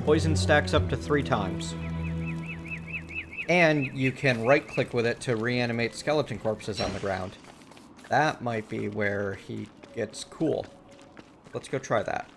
Poison stacks up to 3 times. And you can right-click with it to reanimate skeleton corpses on the ground. That might be where he gets cool. Let's go try that.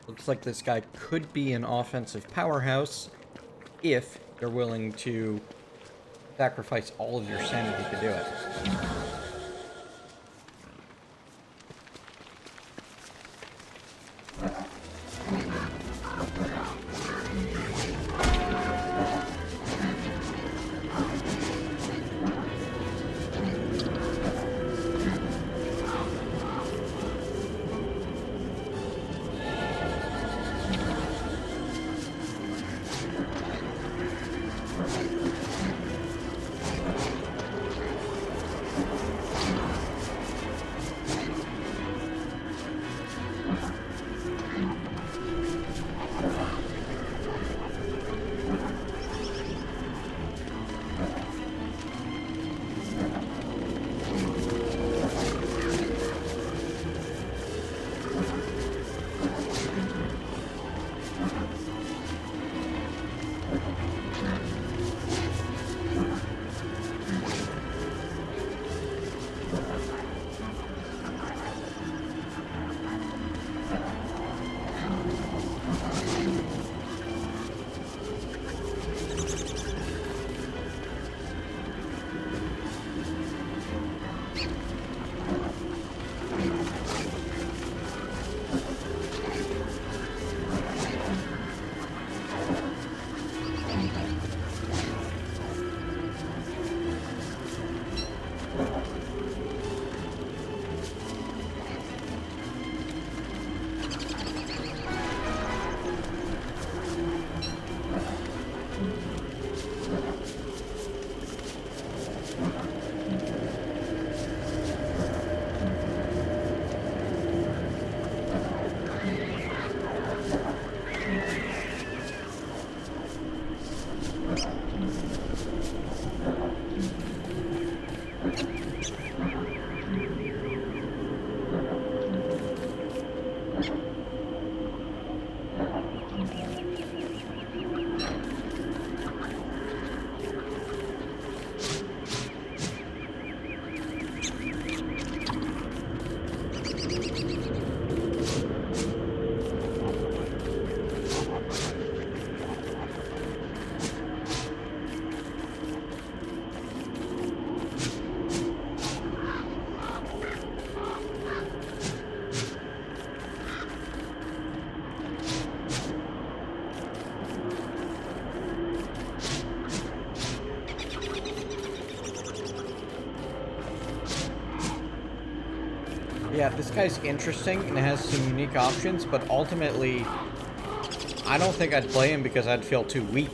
Looks like this guy could be an offensive powerhouse if you're willing to sacrifice all of your sanity to do it. Yeah, this guy's interesting and has some unique options, but ultimately, I don't think I'd play him because I'd feel too weak.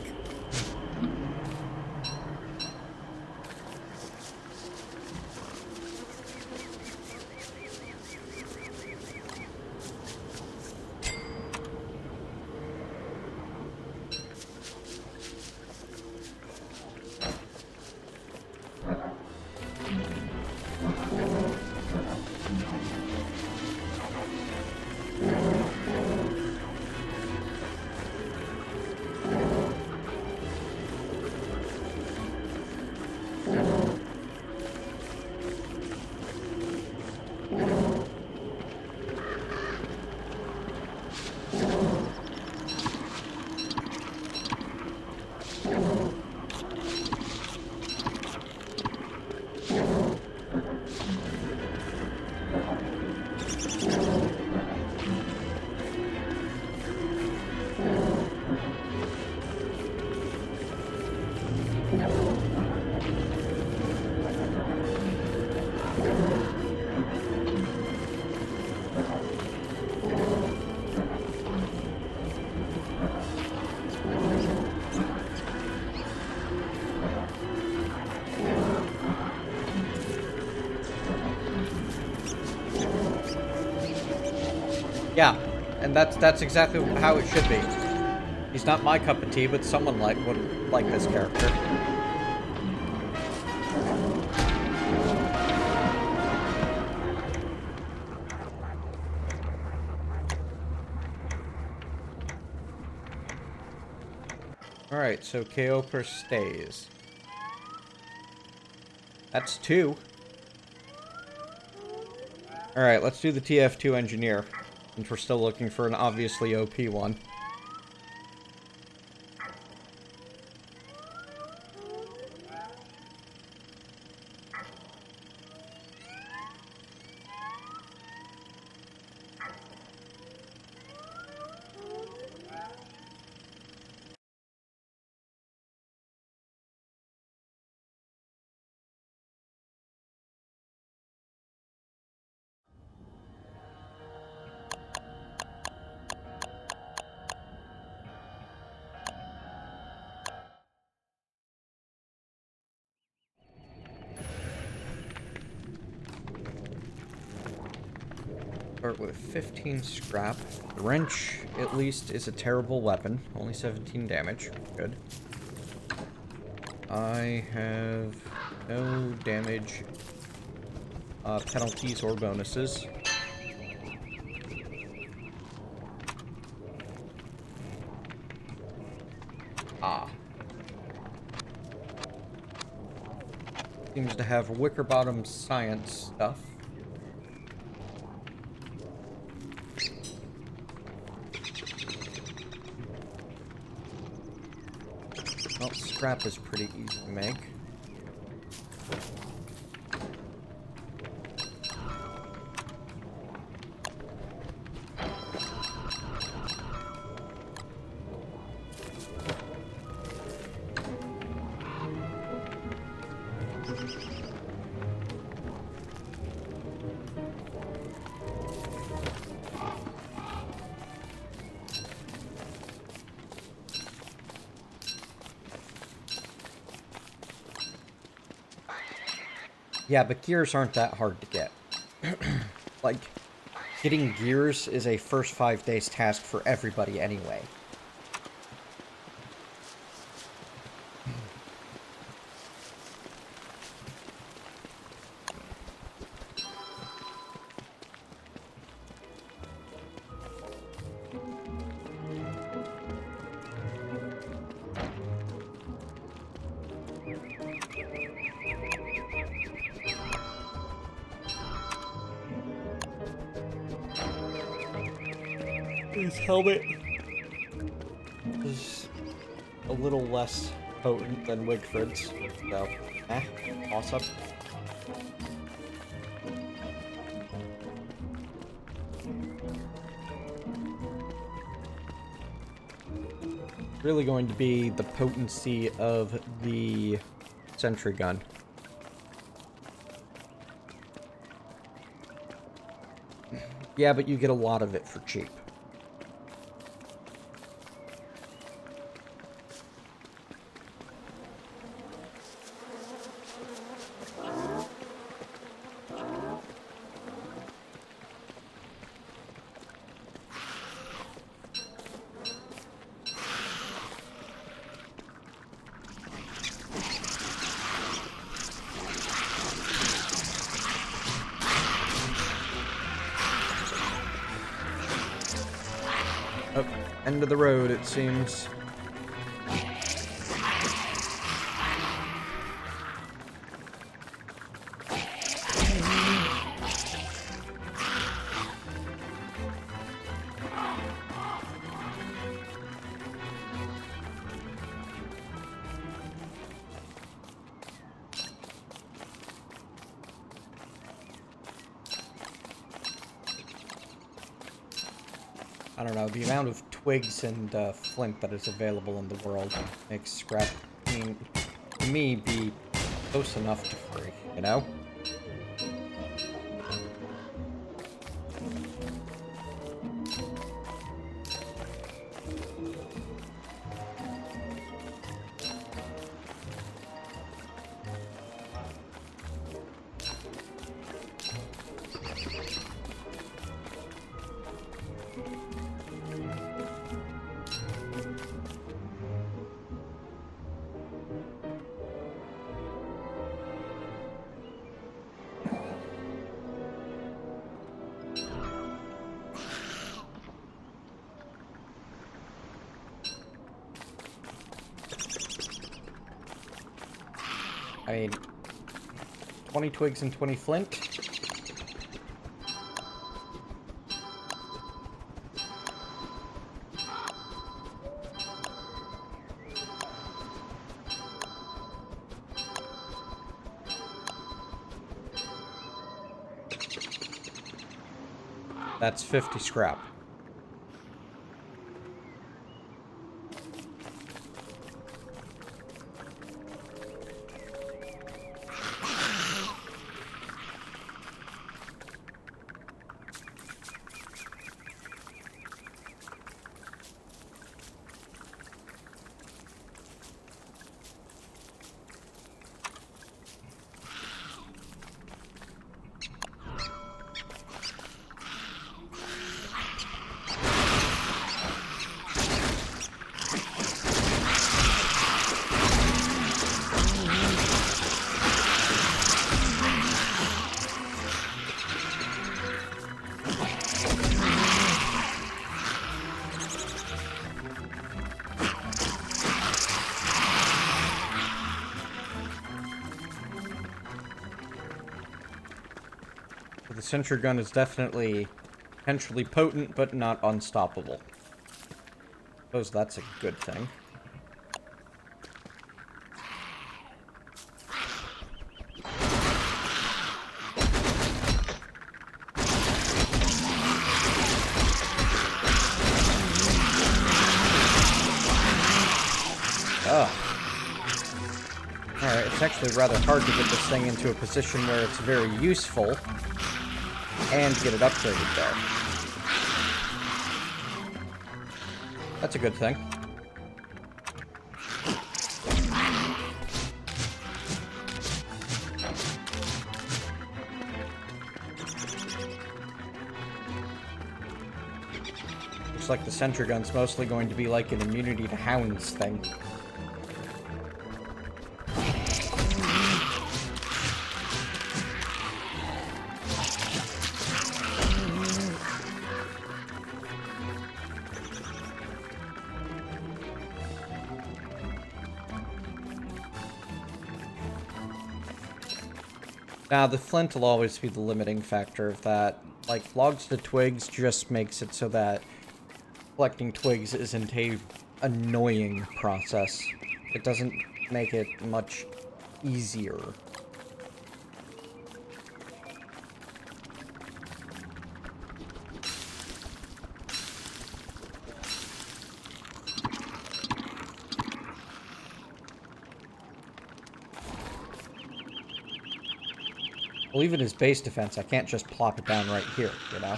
Yeah, and that's exactly how it should be. He's not my cup of tea, but someone would like this character. Alright, so KO per stays. That's 2. Alright, let's do the TF2 engineer, since we're still looking for an obviously OP one. Start with 15 scrap. The wrench, at least, is a terrible weapon. Only 17 damage. Good. I have no damage penalties or bonuses. Ah. Seems to have wicker bottom science stuff. Well, scrap is pretty easy to make. Yeah, but gears aren't that hard to get. Like, getting gears is a first 5 days task for everybody anyway. His helmet is a little less potent than Wigfrid's, so, awesome. Really going to be the potency of the sentry gun. Yeah, but you get a lot of it for cheap. Oh, end of the road, it seems. I don't know, the amount of twigs and flint that is available in the world makes scrapping, to me, be close enough to free, you know? I mean, 20 twigs and 20 flint? That's 50 scrap. The sentry gun is definitely potentially potent, but not unstoppable. Suppose that's a good thing. Ugh. Alright, it's actually rather hard to get this thing into a position where it's very useful and get it upgraded there. That's a good thing. Looks like the sentry gun's mostly going to be like an immunity to hounds thing. Now, the flint will always be the limiting factor of that. Like, logs to twigs just makes it so that collecting twigs isn't a annoying process. It doesn't make it much easier. Well, even as base defense, I can't just plop it down right here, you know?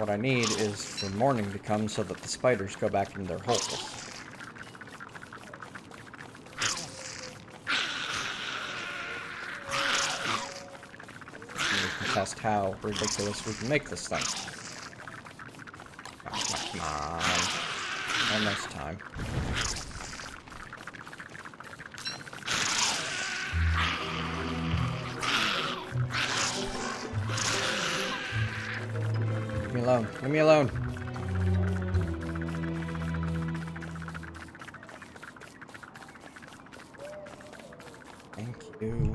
What I need is for morning to come so that the spiders go back in their holes. Test how ridiculous we can make this thing. Come on. Almost time. Leave me alone. Leave me alone. Thank you.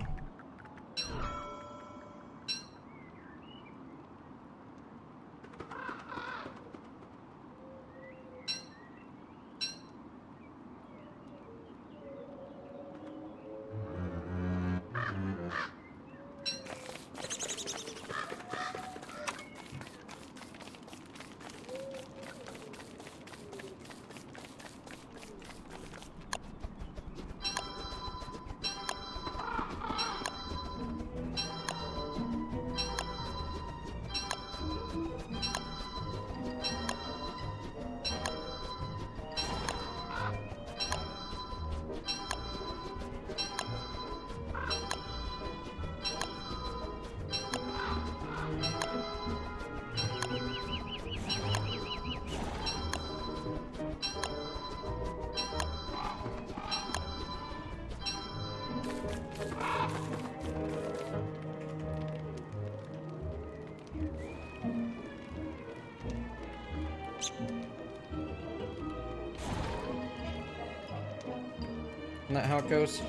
Isn't that how it goes?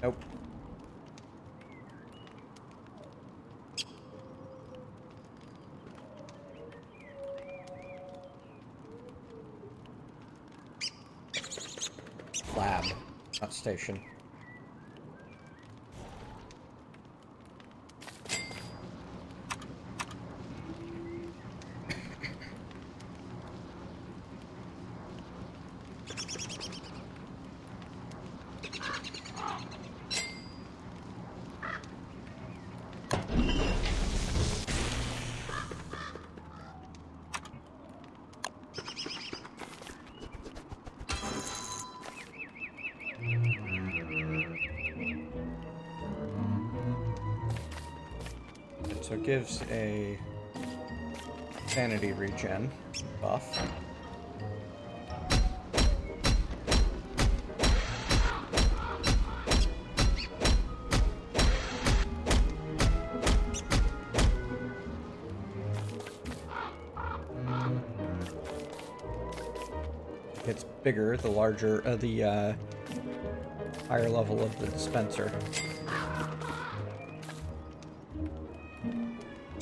Nope. Lab, not station. So it gives a sanity regen buff. It's bigger the larger the higher level of the dispenser.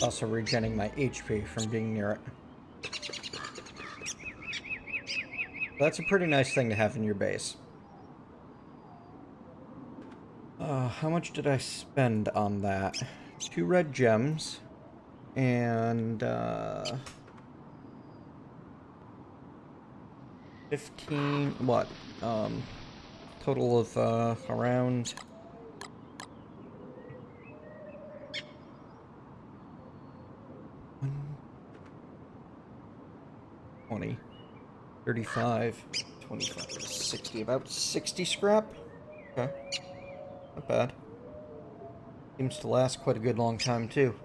Also regenerating my HP from being near it. That's a pretty nice thing to have in your base. How much did I spend on that? 2 red gems and 15 what? Total of around 20, 35, 25, 60, about 60 scrap? Okay. Not bad. Seems to last quite a good long time, too.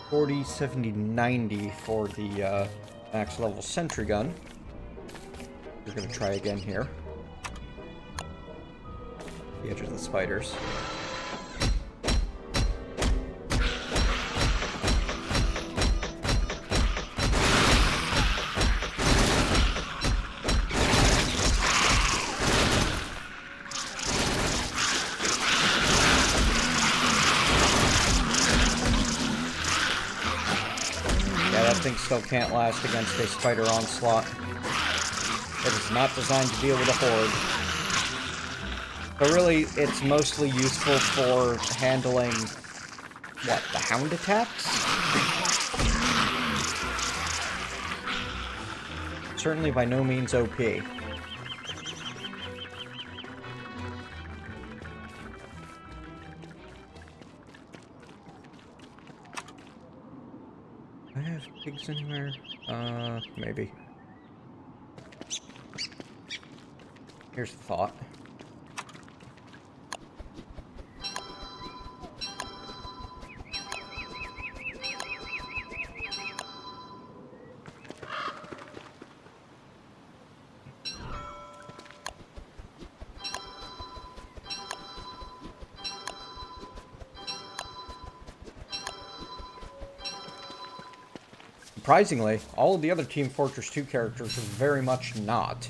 $40, $70, $90 for the max level sentry gun. We're gonna try again here. The edge of the spiders. Still can't last against a spider onslaught. It is not designed to deal with a horde. But really, it's mostly useful for handling What, the hound attacks? Certainly by no means OP. I have pigs anywhere? Maybe. Here's the thought. Surprisingly, all of the other Team Fortress 2 characters are very much not.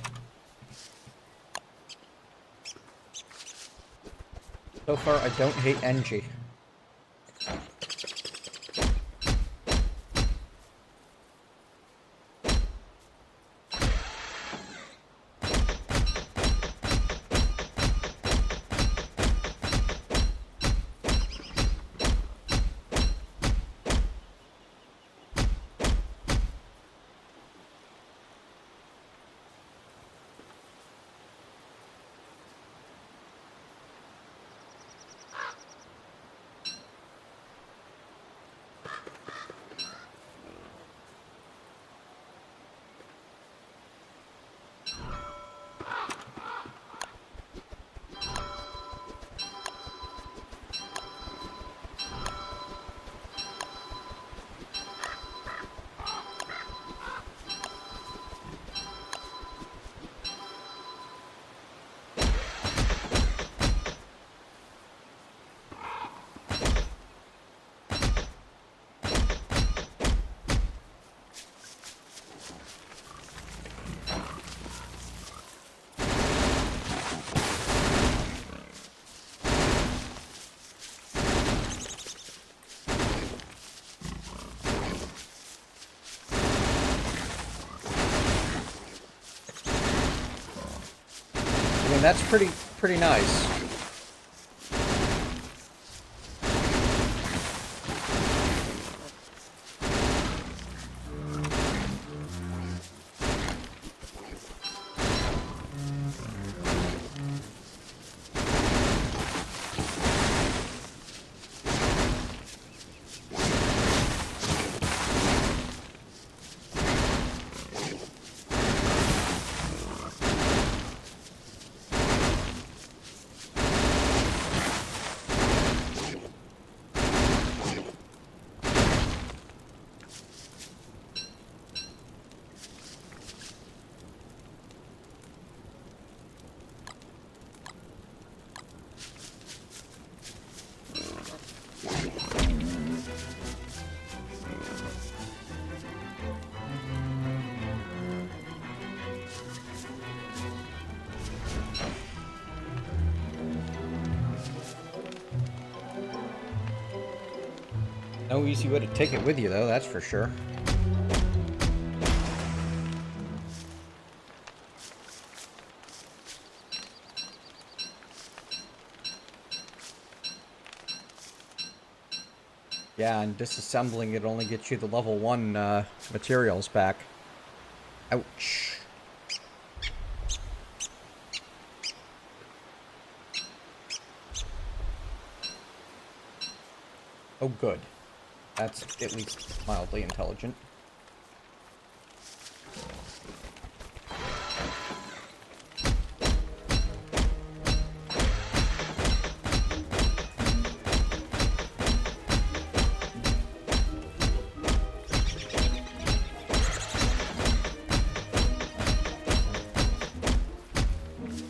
So far, I don't hate Engie. I mean, that's pretty nice. No easy way to take it with you, though, that's for sure. Yeah, and disassembling it only gets you the level 1 materials back. Ouch. Oh, good. That's at least mildly intelligent.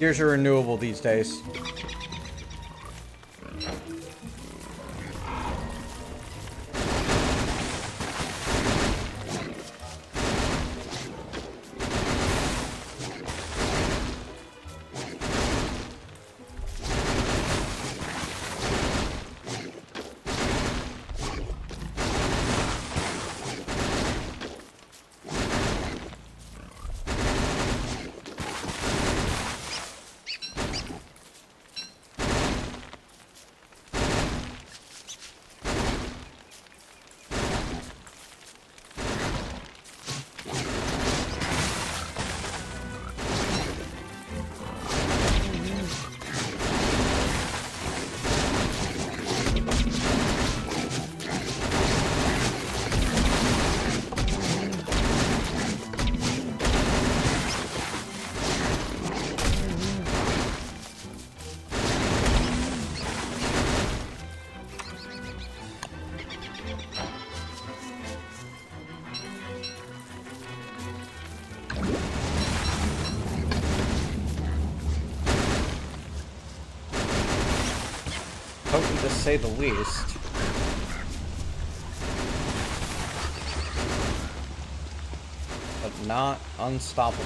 Gears are renewable these days. Potent to say the least. But not unstoppable.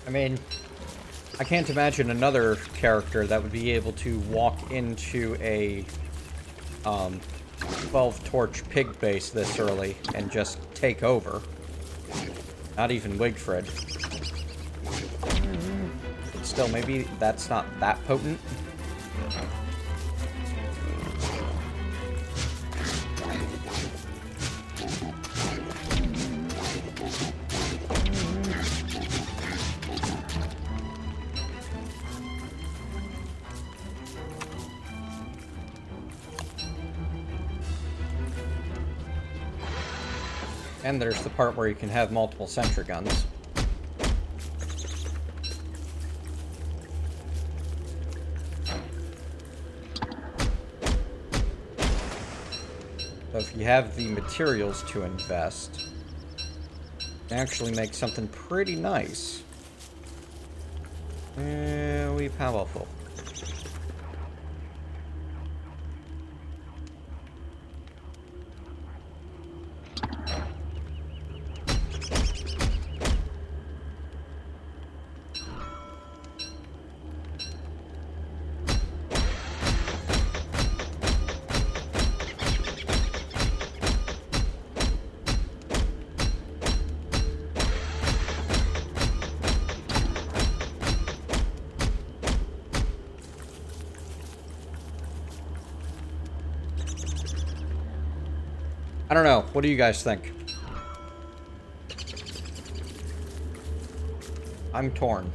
I mean, I can't imagine another character that would be able to walk into a 12-torch pig base this early and just take over. Not even Wigfred. But still, maybe that's not that potent. And there's the part where you can have multiple sentry guns. So if you have the materials to invest, you can actually make something pretty nice. Really powerful. I don't know. What do you guys think? I'm torn.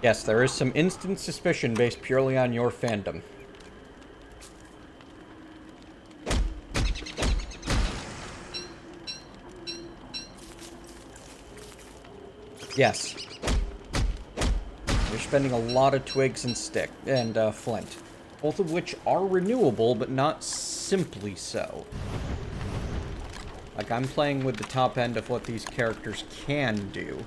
Yes, there is some instant suspicion based purely on your fandom. Yes. You're spending a lot of twigs and stick and flint, both of which are renewable, but not simply so. Like, I'm playing with the top end of what these characters can do.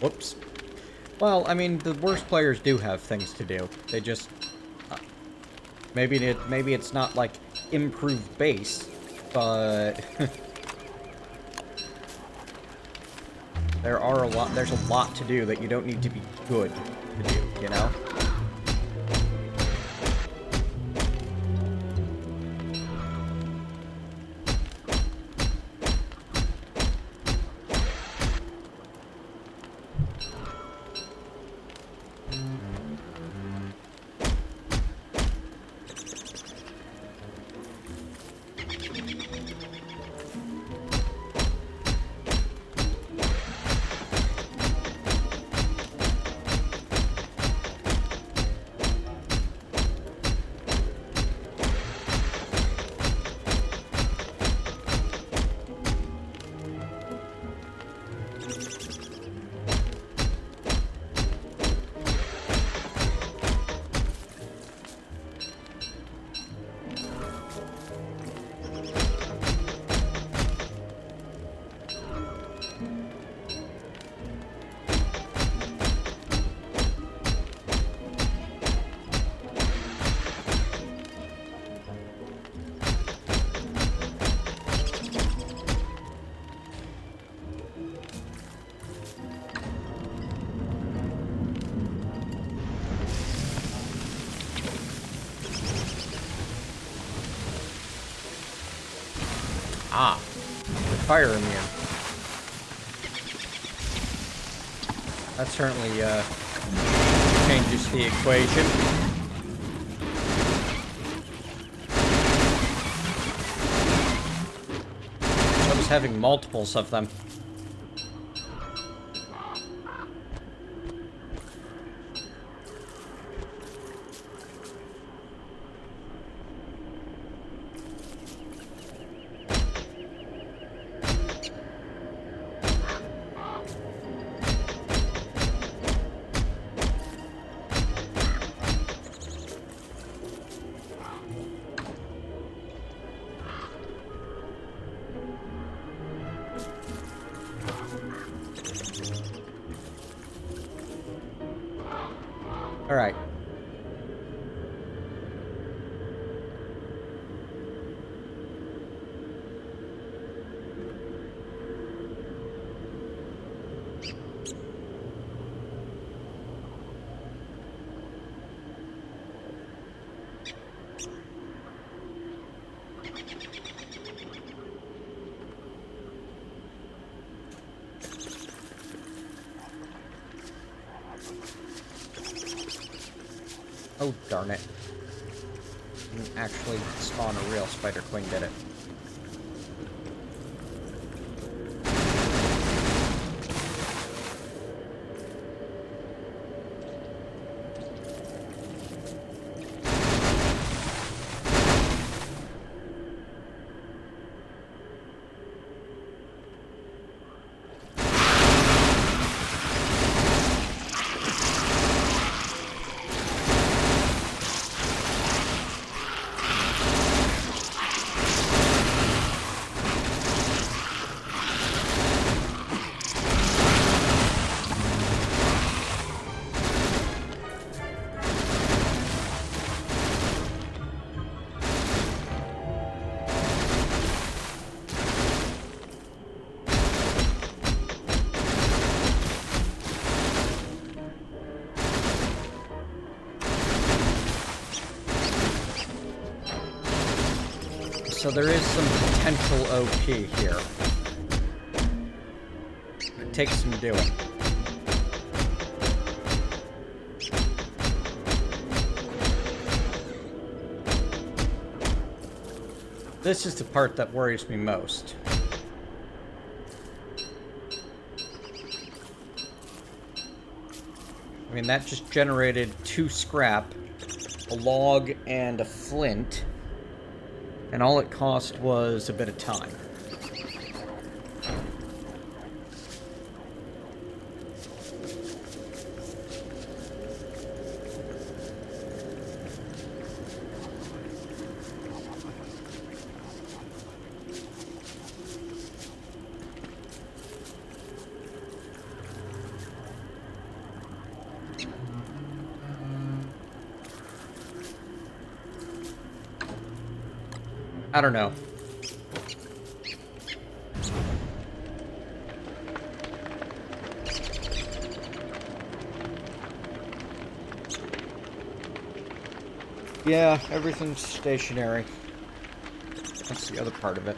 Whoops. Well, I mean, the worst players do have things to do. They just... maybe it's not, like, improved base, but... there's a lot to do that you don't need to be good to do, you know? Ah, fire immune. That certainly changes the equation. So is having multiples of them. All right. Oh, darn it. Didn't actually spawn a real spider queen, did it? So there is some potential OP here. It takes some doing. This is the part that worries me most. I mean, that just generated 2 scrap, a log, and a flint. And all it cost was a bit of time. I don't know. Yeah, everything's stationary. That's the other part of it.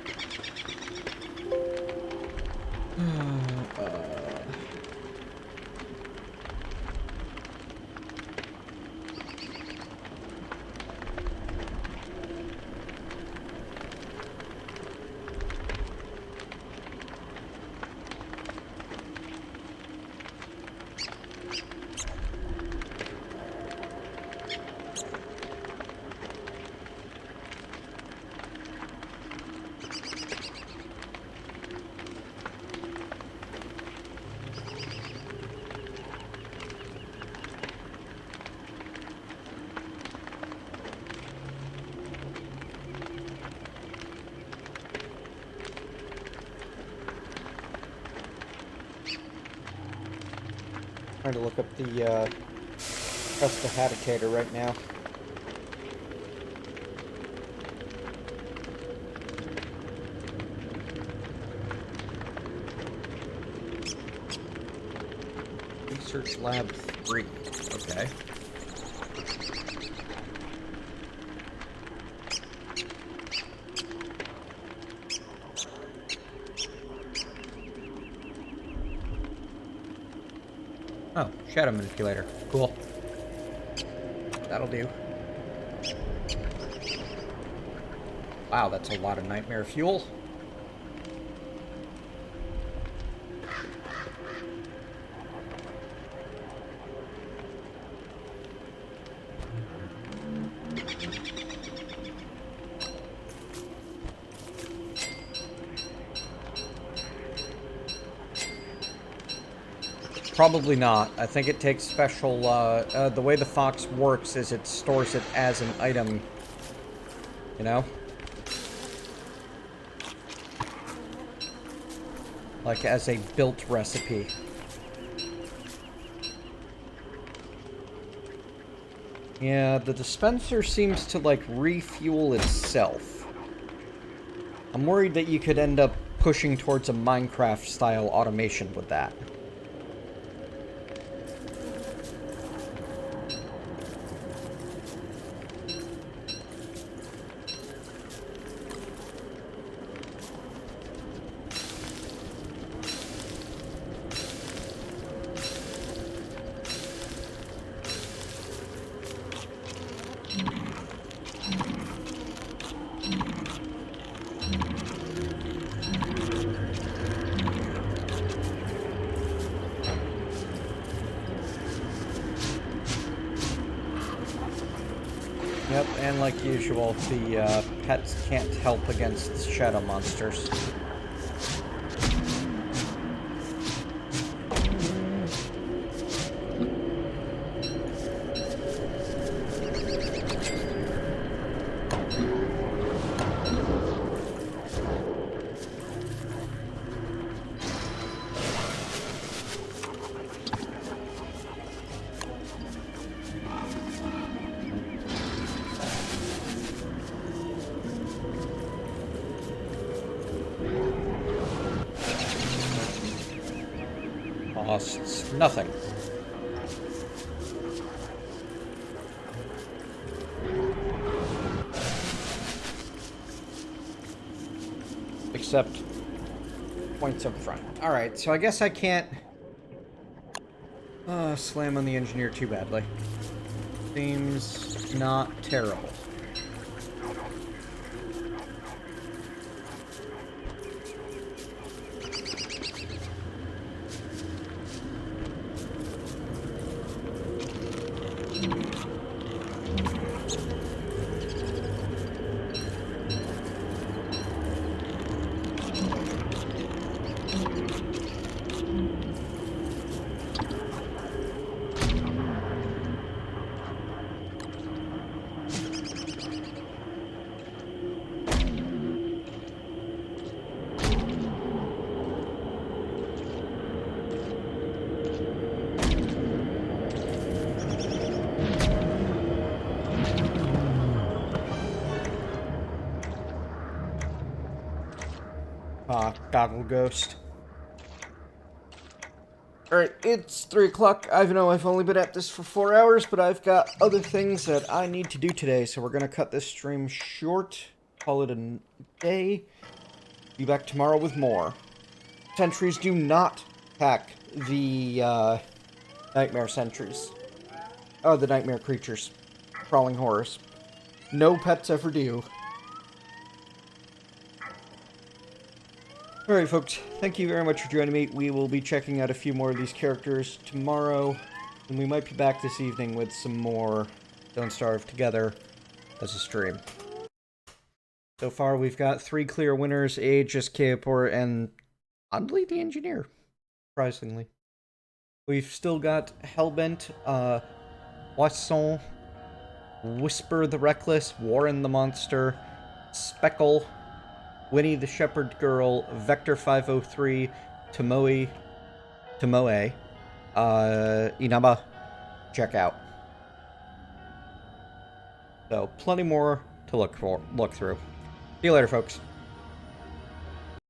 Trying to look up the Prestidigitator right now. Research Lab 3. Okay. Oh, shadow manipulator. Cool. That'll do. Wow, that's a lot of nightmare fuel. Probably not. I think it takes special, the way the Fox works is it stores it as an item, you know? Like as a built recipe. Yeah, the dispenser seems to, like, refuel itself. I'm worried that you could end up pushing towards a Minecraft-style automation with that. Yep, and like usual, the pets can't help against shadow monsters. Costs nothing. Except points up front. Alright, so I guess I can't slam on the engineer too badly. Seems not terrible. Goggle Ghost. Alright, it's 3 o'clock. I know I've only been at this for 4 hours, but I've got other things that I need to do today, so we're gonna cut this stream short, call it a day. Be back tomorrow with more. Sentries do not hack the, nightmare sentries. Oh, the nightmare creatures. Crawling horrors. No pets ever do. Alright, folks, thank you very much for joining me. We will be checking out a few more of these characters tomorrow, and we might be back this evening with some more Don't Starve Together as a stream. So far, we've got 3 clear winners, Aegis, Kaepor, and oddly, the Engineer, surprisingly. We've still got Hellbent, Poisson, Whisper the Reckless, Warren the Monster, Speckle, Winnie the Shepherd Girl, Vector 503, Tomoe, Inaba, check out. So, plenty more to look through. See you later, folks.